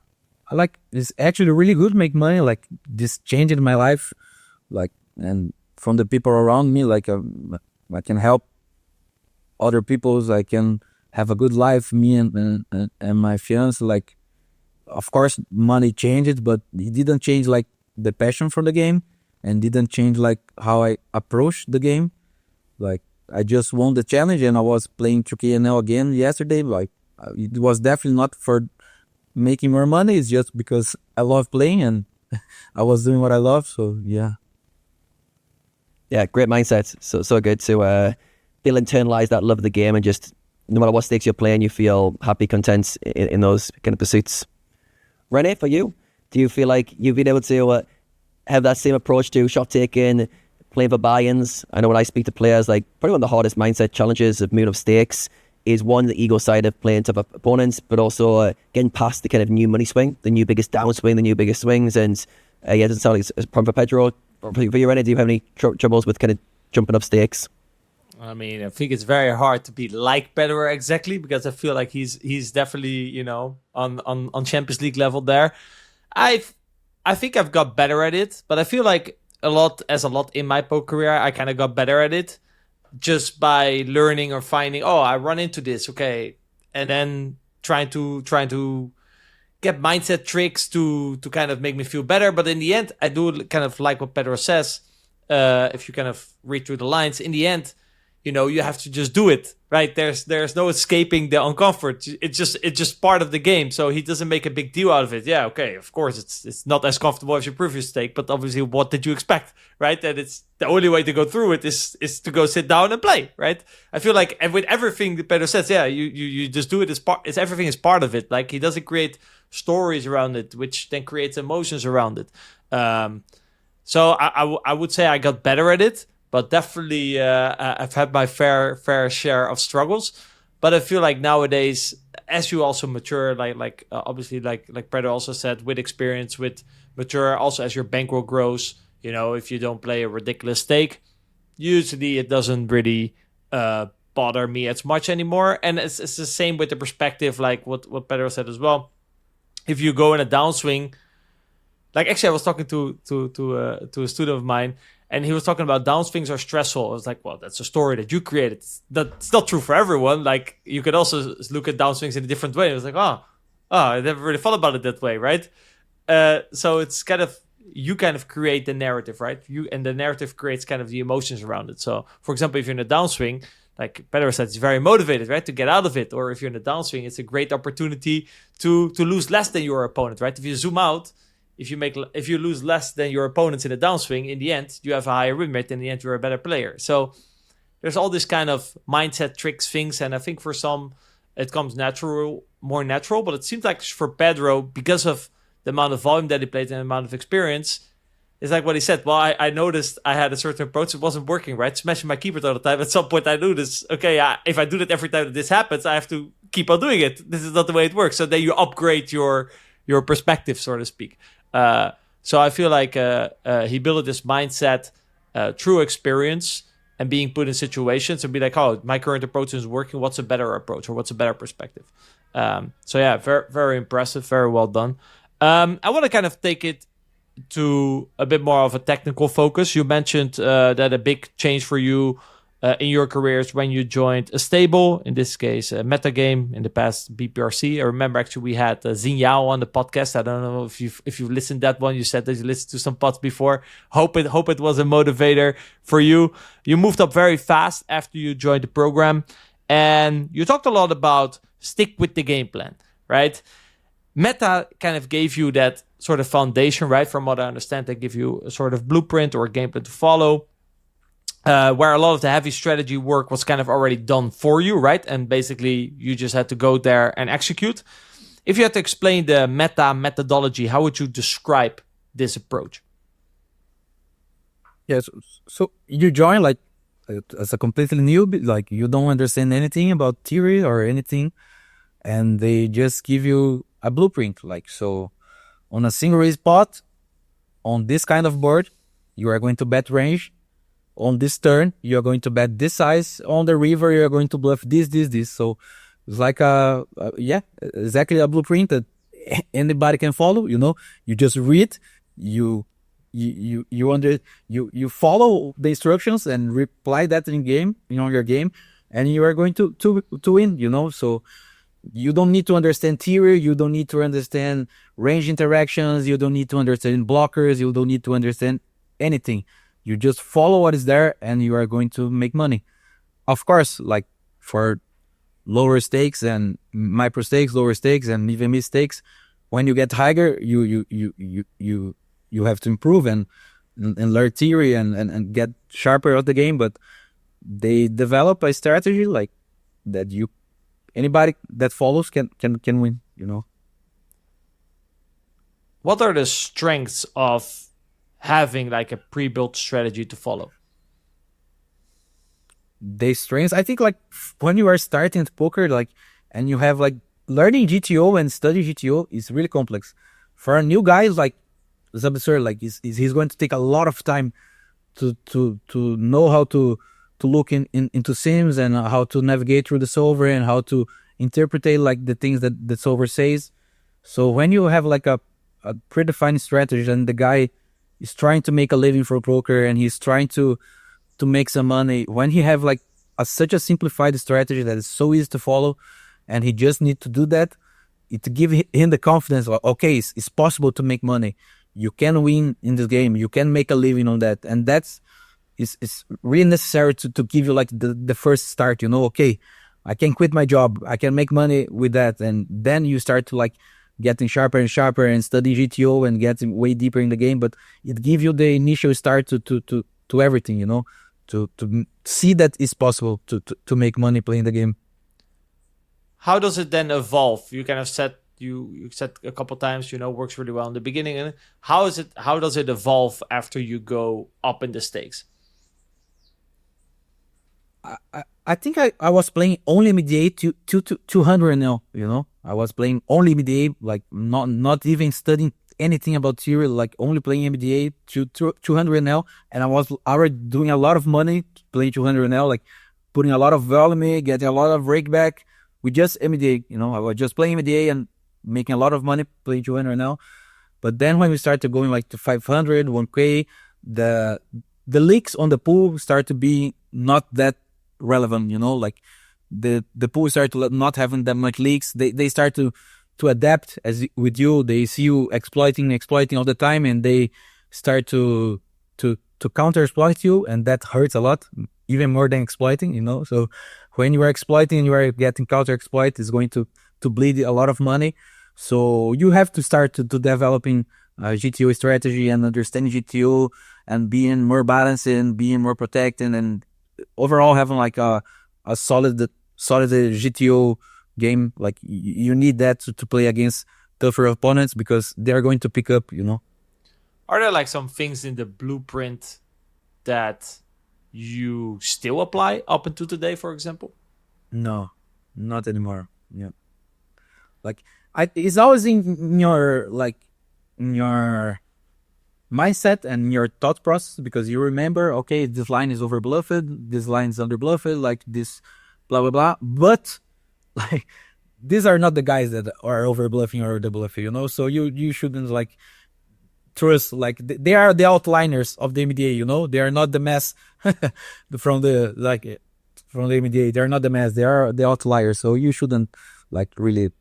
like it's actually really good to make money. Like this changed my life, like, and from the people around me, like I can help other people's. I can have a good life. Me and my fiance. Like, of course, money changed, but it didn't change like the passion for the game, and didn't change like how I approach the game. Like I just won the challenge, and I was playing 2KNL again yesterday. Like it was definitely not for making more money. It's just because I love playing and I was doing what I love. So yeah. Yeah, great mindset. So good to feel internalize that love of the game, and just no matter what stakes you're playing, you feel happy, content in those kind of pursuits. Rene, for you, do you feel like you've been able to have that same approach to shot taking, playing for buy-ins? I know when I speak to players, like probably one of the hardest mindset challenges of moving up stakes is one, the ego side of playing tough opponents, but also getting past the kind of new money swing, the new biggest downswing, the new biggest swings. And yeah, it doesn't sound like it's a problem for Pedro. For you, Rene, do you have any troubles with kind of jumping up stakes? I mean, I think it's very hard to be like Pedro exactly, because I feel like he's definitely, on Champions League level there. I think I've got better at it, but I feel like a lot in my poker career, I kind of got better at it just by learning or finding, I run into this, okay, and then trying to get mindset tricks to kind of make me feel better. But in the end, I do kind of like what Pedro says. If you kind of read through the lines, in the end, you have to just do it, right? There's no escaping the uncomfort. It's just part of the game. So he doesn't make a big deal out of it. Yeah, okay, of course it's not as comfortable as your previous stake, but obviously, what did you expect, right? That it's the only way to go through it is to go sit down and play, right? I feel like with everything that Pedro says, yeah, you just do it as part. It's everything is part of it. Like he doesn't create stories around it, which then creates emotions around it. So I would say I got better at it. But definitely, I've had my fair share of struggles. But I feel like nowadays, as you also mature, obviously like Pedro also said, with experience, with mature, also as your bankroll grows, if you don't play a ridiculous stake, usually it doesn't really bother me as much anymore. And it's the same with the perspective, like what Pedro said as well. If you go in a downswing, like actually I was talking to a student of mine, and he was talking about downswings are stressful. I was like, well, that's a story that you created. That's not true for everyone. Like, you could also look at downswings in a different way. I was like, I never really thought about it that way, right? So it's you kind of create the narrative, right? And the narrative creates kind of the emotions around it. So, for example, if you're in a downswing, like Pedro said, it's very motivated, right, to get out of it. Or if you're in a downswing, it's a great opportunity to lose less than your opponent, right? If you zoom out, if you lose less than your opponents in a downswing, in the end, you have a higher win rate. In the end, you're a better player. So there's all this kind of mindset tricks things, and I think for some it comes more natural. But it seems like for Pedro, because of the amount of volume that he played and the amount of experience, it's like what he said. Well, I noticed I had a certain approach. It wasn't working, right? Smashing my keyboard all the time. At some point, I knew this. Okay, if I do that every time that this happens, I have to keep on doing it. This is not the way it works. So then you upgrade your perspective, so to speak. So I feel like he built this mindset through experience and being put in situations and be like, oh, my current approach is working. What's a better approach, or what's a better perspective? So yeah, very, very impressive. Very well done. I want to kind of take it to a bit more of a technical focus. You mentioned that a big change for you in your careers when you joined a stable, in this case, a Metagame, in the past BPRC. I remember actually we had Xin Yao on the podcast. I don't know if you've listened to that one. You said that you listened to some pods before. Hope it was a motivator for you. You moved up very fast after you joined the program, and you talked a lot about stick with the game plan, right? Meta kind of gave you that sort of foundation, right? From what I understand, they give you a sort of blueprint or a game plan to follow. Where a lot of the heavy strategy work was kind of already done for you, right? And basically, you just had to go there and execute. If you had to explain the methodology, how would you describe this approach? Yes. So you join like as a completely newbie, like you don't understand anything about theory or anything, and they just give you a blueprint. Like, so on a single raise pot, on this kind of board, you are going to bet range. On this turn, you are going to bet this size. On the river, you are going to bluff this. So it's like exactly a blueprint that anybody can follow. You just read, you follow the instructions and reply that in your game, and you are going to win. So you don't need to understand theory. You don't need to understand range interactions. You don't need to understand blockers. You don't need to understand anything. You just follow what is there, and you are going to make money. Of course, like for lower stakes and micro stakes, lower stakes, and even mid stakes, when you get higher, you have to improve and learn theory and get sharper at the game. But they develop a strategy like that. Anybody that follows can win. What are the strengths of having like a pre-built strategy to follow? The strengths, I think, like when you are starting poker, like, and you have like learning GTO and study GTO is really complex. For a new guy, like it's absurd. Like he's going to take a lot of time to know how to look into sims and how to navigate through the solver and how to interpret like the things that the solver says. So when you have like a predefined strategy and the guy is trying to make a living for poker and he's trying to make some money, when he have like such a simplified strategy that is so easy to follow and he just need to do that, it give him the confidence of, okay, it's possible to make money. You can win in this game. You can make a living on that. And it's really necessary to give you like the first start, okay, I can quit my job. I can make money with that. And then you start to like getting sharper and sharper and study GTO and getting way deeper in the game. But it gives you the initial start to everything, to see that it's possible to make money playing the game. How does it then evolve? You kind of said you said a couple times, works really well in the beginning. And how does it evolve after you go up in the stakes? I think I was playing only MDA to 200 now, you know? I was playing only MDA, like not even studying anything about theory, like only playing MDA to 200 now. And I was already doing a lot of money playing 200 now, like putting a lot of volume, getting a lot of rake back with just MDA, you know? I was just playing MDA and making a lot of money playing 200 now. But then when we started going like to 500, 1K, the leaks on the pool start to be not that relevant, you know, like the pool start to not having that much leaks. They start to adapt as with you. They see you exploiting all the time, and they start to counter exploit you, and that hurts a lot, even more than exploiting, you know. So when you are exploiting and you are getting counter exploit, it's going to bleed a lot of money. So you have to start to developing GTO strategy and understanding GTO and being more balanced and being more protected and overall having like a solid GTO game. Like you need that to play against tougher opponents because they're going to pick up, you know. Are there like some things in the blueprint that you still apply up until today, for example? No, not anymore. Yeah. Like it's always in your mindset and your thought process because you remember, okay, this line is over bluffed, this line is under bluffed, like this, blah blah blah. But like these are not the guys that are over bluffing or the bluffing, you know. So you shouldn't like trust. Like they are the outliners of the MDA, you know. They are not the mass from the MDA. They are not the mass. They are the outliers. So you shouldn't like really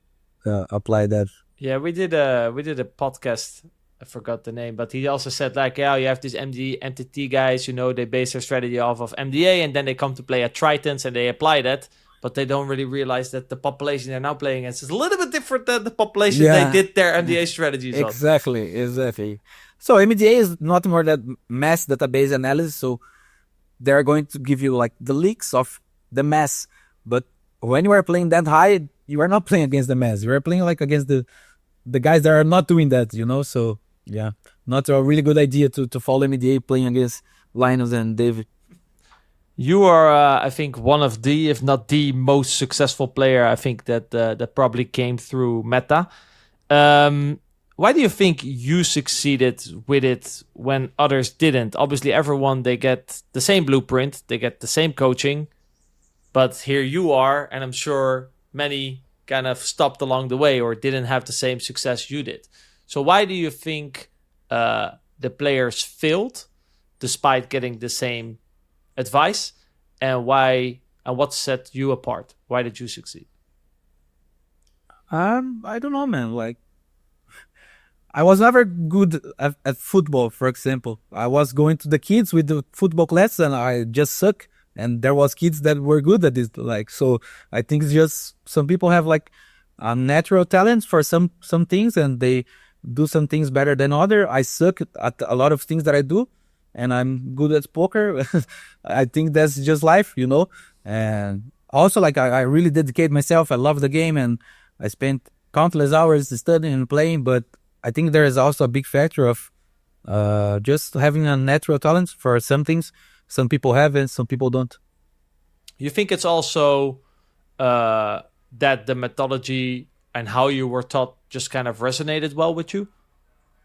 apply that. Yeah, we did a podcast. I forgot the name, but he also said like, yeah, you have these MTT guys, you know, they base their strategy off of MDA, and then they come to play at Tritons and they apply that, but they don't really realize that the population they're now playing against is a little bit different than the population they did their MDA strategies on. Exactly. So MDA is not more that mass database analysis, so they're going to give you like the leaks of the mass, but when you are playing that high, you are not playing against the mass. You are playing like against the guys that are not doing that, you know. So yeah, not a really good idea to follow MDA playing against Linus and Davy. You are, I think, one of the, if not the most successful player, I think that probably came through meta. Why do you think you succeeded with it when others didn't? Obviously, everyone, they get the same blueprint, they get the same coaching, but here you are, and I'm sure many kind of stopped along the way or didn't have the same success you did. So why do you think the players failed despite getting the same advice, and what set you apart? Why did you succeed? I don't know, man. Like I was never good at football, for example. I was going to the kids with the football class and I just suck. And there was kids that were good at this. Like, so I think it's just some people have like a natural talent for some things and they do some things better than other. I suck at a lot of things that I do and I'm good at poker. I think that's just life, you know? And also like I really dedicate myself. I love the game and I spent countless hours studying and playing, but I think there is also a big factor of just having a natural talent for some things. Some people have it, some people don't. You think it's also that the methodology and how you were taught just kind of resonated well with you?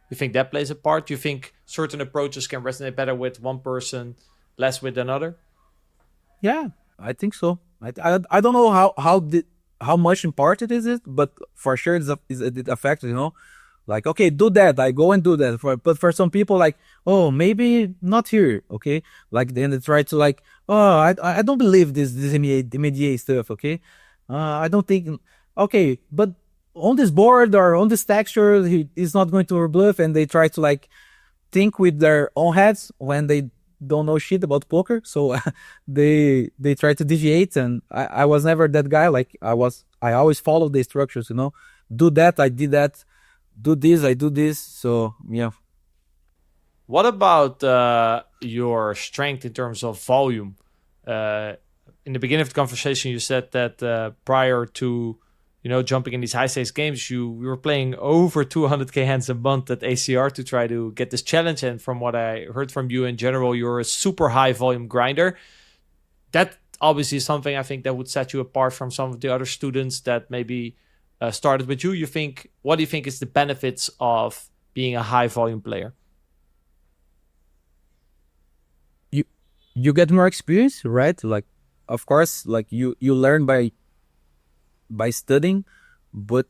You think that plays a part? You think certain approaches can resonate better with one person, less with another? Yeah, I think so. I don't know how much important is it, but for sure it affects, you know. Like, okay, do that. I go and do that. But for some people, like, oh, maybe not here. Okay, like then they try to like, oh, I don't believe this MDA stuff. Okay, I don't think. Okay, but on this board or on this texture, he's not going to overbluff, and they try to like think with their own heads when they don't know shit about poker. So they try to deviate, and I was never that guy. Like I always followed the structures. You know, do that. I did that. Do this, I do this. So yeah. What about your strength in terms of volume? In the beginning of the conversation, you said that prior to jumping in these high stakes games, you were playing over 200k hands a month at ACR to try to get this challenge. And from what I heard from you in general, you're a super high volume grinder. That obviously something I think that would set you apart from some of the other students that maybe started with you. What do you think is the benefits of being a high volume player? You get more experience, right? Like, of course, like you learn by studying, but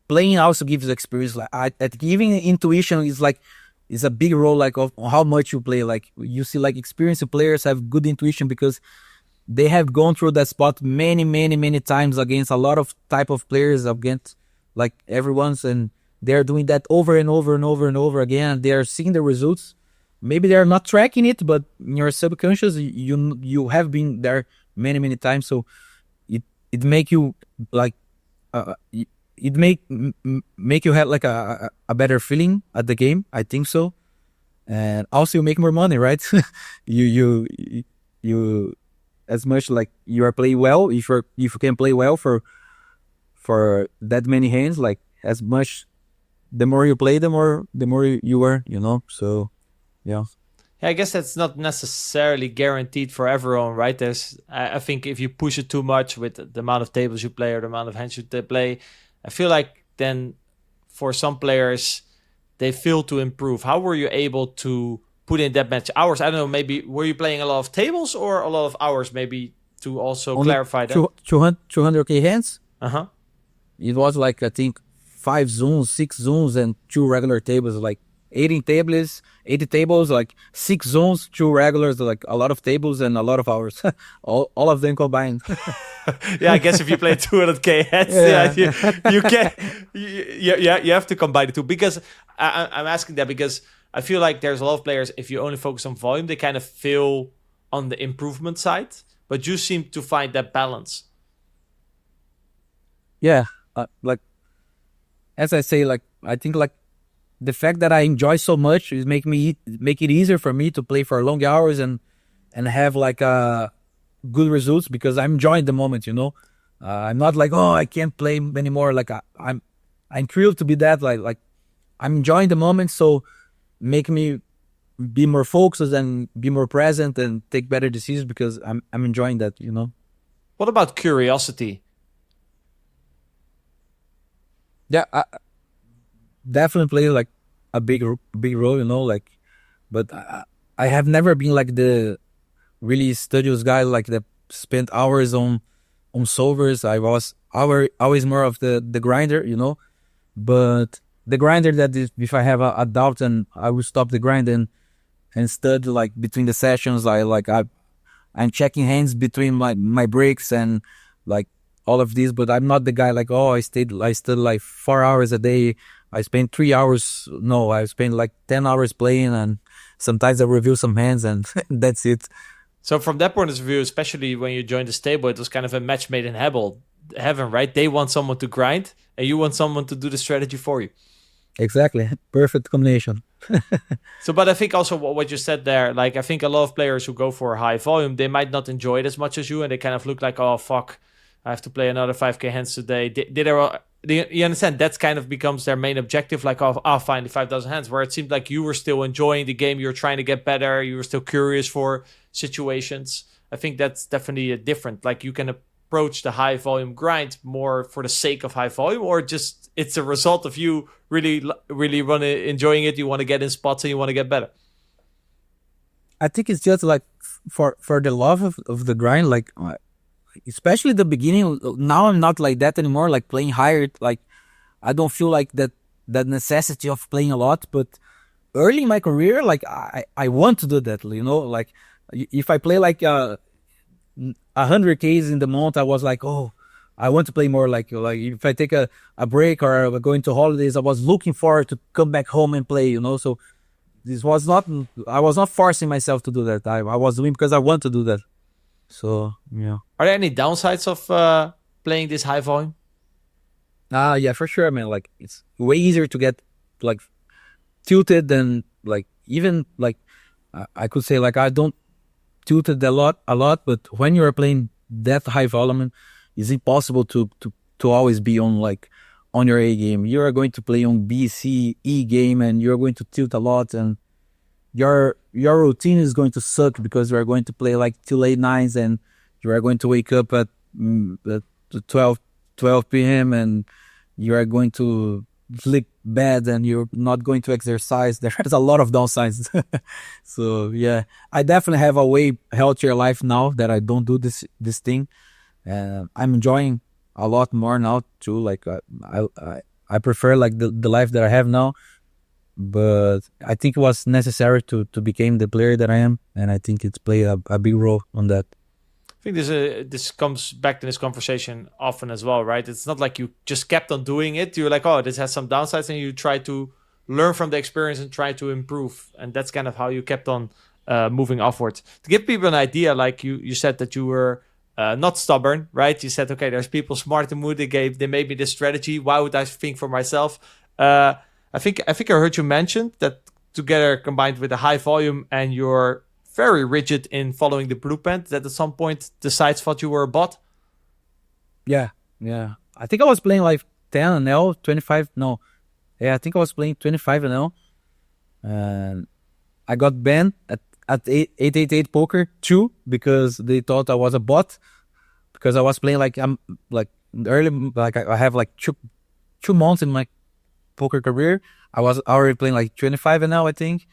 playing also gives experience. Like at giving intuition is a big role, like of how much you play. Like you see, like experienced players have good intuition because they have gone through that spot many times against a lot of type of players, against like everyone's, and they're doing that over and over again. They are seeing the results. Maybe they're not tracking it, but in your subconscious, you have been there many times. So it make you like it make you have like a better feeling at the game. I think so, and also you make more money, right? you as much like you are playing well. If you can play well for that many hands, like as much, the more you play, the more you are, So. Yeah, I guess that's not necessarily guaranteed for everyone, right? I think if you push it too much with the amount of tables you play or the amount of hands you play, I feel like then for some players, they fail to improve. How were you able to put in that much hours? I don't know, maybe were you playing a lot of tables or a lot of hours, maybe to also only clarify that? 200k hands? Uh-huh. It was like, I think, 5 zones, 6 zones, and 2 regular tables, like 80 tables, like 6 zones, 2 regulars, like a lot of tables and a lot of hours. all of them combined. Yeah, I guess if you play 200k heads, you can. You have to combine the two, because I'm asking that because I feel like there's a lot of players, if you only focus on volume, they kind of fail on the improvement side, but you seem to find that balance. Yeah, like as I say, like I think like the fact that I enjoy so much is make it easier for me to play for long hours and have like good results, because I'm enjoying the moment. I'm not like, oh, I can't play anymore. Like I'm thrilled to be that. Like I'm enjoying the moment, so make me be more focused and be more present and take better decisions because I'm enjoying that. What about curiosity? Yeah, definitely play like a big role, like, but I have never been like the really studious guy, like that spent hours on solvers. I was always more of the grinder, but the grinder that is, if I have a doubt, and I will stop the grind and study like between the sessions. I'm checking hands between my breaks and like all of these, but I'm not the guy like, oh, I studied like 4 hours a day. I spent 3 hours. No, I spent like 10 hours playing, and sometimes I review some hands, and that's it. So from that point of view, especially when you joined the stable, it was kind of a match made in heaven, right? They want someone to grind, and you want someone to do the strategy for you. Exactly. Perfect combination. So, but I think also what you said there, like I think a lot of players who go for high volume, they might not enjoy it as much as you, and they kind of look like, oh, fuck, I have to play another 5k hands today. You understand? That's kind of becomes their main objective, like, oh, finally 5,000 hands, where it seemed like you were still enjoying the game, you were trying to get better, you were still curious for situations. I think that's definitely different. Like you can approach the high volume grind more for the sake of high volume, or just it's a result of you really enjoying it. You want to get in spots and you want to get better. I think it's just like for the love of the grind, like especially the beginning. Now I'm not like that anymore, like playing higher. Like I don't feel like that necessity of playing a lot, but early in my career, like I want to do that, like if I play like 100Ks in the month, I was like, oh, I want to play more. Like if I take a break or going to holidays, I was looking forward to come back home and play, so this was not, I was not forcing myself to do that. I was doing because I want to do that. So yeah. Are there any downsides of playing this high volume? Yeah, for sure, man. Like it's way easier to get like tilted than like even like I could say like I don't tilted a lot, but when you are playing that high volume, it's impossible to always be on like on your A game. You are going to play on B, C, E game, and you're going to tilt a lot, and your routine is going to suck because you are going to play like till late nights, and you are going to wake up at 12 p.m. and you are going to sleep bad and you're not going to exercise. There's a lot of downsides. So yeah, I definitely have a way healthier life now that I don't do this thing, and I'm enjoying a lot more now too. Like I prefer like the life that I have now, but I think it was necessary to become the player that I am, and I think it's played a big role on that. I think this comes back to this conversation often as well, right? It's not like you just kept on doing it. You're like, oh, this has some downsides, and you try to learn from the experience and try to improve. And that's kind of how you kept on moving upwards. To give people an idea, like you said that you were not stubborn, right? You said, okay, there's people smart in the game. They made me this strategy. Why would I think for myself? I think I heard you mention that together combined with a high volume and you're very rigid in following the blueprint, that at some point the sites thought you were a bot. Yeah. I think I was playing like 10 and L, 25. No. Yeah, I think I was playing 25 and L. And I got banned at 888 Poker 2 because they thought I was a bot. Because I was playing like early, like I have like two months in my poker career. I was already playing like 25 and L, I think.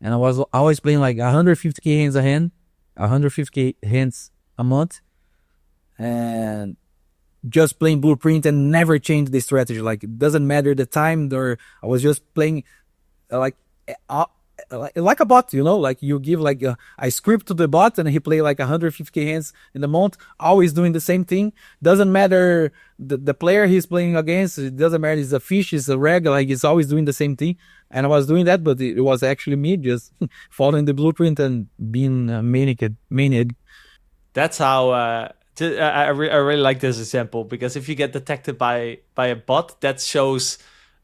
And I was always playing like 150k hands a hand, 150k hands a month, and just playing blueprint and never change the strategy. Like it doesn't matter the time, or I was just playing like a bot, you know, like you give like a script to the bot and he play like 150k hands in the month, always doing the same thing. Doesn't matter the player he's playing against, it doesn't matter he's a fish, he's a reg, like he's always doing the same thing. And I was doing that, but it was actually me just following the blueprint and being maniac. That's how I really like this example, because if you get detected by a bot, that shows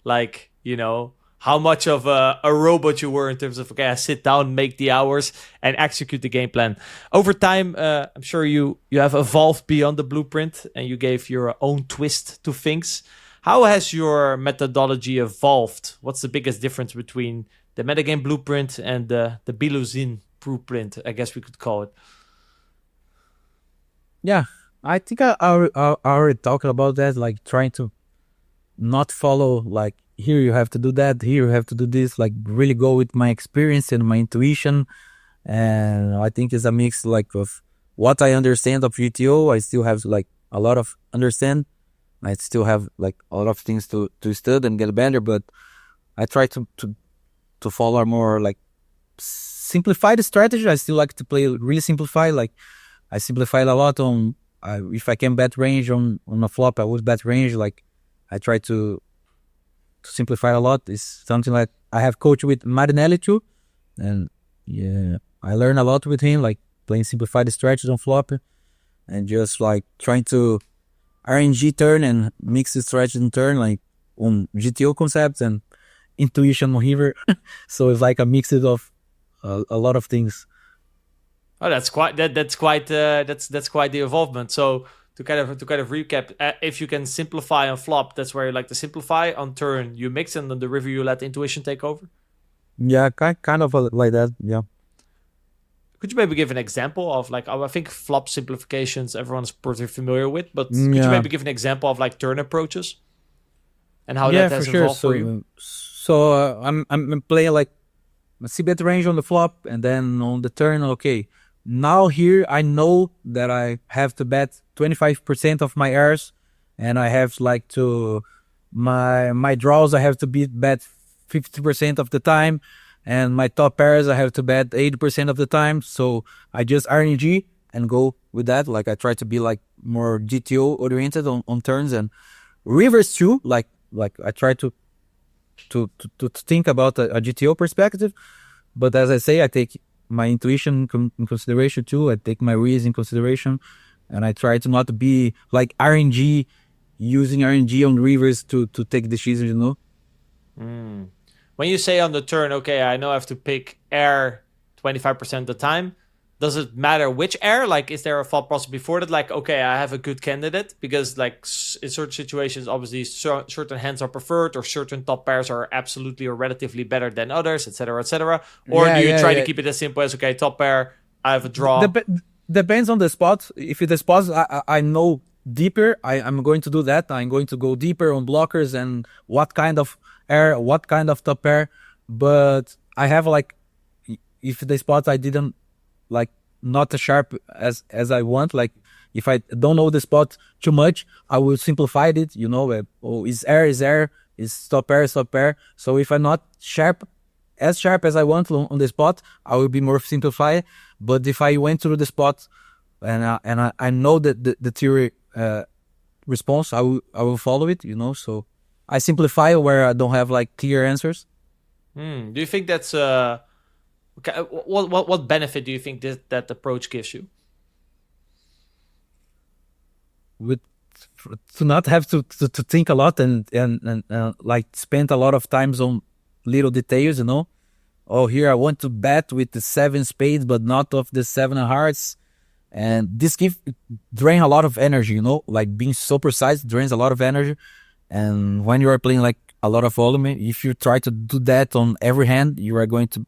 like, you know, how much of a robot you were in terms of, okay, I sit down, make the hours, and execute the game plan. Over time, I'm sure you have evolved beyond the blueprint and you gave your own twist to things. How has your methodology evolved? What's the biggest difference between the metagame blueprint and the Biluzin blueprint, I guess we could call it? Yeah, I think I already talked about that, like trying to not follow like, here you have to do that, here you have to do this, like really go with my experience and my intuition. And I think it's a mix like of what I understand of GTO. I still have like a lot of understand. I still have like a lot of things to study and get better, but I try to follow a more like simplified strategy. I still like to play really simplified. Like I simplify a lot on, if I can bet range on a flop, I would bet range. Like I try to simplify a lot. It's something like I have coached with Marinelli too, and yeah, I learn a lot with him, like playing simplified strategies on flop and just like trying to RNG turn and mix the strategy in turn, like on GTO concepts and intuition on river. So it's like a mix of a lot of things. Oh, that's quite the involvement. So to kind of recap, if you can simplify on flop, that's where you like to simplify. On turn, you mix, and on the river, you let intuition take over. Yeah, kind of like that. Yeah. Could you maybe give an example of like, I think flop simplifications everyone's pretty familiar with, but could you maybe give an example of like turn approaches and how that has evolved for you? So I'm playing like a c-bet range on the flop, and then on the turn, okay. Now here I know that I have to bet 25% of my airs, and I have like to my draws I have to bet 50% of the time, and my top pairs I have to bet 80% of the time. So I just RNG and go with that. Like I try to be like more GTO oriented on turns, and rivers too. Like I try to think about a GTO perspective, but as I say, I take my intuition in consideration too. I take my reads in consideration, and I try to not be like using RNG on rivers to take decisions, you know. When you say on the turn, okay, I know I have to pick air 25% of the time, does it matter which air? Like, is there a thought process before that? Like, okay, I have a good candidate because, like, in certain situations, obviously, certain hands are preferred, or certain top pairs are absolutely or relatively better than others, etc., etc. Or Yeah, do you yeah, try to yeah. keep it as simple as, okay, top pair, I have a draw. Depends on the spot. If the spots I know deeper, I'm going to do that. I'm going to go deeper on blockers and what kind of air, what kind of top pair. But I have like, if the spots I didn't like not as sharp as I want, like if I don't know the spot too much, I will simplify it. You know, oh, is air, is top pair, is top pair. So if I'm not sharp as I want on the spot, I will be more simplified. But if I went through the spot and I know that the theory response, I will follow it. You know, so I simplify where I don't have like clear answers. Do you think that's what benefit do you think that approach gives you? With to not have to think a lot and like spend a lot of times on little details, you know. Oh, here I want to bet with the 7 spades, but not of the 7 hearts. And this drain a lot of energy, you know, like being so precise drains a lot of energy. And when you are playing like a lot of volume, if you try to do that on every hand, you are going to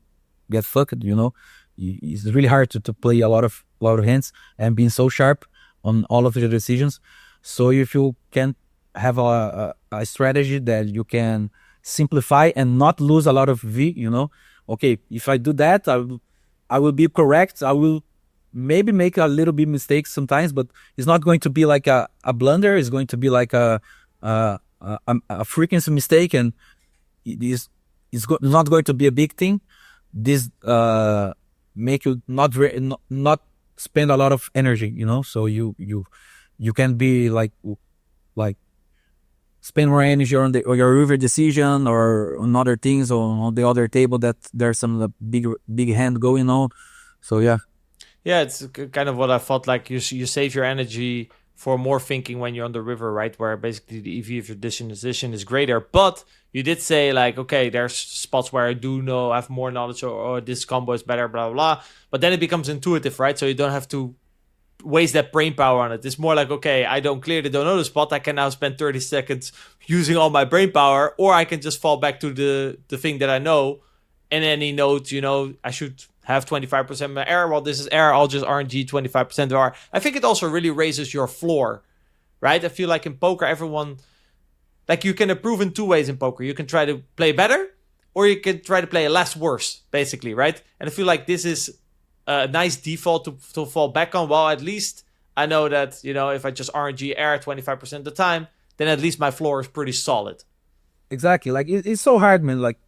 get fucked, you know. It's really hard to play a lot of hands and being so sharp on all of your decisions. So if you can have a strategy that you can simplify and not lose a lot of V, you know, okay, if I do that, I will be correct. I will maybe make a little bit mistakes sometimes, but it's not going to be like a blunder. It's going to be like a frequency mistake, and it's not going to be a big thing. This make you not spend a lot of energy, you know. So you can be like spend more energy on your river decision or on other things or on the other table that there's some big hand going on. So yeah, it's kind of what I thought. Like you save your energy for more thinking when you're on the river, right? Where basically the EV of your decision is greater. But you did say like, okay, there's spots where I do know I have more knowledge, or this combo is better, blah, blah, blah. But then it becomes intuitive, right? So you don't have to waste that brain power on it. It's more like, okay, I don't know the spot. I can now spend 30 seconds using all my brain power, or I can just fall back to the thing that I know. And any note, you know, I should have 25% my error. Well, this is error. I'll just RNG 25% of R. I think it also really raises your floor, right? I feel like in poker, everyone, like you can improve in 2 ways in poker. You can try to play better, or you can try to play less worse, basically, right? And I feel like this is a nice default to fall back on. Well, at least I know that, you know, if I just RNG error 25% of the time, then at least my floor is pretty solid. exactly. Like it's so hard, man. Like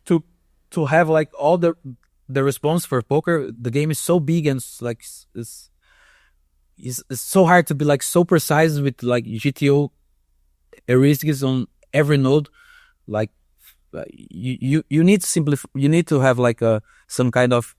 to have like all the response for poker. The game is so big and like it's so hard to be like so precise with like GTO heuristics on every node. Like you need to you need to have like some kind of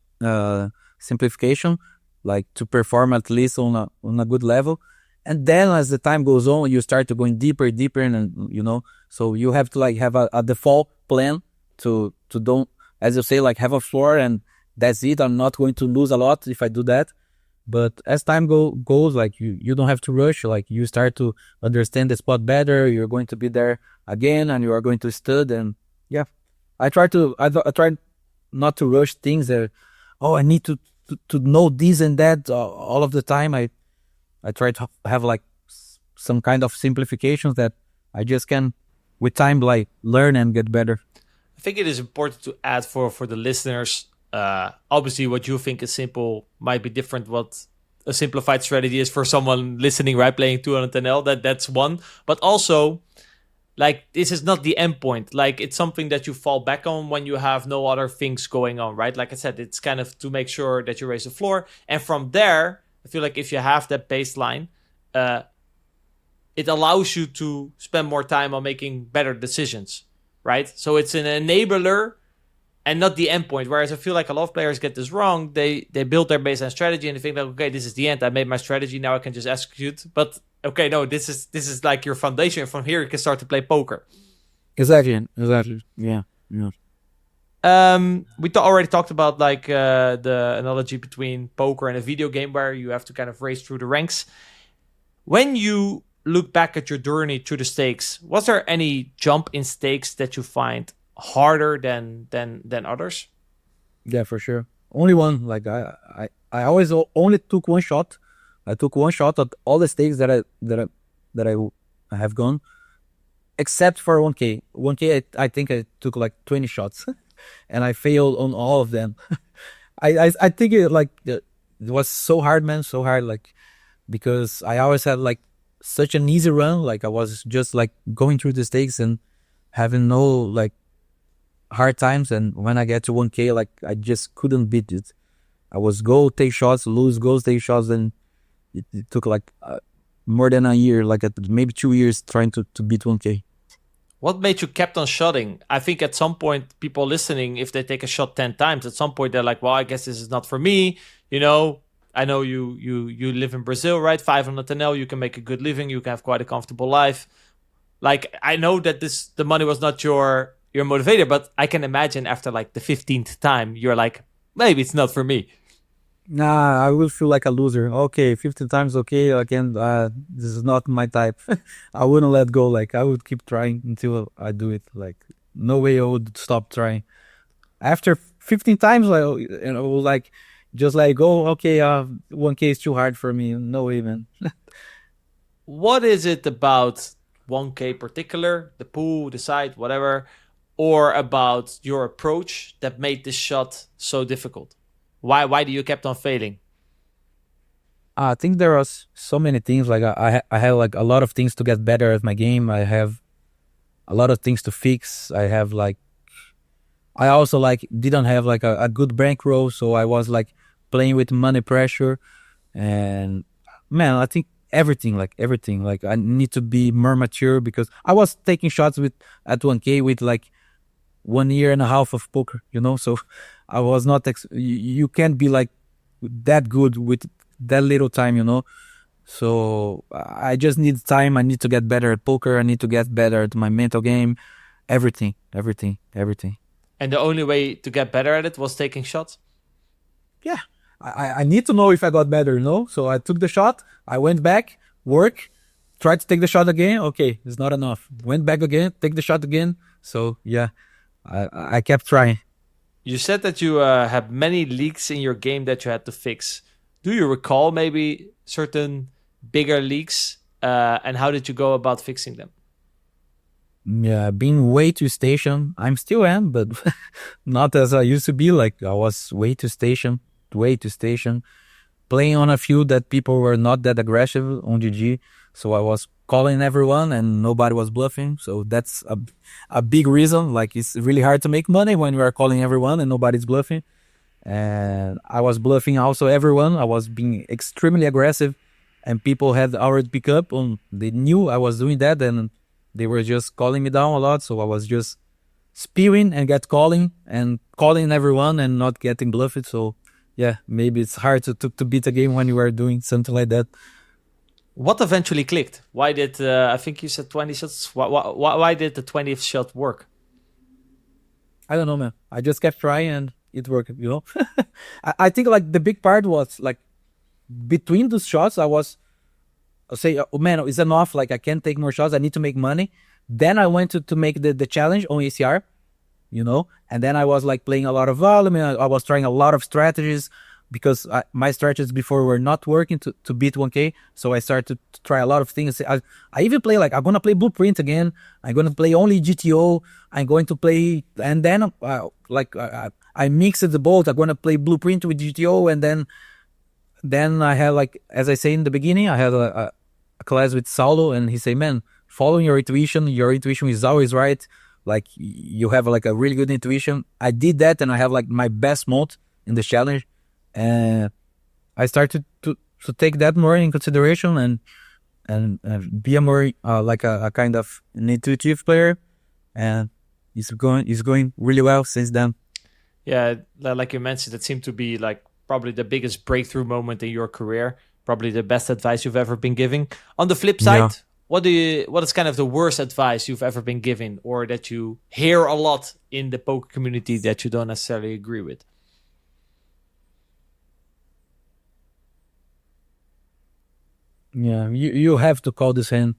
simplification, like to perform at least on a good level. And then as the time goes on, you start to going deeper, and you know, so you have to like have a default plan to don't, as you say, like have a floor and that's it. I'm not going to lose a lot if I do that. But as time goes, like you don't have to rush. Like you start to understand the spot better. You're going to be there again, and you are going to stud. And yeah, I try not to rush things. That I need to know this and that all of the time. I try to have like some kind of simplifications that I just can, with time, like learn and get better. I think it is important to add for the listeners. Obviously, what you think is simple might be different what a simplified strategy is for someone listening, right? Playing 210L, that's one. But also, like, this is not the end point. Like, it's something that you fall back on when you have no other things going on, right? Like I said, it's kind of to make sure that you raise the floor. And from there, I feel like if you have that baseline, it allows you to spend more time on making better decisions, right? So it's an enabler and not the end point. Whereas I feel like a lot of players get this wrong. They build their baseline strategy and they think like, okay, this is the end. I made my strategy. Now I can just execute. But okay, no, this is like your foundation. From here, you can start to play poker. Exactly. Yeah. already talked about like the analogy between poker and a video game where you have to kind of race through the ranks. When you look back at your journey through the stakes, was there any jump in stakes that you find harder than others? Yeah, for sure. Only one. Like I always only took one shot. I took one shot at all the stakes that I have gone, except for 1K. 1K, I think I took like 20 shots, and I failed on all of them. I think it was so hard, man, so hard. Like because I always had like such an easy run. Like I was just like going through the stakes and having no like hard times. And when I get to 1K, like I just couldn't beat it. I was go take shots, lose, go take shots, and it took like more than a year, like maybe 2 years trying to beat 1K. What made you kept on shotting? I think at some point, people listening, if they take a shot 10 times, at some point they're like, well, I guess this is not for me. You know, I know you live in Brazil, right? 500 NL, you can make a good living. You can have quite a comfortable life. Like, I know that the money was not your motivator, but I can imagine after like the 15th time, you're like, maybe it's not for me. Nah, I will feel like a loser. Okay, 15 times, okay, again, this is not my type. I wouldn't let go. Like, I would keep trying until I do it. Like, no way I would stop trying. After 15 times, I was like, just like, go, okay, 1K is too hard for me. No way, man. What is it about 1K particular, the pool, the site, whatever, or about your approach that made this shot so difficult? Why do you kept on failing? I think there was so many things. Like I have like a lot of things to get better at my game. I have a lot of things to fix. I also like didn't have like a good bankroll, so I was like playing with money pressure. And man, I think everything. Like I need to be more mature because I was taking shots at 1K with like 1 year and a half of poker, you know, so I was not, you can't be like that good with that little time, you know, so I just need time. I need to get better at poker. I need to get better at my mental game, everything. And the only way to get better at it was taking shots? Yeah, I need to know if I got better, you know, so I took the shot, I went back, work, tried to take the shot again, okay, it's not enough, went back again, take the shot again, so yeah. I kept trying. You said that you had many leaks in your game that you had to fix. Do you recall maybe certain bigger leaks? And how did you go about fixing them? Yeah, being way too station. I'm still am, but not as I used to be. Like I was way too station. Playing on a few that people were not that aggressive on GG. So I was calling everyone and nobody was bluffing. So that's a big reason. Like it's really hard to make money when you are calling everyone and nobody's bluffing. And I was bluffing also everyone. I was being extremely aggressive and people had already picked up on, they knew I was doing that and they were just calling me down a lot. So I was just spewing and calling everyone and not getting bluffed. So yeah, maybe it's hard to beat a game when you are doing something like that. What eventually clicked? Why did, I think you said 20 shots. Why did the 20th shot work? I don't know, man. I just kept trying and it worked, you know? I think like the big part was like between those shots, I'll say, oh man, it's enough. Like I can't take more shots. I need to make money. Then I went to make the challenge on ACR, you know? And then I was like playing a lot of volume. I was trying a lot of strategies because my strategies before were not working to beat 1K. So I started to try a lot of things. I even play like, I'm going to play Blueprint again. I'm going to play only GTO. I'm going to play, and then I mixed the both. I'm going to play Blueprint with GTO. And then I had like, as I say in the beginning, I had a class with Saulo and he said, man, following your intuition is always right. Like you have like a really good intuition. I did that and I have like my best month in the challenge. And I started to take that more in consideration and be a more like a kind of an intuitive player, and it's going really well since then. Yeah, like you mentioned, it seemed to be like probably the biggest breakthrough moment in your career, probably the best advice you've ever been giving. On the flip side, what is kind of the worst advice you've ever been given, or that you hear a lot in the poker community that you don't necessarily agree with? Yeah, you have to call this hand.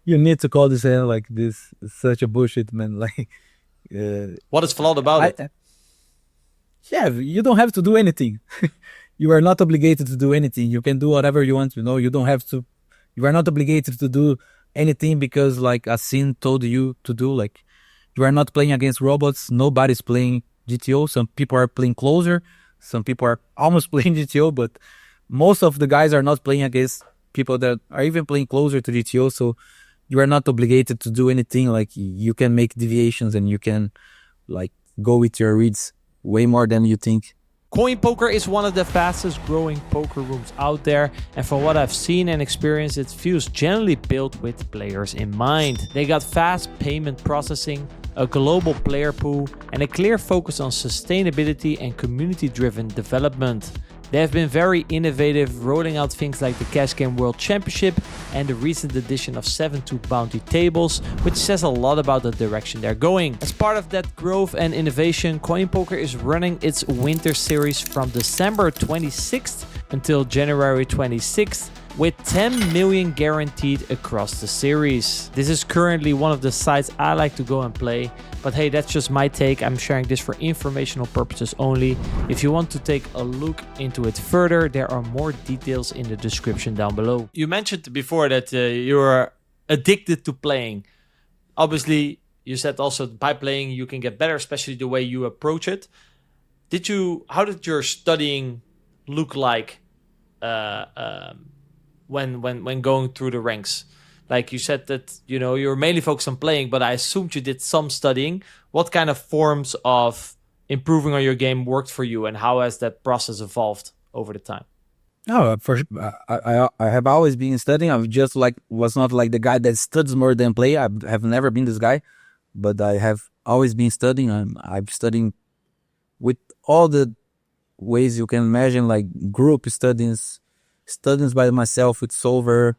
You need to call this hand. Like, this is such a bullshit, man. Like, What is flawed about it? yeah, you don't have to do anything. You are not obligated to do anything. You can do whatever you want. You don't have to. You are not obligated to do anything because, like, a scene told you to do. Like, you are not playing against robots. Nobody's playing GTO. Some people are playing closer. Some people are almost playing GTO, but most of the guys are not playing against people that are even playing closer to GTO. So you are not obligated to do anything. Like, you can make deviations and you can, like, go with your reads way more than you think. Coinpoker is one of the fastest growing poker rooms out there, and from what I've seen and experienced, it feels generally built with players in mind. They got fast payment processing, a global player pool, and a clear focus on sustainability and community-driven development. They have been very innovative, rolling out things like the Cash Game World Championship and the recent edition of 7-2 Bounty Tables, which says a lot about the direction they're going. As part of that growth and innovation, Coinpoker is running its winter series from December 26th until January 26th, with 10 million guaranteed across the series. This is currently one of the sites I like to go and play, but hey, that's just my take. I'm sharing this for informational purposes only. If you want to take a look into it further, there are more details in the description down below. You mentioned before that you're addicted to playing. Obviously, you said also by playing you can get better, especially the way you approach it. How did your studying look like when going through the ranks? Like, you said that, you're mainly focused on playing, but I assumed you did some studying. What kind of forms of improving on your game worked for you, and how has that process evolved over the time? No, I have always been studying. I've just was not like the guy that studies more than play. I have never been this guy, but I have always been studying. I'm studying with all the ways you can imagine, like group studies by myself with solver,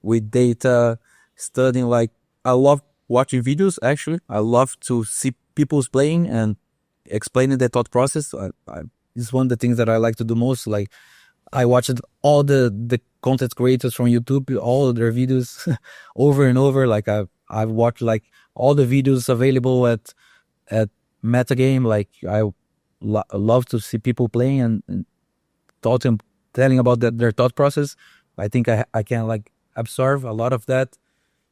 with data, studying. Like, I love watching videos, actually. I love to see people's playing and explaining their thought process. It's one of the things that I like to do most. Like, I watched all the content creators from YouTube, all of their videos over and over. Like, I've watched like all the videos available at Metagame. Like, I love to see people playing and telling about their thought process. I think I can like absorb a lot of that.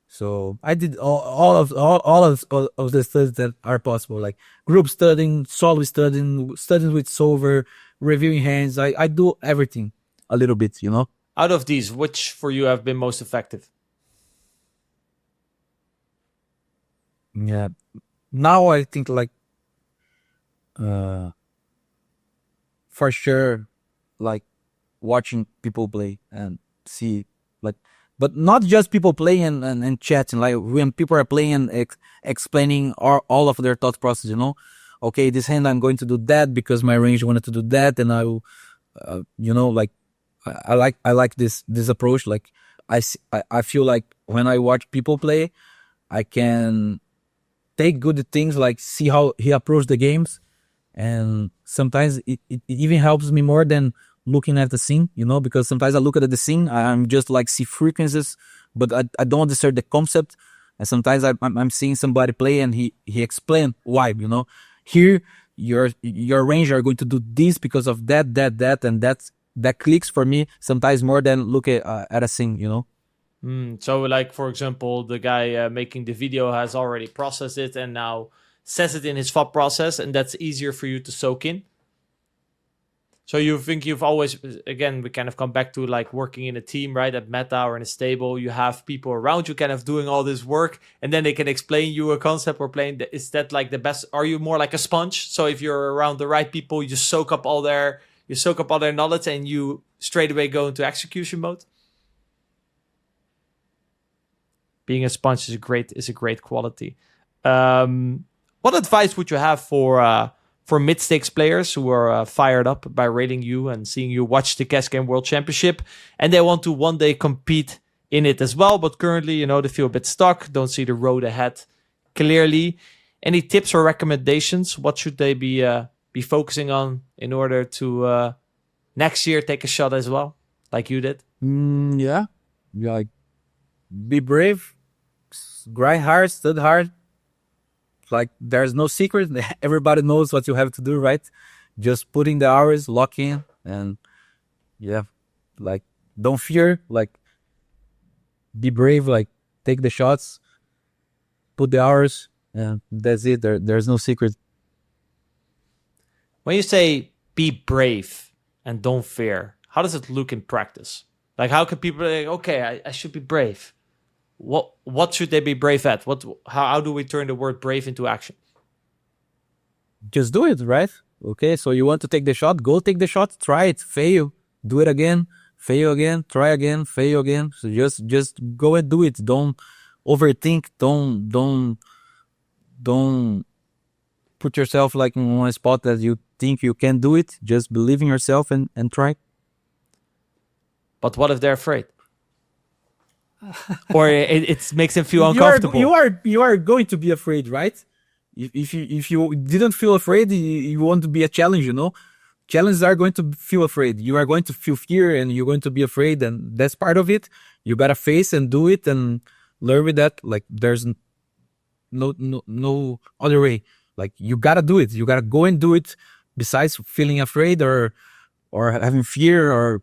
So I did all of the studies that are possible, like group studying, solo studying with solver, reviewing hands. I do everything a little bit, Out of these, which for you have been most effective? Yeah. Now I think like for sure, like watching people play and see, like, but not just people playing and chatting. Like, when people are playing and explaining all of their thought process, okay, this hand I'm going to do that because my range wanted to do that, and I will, like, I like this approach. Like, I feel like when I watch people play, I can take good things, like see how he approached the games, and sometimes it even helps me more than looking at the scene, because sometimes I look at the scene, I'm just like see frequencies, but I don't understand the concept. And sometimes I'm seeing somebody play and he explain why, here your range are going to do this because of that, and that clicks for me sometimes more than look at a scene, So like, for example, the guy making the video has already processed it and now says it in his thought process, and that's easier for you to soak in. So you think you've always, again, we kind of come back to like working in a team, right? At Meta or in a stable, you have people around you kind of doing all this work, and then they can explain you a concept or playing. Is that like the best? Are you more like a sponge? So if you're around the right people, you soak up all their knowledge and you straight away go into execution mode? Being a sponge is a great quality. What advice would you have for mid-stakes players who are fired up by rating you and seeing you watch the Cash Game World Championship, and they want to one day compete in it as well, but currently, they feel a bit stuck, don't see the road ahead clearly. Any tips or recommendations? What should they be focusing on in order to next year take a shot as well, like you did? Yeah, like be brave, grind hard, study hard. Like there's no secret. Everybody knows what you have to do, right? Just put in the hours, lock in, and like don't fear. Like be brave. Like take the shots, put the hours, and that's it. There's no secret. When you say be brave and don't fear, how does it look in practice? Like how can people like, okay, I should be brave. What should they be brave at? How do we turn the word brave into action? Just do it, right? Okay, so you want to take the shot, go take the shot, try it, fail, do it again, fail again, try again, fail again. So just go and do it. Don't overthink. Don't put yourself like in one spot that you think you can do it. Just believe in yourself and try. But what if they're afraid? Or it makes them feel uncomfortable. You are going to be afraid, right? If you didn't feel afraid, you want to be a challenge, Challenges are going to feel afraid. You are going to feel fear and you're going to be afraid, and that's part of it. You gotta face and do it and learn with that. Like there's no other way. Like you gotta do it. You gotta go and do it. Besides feeling afraid or having fear, or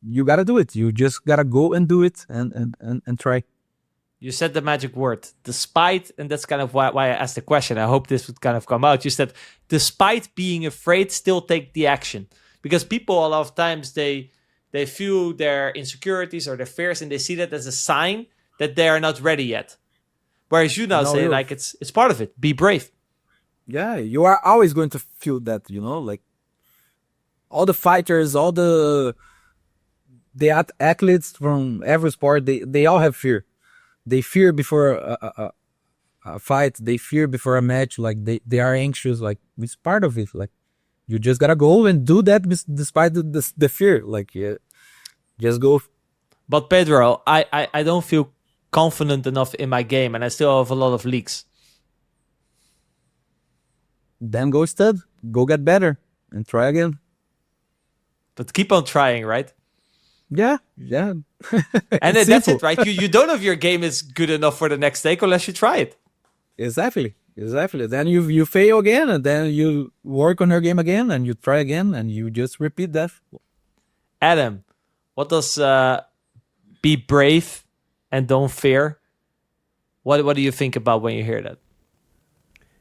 you gotta do it. You just gotta go and do it and try. You said the magic word, despite, and that's kind of why I asked the question. I hope this would kind of come out. You said, despite being afraid, still take the action. Because people, a lot of times, they feel their insecurities or their fears, and they see that as a sign that they are not ready yet. Whereas you now say, like, it's part of it. Be brave. Yeah, you are always going to feel that, like all the fighters, all the athletes from every sport, they all have fear. They fear before a fight. They fear before a match. Like they are anxious. Like it's part of it. Like you just gotta go and do that despite the fear. Like just go. But Pedro, I don't feel confident enough in my game, and I still have a lot of leaks. Then go stud. Go get better and try again. But keep on trying, right? Yeah. And that's it, right? You don't know if your game is good enough for the next take unless you try it. Exactly. Then you fail again, and then you work on your game again, and you try again, and you just repeat that. Adam, what does be brave and don't fear? What do you think about when you hear that?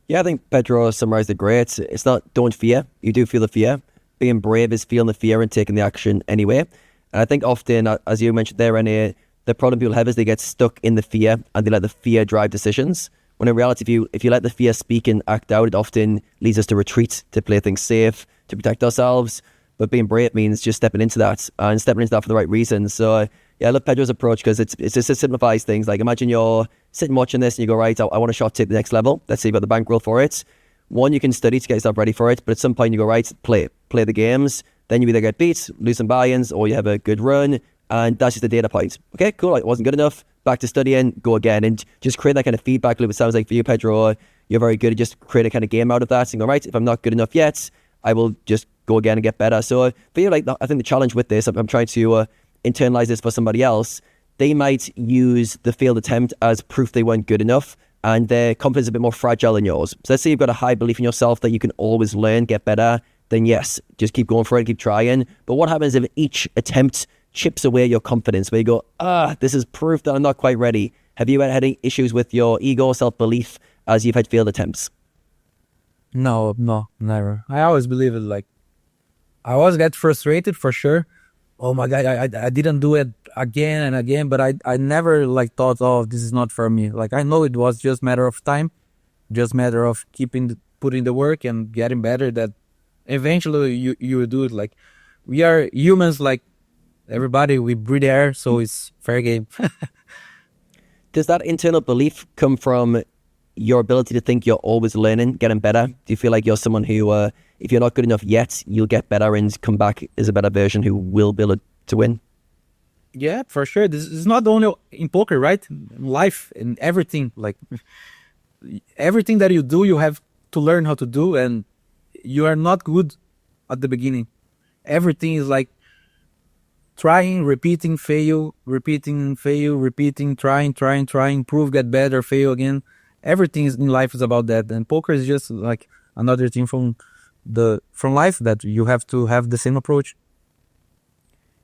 Yeah, I think Pedro summarized it great. It's not don't fear. You do feel the fear. Being brave is feeling the fear and taking the action anyway. And I think often, as you mentioned there, Rene, the problem people have is they get stuck in the fear and they let the fear drive decisions. When in reality, if you let the fear speak and act out, it often leads us to retreat, to play things safe, to protect ourselves. But being brave means just stepping into that and stepping into that for the right reasons. So yeah, I love Pedro's approach because it just simplifies things. Like imagine you're sitting watching this and you go, right, I want a shot to take the next level. Let's say you've got the bankroll for it. One, you can study to get yourself ready for it. But at some point you go, right, play the games. Then you either get beat, lose some buy-ins, or you have a good run, and that's just a data point. Okay, cool, it wasn't good enough, back to studying, go again, and just create that kind of feedback loop. It sounds like for you, Pedro, you're very good at just create a kind of game out of that and go, right, if I'm not good enough yet, I will just go again and get better. So for you, like, I think the challenge with this, I'm trying to internalize this for somebody else. They might use the failed attempt as proof they weren't good enough, and their confidence is a bit more fragile than yours. So let's say you've got a high belief in yourself that you can always learn, get better, then yes, just keep going for it, keep trying. But what happens if each attempt chips away your confidence, where you go, this is proof that I'm not quite ready? Have you had any issues with your ego, self-belief as you've had failed attempts? No, never. I always believe it. Like, I always get frustrated for sure. Oh my God, I didn't do it again and again, but I never like thought, oh, this is not for me. Like, I know it was just matter of time, just matter of putting the work and getting better, that eventually you will do it. Like, we are humans, like everybody, we breathe air, so it's fair game. Does that internal belief come from your ability to think you're always learning, getting better? Do you feel like you're someone who, if you're not good enough yet, you'll get better and come back as a better version who will be able to win? Yeah, for sure. This is not only in poker, right? In life, in everything. Like everything that you do, you have to learn how to do, and you are not good at the beginning. Everything is like trying, repeating, fail, repeating, fail, repeating, trying, improve, get better, fail again. Everything in life is about that, and poker is just like another thing from life that you have to have the same approach.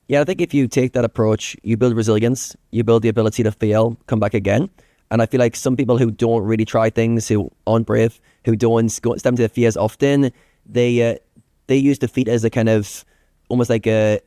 Yeah, I think if you take that approach, you build resilience, you build the ability to fail, come back again. And I feel like some people who don't really try things, who aren't brave, who don't step into their fears often, they use defeat as a kind of almost like a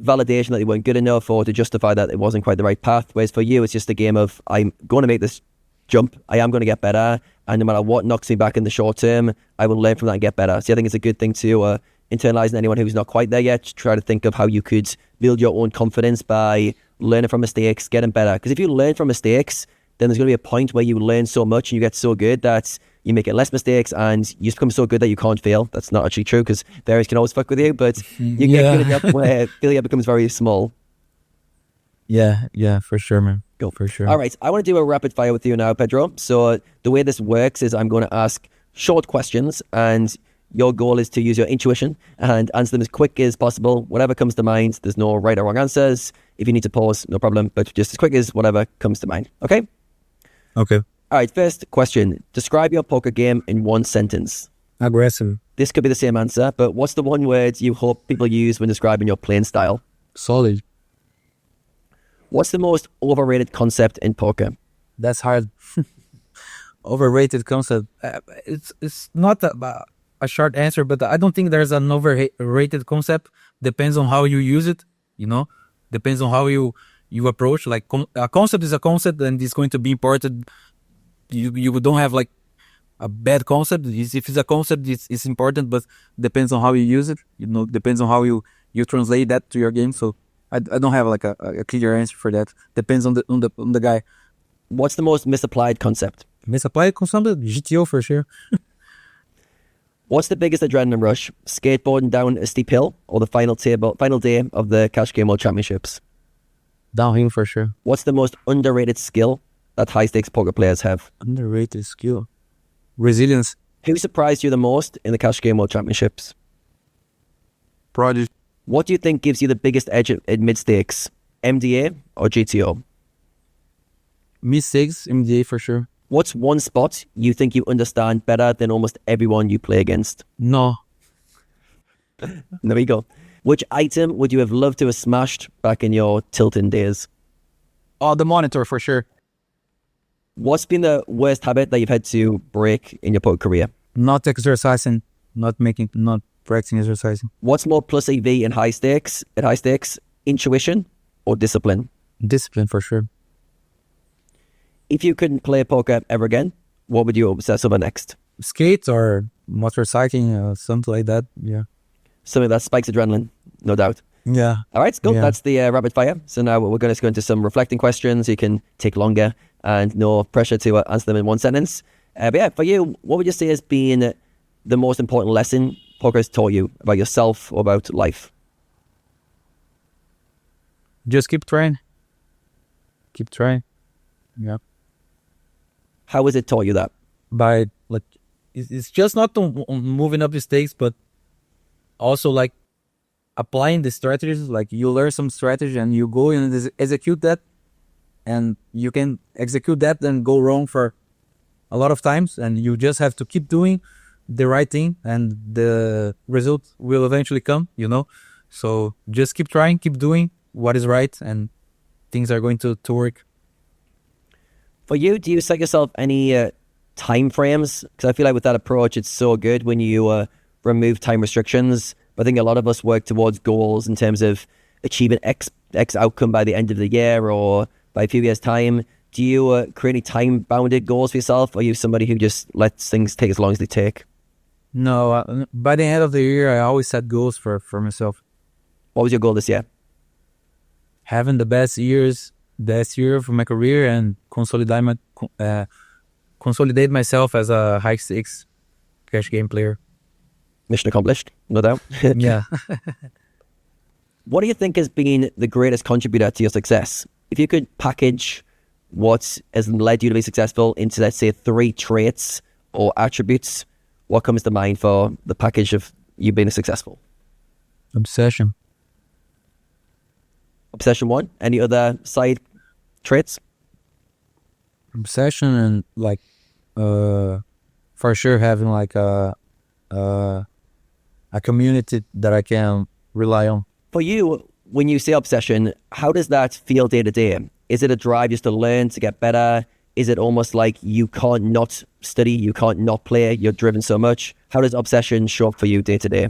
validation that they weren't good enough, or to justify that it wasn't quite the right path. Whereas for you, it's just a game of, I'm going to make this jump, I am going to get better, and no matter what knocks me back in the short term, I will learn from that and get better. So I think it's a good thing to internalising anyone who's not quite there yet. Try to think of how you could build your own confidence by learning from mistakes, getting better. Because if you learn from mistakes, then there's going to be a point where you learn so much and you get so good that you make less mistakes and you just become so good that you can't fail. That's not actually true, because variance can always fuck with you, but you get good enough where failure becomes very small. Yeah, for sure, man. Go for sure. All right, I want to do a rapid fire with you now, Pedro. So the way this works is I'm going to ask short questions, and your goal is to use your intuition and answer them as quick as possible. Whatever comes to mind, there's no right or wrong answers. If you need to pause, no problem, but just as quick as whatever comes to mind. Okay? Okay. All right, first question. Describe your poker game in one sentence. Aggressive. This could be the same answer, but what's the one word you hope people use when describing your playing style? Solid. What's the most overrated concept in poker? That's hard. Overrated concept. It's not a short answer, but I don't think there's an overrated concept. Depends on how you use it, depends on how you approach. Like a concept is a concept, and it's going to be important. You don't have like a bad concept. If it's a concept, it's important, but depends on how you use it. Depends on how you translate that to your game. So I don't have like a clear answer for that. Depends on the guy. What's the most misapplied concept? Misapplied concept, GTO for sure. What's the biggest adrenaline rush? Skateboarding down a steep hill, or the final day of the Cash Game World Championships? Downhill for sure. What's the most underrated skill that high stakes poker players have? Underrated skill. Resilience. Who surprised you the most in the Cash Game World Championships? Prodigy. What do you think gives you the biggest edge at mid stakes? MDA or GTO? Mistakes, MDA for sure. What's one spot you think you understand better than almost everyone you play against? No. There we go. Which item would you have loved to have smashed back in your tilting days? Oh, the monitor for sure. What's been the worst habit that you've had to break in your poker career? Not exercising, not practicing exercising. What's more plus EV in high stakes, intuition or discipline? Discipline for sure. If you couldn't play poker ever again, what would you obsess over next? Skate or motorcycling, something like that. Yeah. Something that spikes adrenaline, no doubt. Yeah. All right, cool. Yeah. That's the rapid fire. So now we're going to go into some reflecting questions. You can take longer and no pressure to answer them in one sentence. But yeah, for you, what would you say has been the most important lesson poker has taught you about yourself or about life? Just keep trying. Keep trying. Yeah. How has it taught you that? By like, it's just not on moving up the stakes, but also like applying the strategies. Like you learn some strategy and you go and execute that, and you can execute that and go wrong for a lot of times, and you just have to keep doing the right thing, and the result will eventually come. So just keep trying, keep doing what is right, and things are going to work. For you, do you set yourself any time frames? Because I feel like with that approach, it's so good when you remove time restrictions. But I think a lot of us work towards goals in terms of achieving X outcome by the end of the year or by a few years' time. Do you create any time-bounded goals for yourself? Or are you somebody who just lets things take as long as they take? No, by the end of the year, I always set goals for myself. What was your goal this year? Having the best year of my career and consolidate myself as a high stakes cash game player. Mission accomplished, no doubt. Yeah. What do you think has been the greatest contributor to your success? If you could package what has led you to be successful into, let's say, 3 traits or attributes, what comes to mind for the package of you being successful? Obsession. Obsession 1. Any other side traits? Obsession and like for sure having like a community that I can rely on. For you, when you say obsession, how does that feel day to day? Is it a drive just to learn, to get better? Is it almost like you can't not study, you can't not play, you're driven so much? How does obsession show up for you day to day?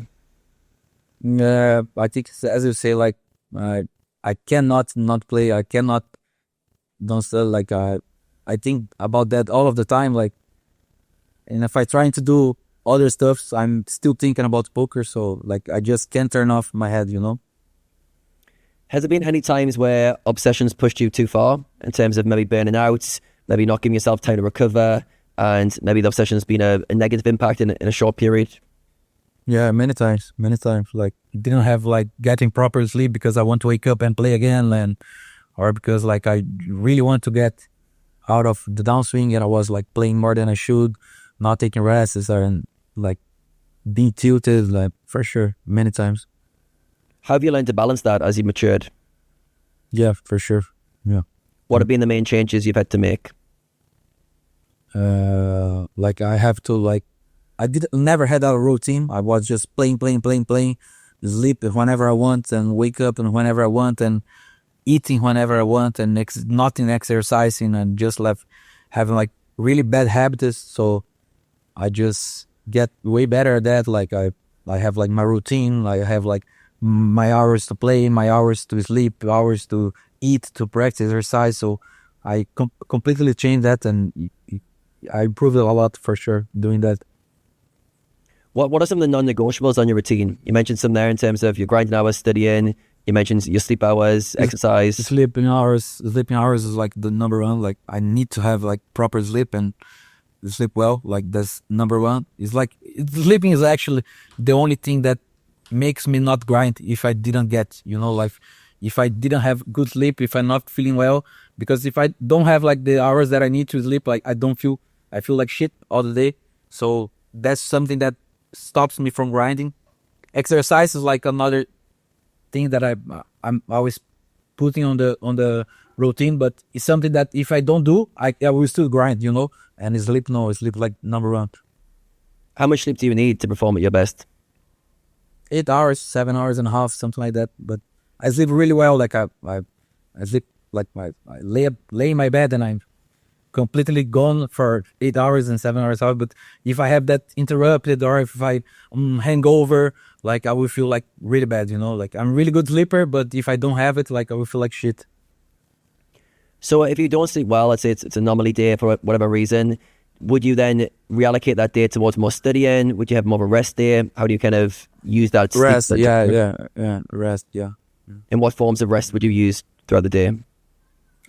I think as you say, like I cannot not play. I cannot don't study. Like I think about that all of the time. Like, and if I trying to do other stuff, I'm still thinking about poker. So like I just can't turn off my head, you know. Has there been any times where obsessions pushed you too far in terms of maybe burning out, maybe not giving yourself time to recover, and maybe the obsession has been a negative impact in a short period? Yeah, many times. Like didn't have like getting proper sleep because I want to wake up and play again, and or because like I really want to get out of the downswing and I was like playing more than I should, not taking rests and like being tilted, like for sure, many times. How have you learned to balance that as you matured? Yeah, for sure. Yeah. What have been the main changes you've had to make? Like I have to like, I never had a routine. I was just playing, sleep whenever I want and wake up and whenever I want and eating whenever I want and nothing exercising and just like having like really bad habits. So I just get way better at that. Like I have like my routine. I have like my hours to play, my hours to sleep, hours to eat, to practice, exercise. So I completely changed that and I improved a lot for sure doing that. What are some of the non-negotiables on your routine? You mentioned some there in terms of your grinding hours, studying. You mentioned your sleep hours, exercise. Sleeping hours is like the number one. Like I need to have like proper sleep and sleep well. Like that's number one. It's like sleeping is actually the only thing that makes me not grind if I didn't get, you know, like if I didn't have good sleep, if I'm not feeling well, because if I don't have like the hours that I need to sleep, like I feel like shit all the day. So that's something that stops me from grinding. Exercise is like another thing that I'm always putting on the routine, but it's something that if I don't do, I will still grind, you know. And sleep like number one. How much sleep do you need to perform at your best? 8 hours, 7 hours and a half, something like that. But I sleep really well. Like I sleep like I lay in my bed and I'm completely gone for 8 hours and 7 hours out. But if I have that interrupted or if I hangover, like I will feel like really bad, you know. Like I'm really good sleeper, but if I don't have it, like I will feel like shit. So if you don't sleep well, let's say it's a normally day for whatever reason, would you then reallocate that day towards more studying? Would you have more of a rest day? How do you kind of use that sleep? Rest, yeah, rest, yeah. In what forms of rest would you use throughout the day?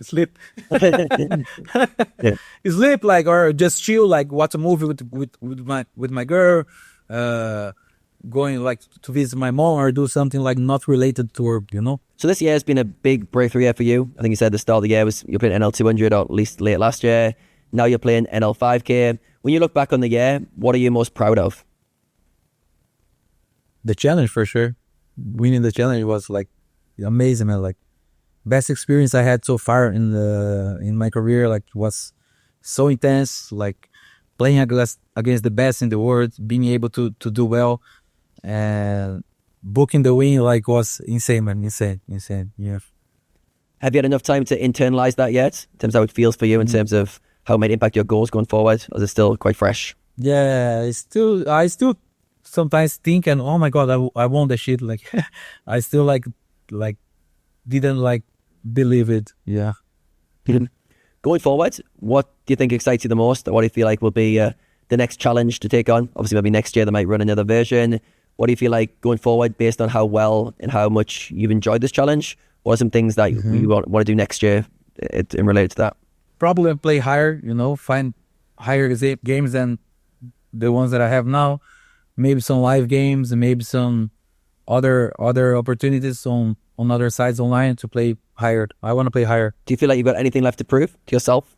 Sleep. Yeah. Sleep, like, or just chill, like watch a movie with my girl, going like to visit my mom or do something like not related to her, you know. So this year has been a big breakthrough year for you. I think you said at the start of the year was you're playing NL 200 or at least late last year. Now you're playing NL 5K. When you look back on the year, what are you most proud of? The challenge for sure. Winning the challenge was like amazing, man. Like best experience I had so far in my career. Like was so intense. Like playing against the best in the world, being able to do well, and booking the win like was insane, man. Insane. Yeah. Have you had enough time to internalize that yet? In terms of how it feels for you, in terms of how it might impact your goals going forward? Or is it still quite fresh? Yeah, I still sometimes think and oh my god, I won the shit. Like I still like didn't like believe it. Yeah. Going forward, what do you think excites you the most? Or what do you feel like will be the next challenge to take on? Obviously, maybe next year they might run another version. What do you feel like going forward based on how well and how much you've enjoyed this challenge? What are some things that you want to do next year in related to that? Probably play higher, you know, find higher games than the ones that I have now. Maybe some live games and maybe some other opportunities on other sides online to play higher. I want to play higher. Do you feel like you've got anything left to prove to yourself?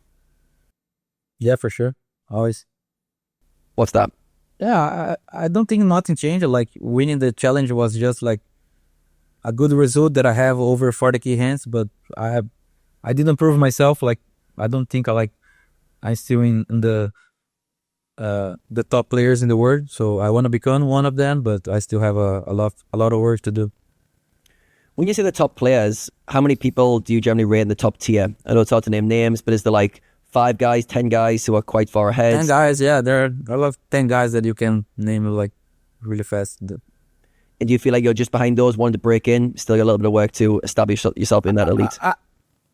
Yeah, for sure. Always. What's that? Yeah, I don't think nothing changed. Like winning the challenge was just like a good result that I have over 40k hands, but I didn't prove myself. Like I don't think I'm still in the top players in the world. So I want to become one of them, but I still have a lot of work to do. When you say the top players, how many people do you generally rate in the top tier? I know it's hard to name names, but is there like 5 guys, 10 guys who are quite far ahead? 10 guys, yeah, there are a lot of 10 guys that you can name like really fast. And do you feel like you're just behind those, wanting to break in? Still got a little bit of work to establish yourself in that elite?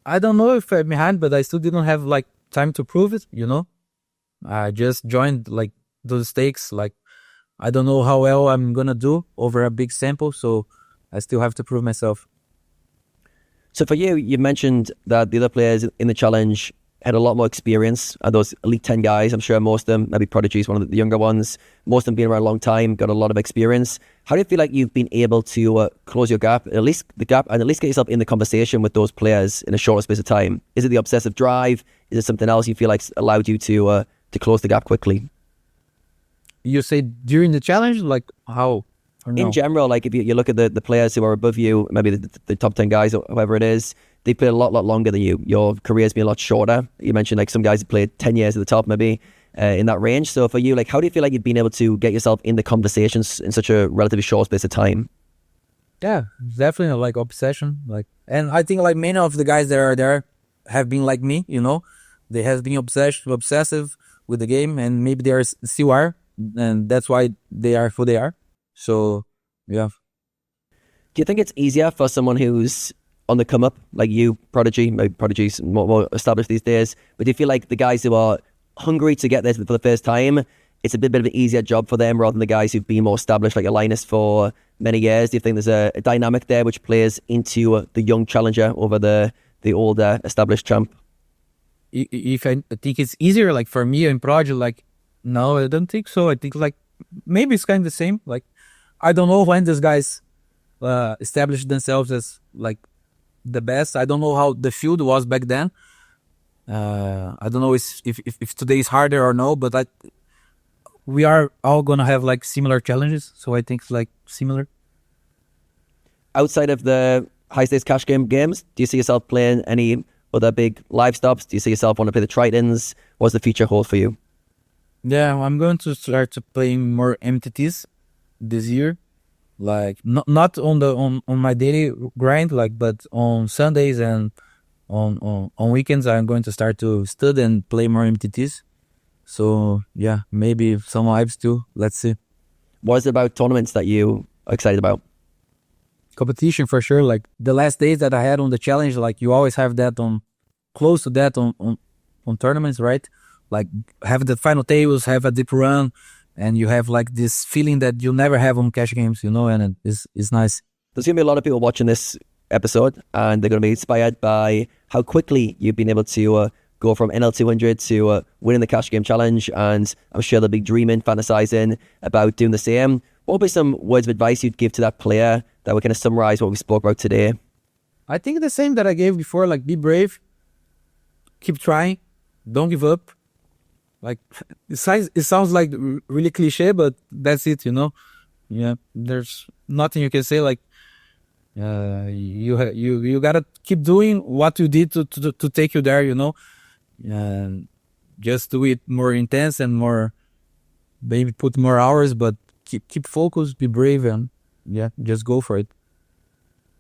I don't know if I'm behind, but I still didn't have like time to prove it, you know? I just joined like those stakes. Like I don't know how well I'm gonna do over a big sample, so I still have to prove myself. So for you, you mentioned that the other players in the challenge had a lot more experience. And those elite 10 guys, I'm sure most of them, maybe Prodigy is one of the younger ones, most of them been around a long time, got a lot of experience. How do you feel like you've been able to close your gap, at least the gap, and at least get yourself in the conversation with those players in a shorter space of time? Is it the obsessive drive? Is it something else you feel like allowed you to close the gap quickly? You say during the challenge, like how? Or no? In general, like if you look at the players who are above you, maybe the top 10 guys or whoever it is, they play a lot longer than you. Your career's been a lot shorter. You mentioned like some guys have played 10 years at the top, maybe in that range. So for you, like how do you feel like you've been able to get yourself in the conversations in such a relatively short space of time? Yeah, definitely like obsession. Like, and I think like many of the guys that are there have been like me, you know, they have been obsessive with the game, and maybe they still are, and that's why they are who they are. So, yeah. Do you think it's easier for someone who's on the come up, like you, Prodigy, maybe Prodigy's more established these days, but do you feel like the guys who are hungry to get this for the first time, it's a bit of an easier job for them rather than the guys who've been more established, like a Linus, for many years? Do you think there's a dynamic there which plays into the young challenger over the older established champ? If I think it's easier, like for me and Prodigy, like, no, I don't think so. I think like maybe it's kind of the same. Like, I don't know when these guys established themselves as like the best. I don't know how the field was back then. I don't know if today is harder or no, but we are all gonna have like similar challenges. So I think it's like similar. Outside of the high stakes cash games, do you see yourself playing any other big live stops? Do you see yourself want to play the Tritons? What's the future hold for you? Yeah, I'm going to start to playing more MTTs this year. Like not on my daily grind, like, but on Sundays and on weekends, I'm going to start to study and play more MTTs. So yeah, maybe some lives too. Let's see. What is it about tournaments that you are excited about? Competition for sure. Like the last days that I had on the challenge, like you always have that on close to that on tournaments, right? Like have the final tables, have a deep run, and you have like this feeling that you never have on cash games, you know, and it's nice. There's going to be a lot of people watching this episode, and they're going to be inspired by how quickly you've been able to go from NL200 to winning the cash game challenge, and I'm sure they'll be dreaming, fantasizing about doing the same. What would be some words of advice you'd give to that player that would kind of summarize what we spoke about today? I think the same that I gave before, like be brave, keep trying, don't give up. Like it sounds like really cliche, but that's it, you know. Yeah, there's nothing you can say. Like you gotta keep doing what you did to take you there, you know. And just do it more intense and more, maybe put more hours, but keep focused, be brave, and yeah, just go for it.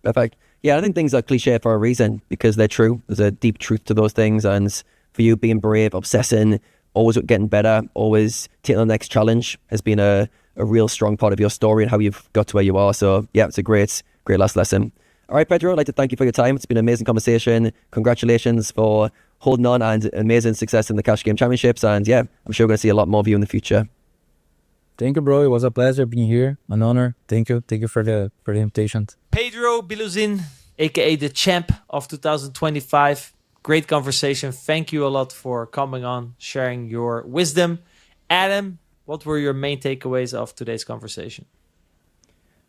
Perfect. Yeah, I think things are cliche for a reason, because they're true. There's a deep truth to those things, and for you, being brave, obsessing, always getting better, always taking the next challenge has been a real strong part of your story and how you've got to where you are. So yeah, it's a great last lesson. All right, Pedro, I'd like to thank you for your time. It's been an amazing conversation. Congratulations for holding on and amazing success in the Cash Game Championships. And yeah, I'm sure we're going to see a lot more of you in the future. Thank you, bro. It was a pleasure being here. An honor. Thank you. Thank you for the invitation. Pedro Biluzin, aka the champ of 2025. Great conversation. Thank you a lot for coming on, sharing your wisdom. Adam, what were your main takeaways of today's conversation?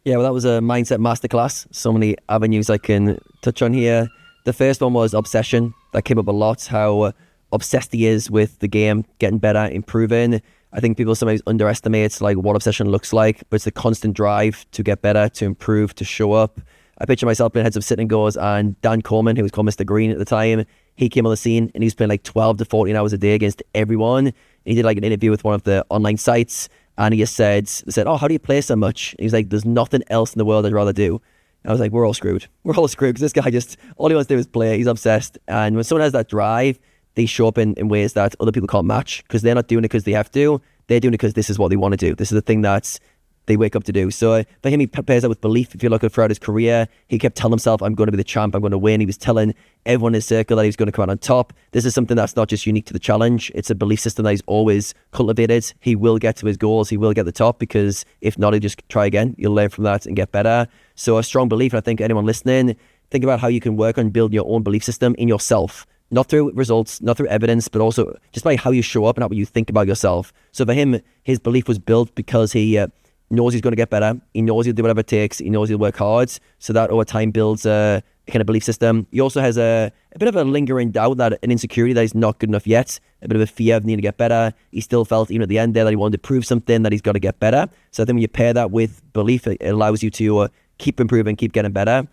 Yeah, well, that was a mindset masterclass. So many avenues I can touch on here. The first one was obsession. That came up a lot, how obsessed he is with the game, getting better, improving. I think people sometimes underestimate like what obsession looks like, but it's the constant drive to get better, to improve, to show up. I picture myself playing Heads Up Sit and Goes, and Dan Coleman, who was called Mr. Green at the time, he came on the scene and he was playing like 12 to 14 hours a day against everyone. And he did like an interview with one of the online sites, and he just said, oh, how do you play so much? And he's like, there's nothing else in the world I'd rather do. And I was like, we're all screwed. We're all screwed because this guy just, all he wants to do is play. He's obsessed. And when someone has that drive, they show up in ways that other people can't match, because they're not doing it because they have to. They're doing it because this is what they want to do. This is the thing that they wake up to do. So for him, he pairs that with belief. If you look at throughout his career, he kept telling himself, I'm going to be the champ, I'm going to win. He was telling everyone in his circle that he was going to come out on top. This is something that's not just unique to the challenge. It's a belief system that he's always cultivated. He will get to his goals. He will get the top, because if not, he'll just try again. You'll learn from that and get better. So a strong belief. And I think anyone listening, think about how you can work on building your own belief system in yourself. Not through results, not through evidence, but also just by how you show up and how you think about yourself. So for him, his belief was built because he knows he's going to get better. He knows he'll do whatever it takes. He knows he'll work hard. So that over time builds a kind of belief system. He also has a bit of a lingering doubt, that an insecurity that he's not good enough yet, a bit of a fear of needing to get better. He still felt, even at the end there, that he wanted to prove something, that he's got to get better. So I think when you pair that with belief, it allows you to keep improving, keep getting better.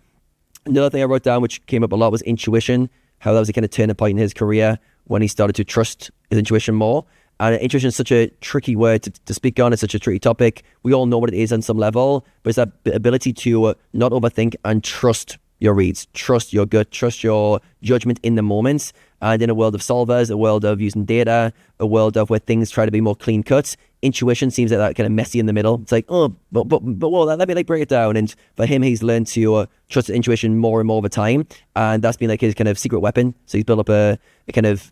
Another thing I wrote down, which came up a lot, was intuition. How that was a kind of turning point in his career when he started to trust his intuition more. And intuition is such a tricky word to speak on. It's such a tricky topic. We all know what it is on some level, but it's that ability to not overthink and trust your reads, trust your gut, trust your judgment in the moment. And in a world of solvers, a world of using data, a world of where things try to be more clean cut, intuition seems like that kind of messy in the middle. It's like, oh, but whoa, let me like break it down. And for him, he's learned to trust his intuition more and more over time. And that's been like his kind of secret weapon. So he's built up a kind of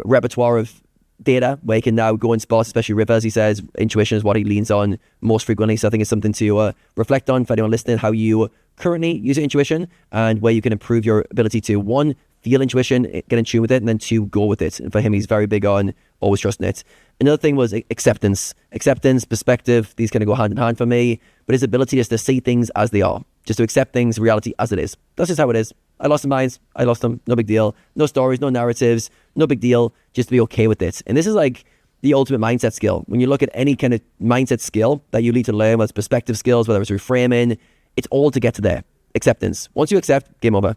repertoire of data where he can now go in spots, especially rivers. He says intuition is what he leans on most frequently. So I think it's something to reflect on for anyone listening, how you currently use your intuition and where you can improve your ability to, one, feel intuition, get in tune with it, and then two, go with it. And for him, he's very big on always trusting it. Another thing was acceptance. Acceptance, perspective, these kind of go hand in hand for me, but his ability is to see things as they are, just to accept things, reality as it is. That's just how it is. I lost some minds, I lost them, no big deal. No stories, no narratives, no big deal, just to be okay with it. And this is like the ultimate mindset skill. When you look at any kind of mindset skill that you need to learn, whether it's perspective skills, whether it's reframing, it's all to get to there. Acceptance. Once you accept, game over.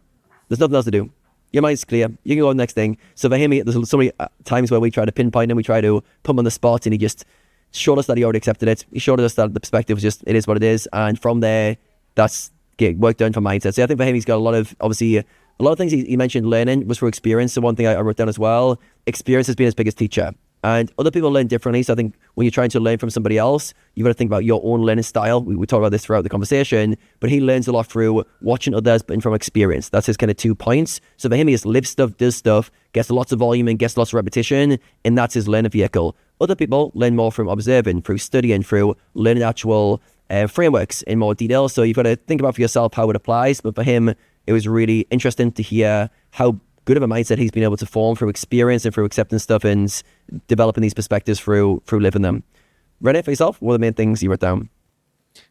There's nothing else to do. Your mind's clear. You can go on the next thing. So for him, there's so many times where we try to pinpoint him, we try to put him on the spot, and he just showed us that he already accepted it. He showed us that the perspective was just, it is what it is. And from there, that's work done for mindset. So I think for him, he's got a lot of, obviously, a lot of things he mentioned learning was for experience. So one thing I wrote down as well, experience has been his biggest teacher. And other people learn differently. So I think when you're trying to learn from somebody else, you've got to think about your own learning style. We talk about this throughout the conversation, but he learns a lot through watching others, but from experience. That's his kind of 2 points. So for him, he just lives stuff, does stuff, gets lots of volume and gets lots of repetition, and that's his learning vehicle. Other people learn more from observing, through studying, through learning actual frameworks in more detail. So you've got to think about for yourself how it applies. But for him, it was really interesting to hear how good of a mindset he's been able to form through experience and through accepting stuff and developing these perspectives through living them. Rene, for yourself, what are the main things you wrote down?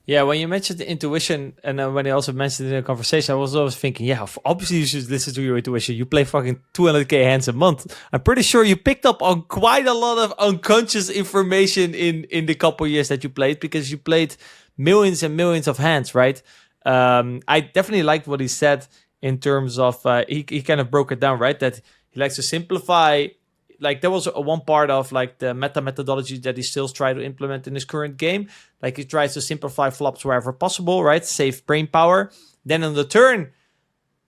Yeah, when you mentioned the intuition, and then when you also mentioned it in the conversation, I was always thinking, yeah, obviously you should listen to your intuition. You play fucking 200k hands a month. I'm pretty sure you picked up on quite a lot of unconscious information in the couple years that you played, because you played millions and millions of hands, right? I definitely liked what he said in terms of, he kind of broke it down, right? That he likes to simplify. Like there was one part of like the meta methodology that he still tries to implement in his current game. Like he tries to simplify flops wherever possible, right? Save brain power. Then on the turn,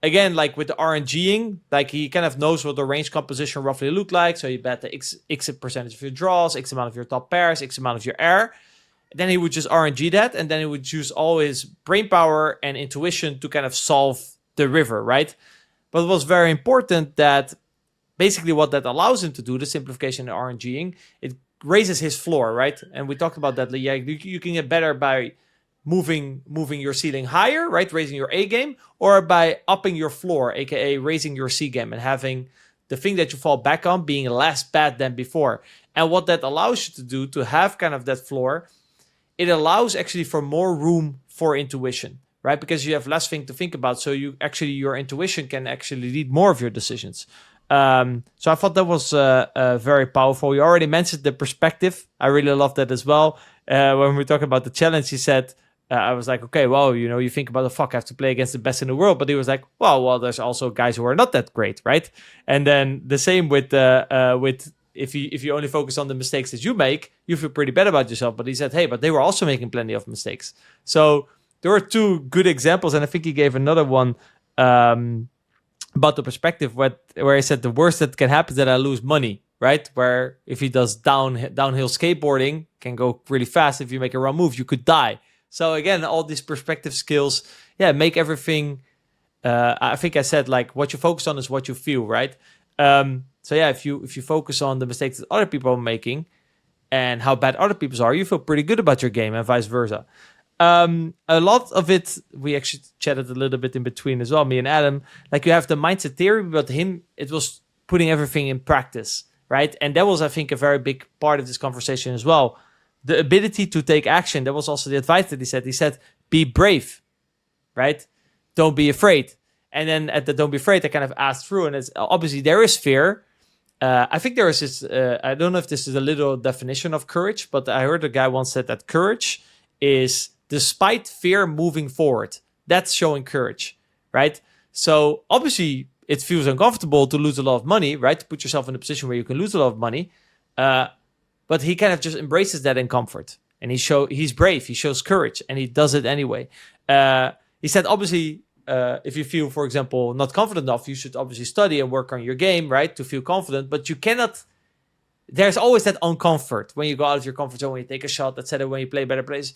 again, like with the RNGing, like he kind of knows what the range composition roughly look like. So you bet the X percentage of your draws, X amount of your top pairs, X amount of your air. Then he would just RNG that, and then he would use all his brain power and intuition to kind of solve the river, right? But it was very important that basically what that allows him to do, the simplification and RNGing, it raises his floor, right? And we talked about that. Yeah, you can get better by moving your ceiling higher, right? Raising your A game, or by upping your floor, aka raising your C game and having the thing that you fall back on being less bad than before. And what that allows you to do, to have kind of that floor, it allows actually for more room for intuition, right? Because you have less thing to think about. So your intuition can actually lead more of your decisions. So I thought that was very powerful. You already mentioned the perspective. I really love that as well. When we were talking about the challenge, he said, I was like, okay, well, you think about the fuck, I have to play against the best in the world. But he was like, well, there's also guys who are not that great, right? And then the same with if you only focus on the mistakes that you make, you feel pretty bad about yourself. But he said, hey, but they were also making plenty of mistakes. So there were two good examples, and I think he gave another one about the perspective where he said the worst that can happen is that I lose money, right? Where if he does downhill skateboarding, can go really fast. If you make a wrong move, you could die. So again, all these perspective skills, make everything. I think I said like what you focus on is what you feel, right? So if you focus on the mistakes that other people are making and how bad other people are, you feel pretty good about your game, and vice versa. A lot of it, we actually chatted a little bit in between as well, me and Adam. Like you have the mindset theory, but him, it was putting everything in practice, right? And that was, I think, a very big part of this conversation as well. The ability to take action. That was also the advice that he said. He said, be brave, right? Don't be afraid. And then at the don't be afraid, I kind of asked through, and it's obviously there is fear. I think there is this, I don't know if this is a little definition of courage, but I heard a guy once said that courage is despite fear moving forward. That's showing courage, right? So obviously it feels uncomfortable to lose a lot of money, right? To put yourself in a position where you can lose a lot of money. But he kind of just embraces that in comfort. And he's brave, he shows courage, and he does it anyway. He said, obviously, if you feel, for example, not confident enough, you should obviously study and work on your game, right? To feel confident, but you cannot, there's always that uncomfort when you go out of your comfort zone, when you take a shot, etc., when you play better plays.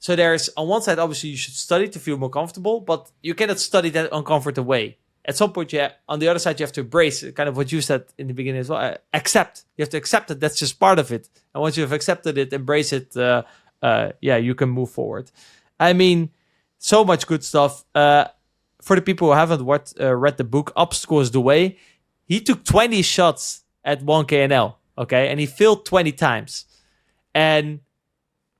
So there's, on one side, obviously, you should study to feel more comfortable, but you cannot study that uncomfort away. At some point, on the other side, you have to embrace kind of what you said in the beginning as well. Accept. You have to accept that that's just part of it. And once you've accepted it, embrace it, you can move forward. I mean, so much good stuff. For the people who haven't read the book, Obstacle is the Way, he took 20 shots at 1KNL, okay? And he failed 20 times. And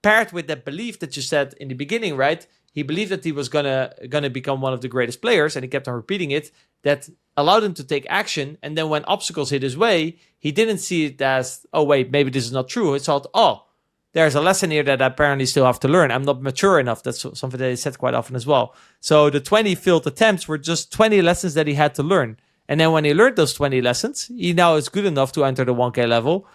paired with that belief that you said in the beginning, right? He believed that he was gonna become one of the greatest players, and he kept on repeating it. That allowed him to take action. And then when obstacles hit his way, he didn't see it as, oh wait, maybe this is not true. He thought, oh, there's a lesson here that I apparently still have to learn. I'm not mature enough. That's something that he said quite often as well. So the 20 failed attempts were just 20 lessons that he had to learn. And then when he learned those 20 lessons, he now is good enough to enter the 1K level,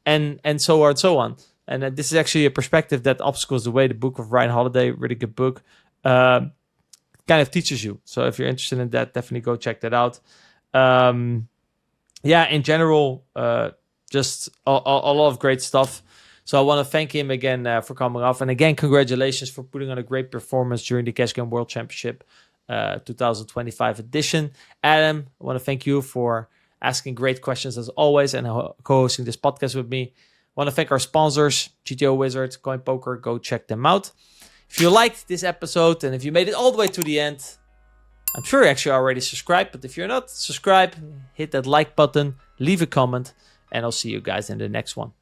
and so on and so on. And this is actually a perspective that Obstacles the Way, the book of Ryan Holiday, really good book, kind of teaches you. So if you're interested in that, definitely go check that out. In general, just a lot of great stuff. So I want to thank him again for coming off. And again, congratulations for putting on a great performance during the Cash Game World Championship 2025 edition. Adam, I want to thank you for asking great questions as always and co-hosting this podcast with me. I want to thank our sponsors, GTO Wizards, Coinpoker. Go check them out. If you liked this episode and if you made it all the way to the end, I'm sure you actually already subscribed. But if you're not, subscribe, hit that like button, leave a comment, and I'll see you guys in the next one.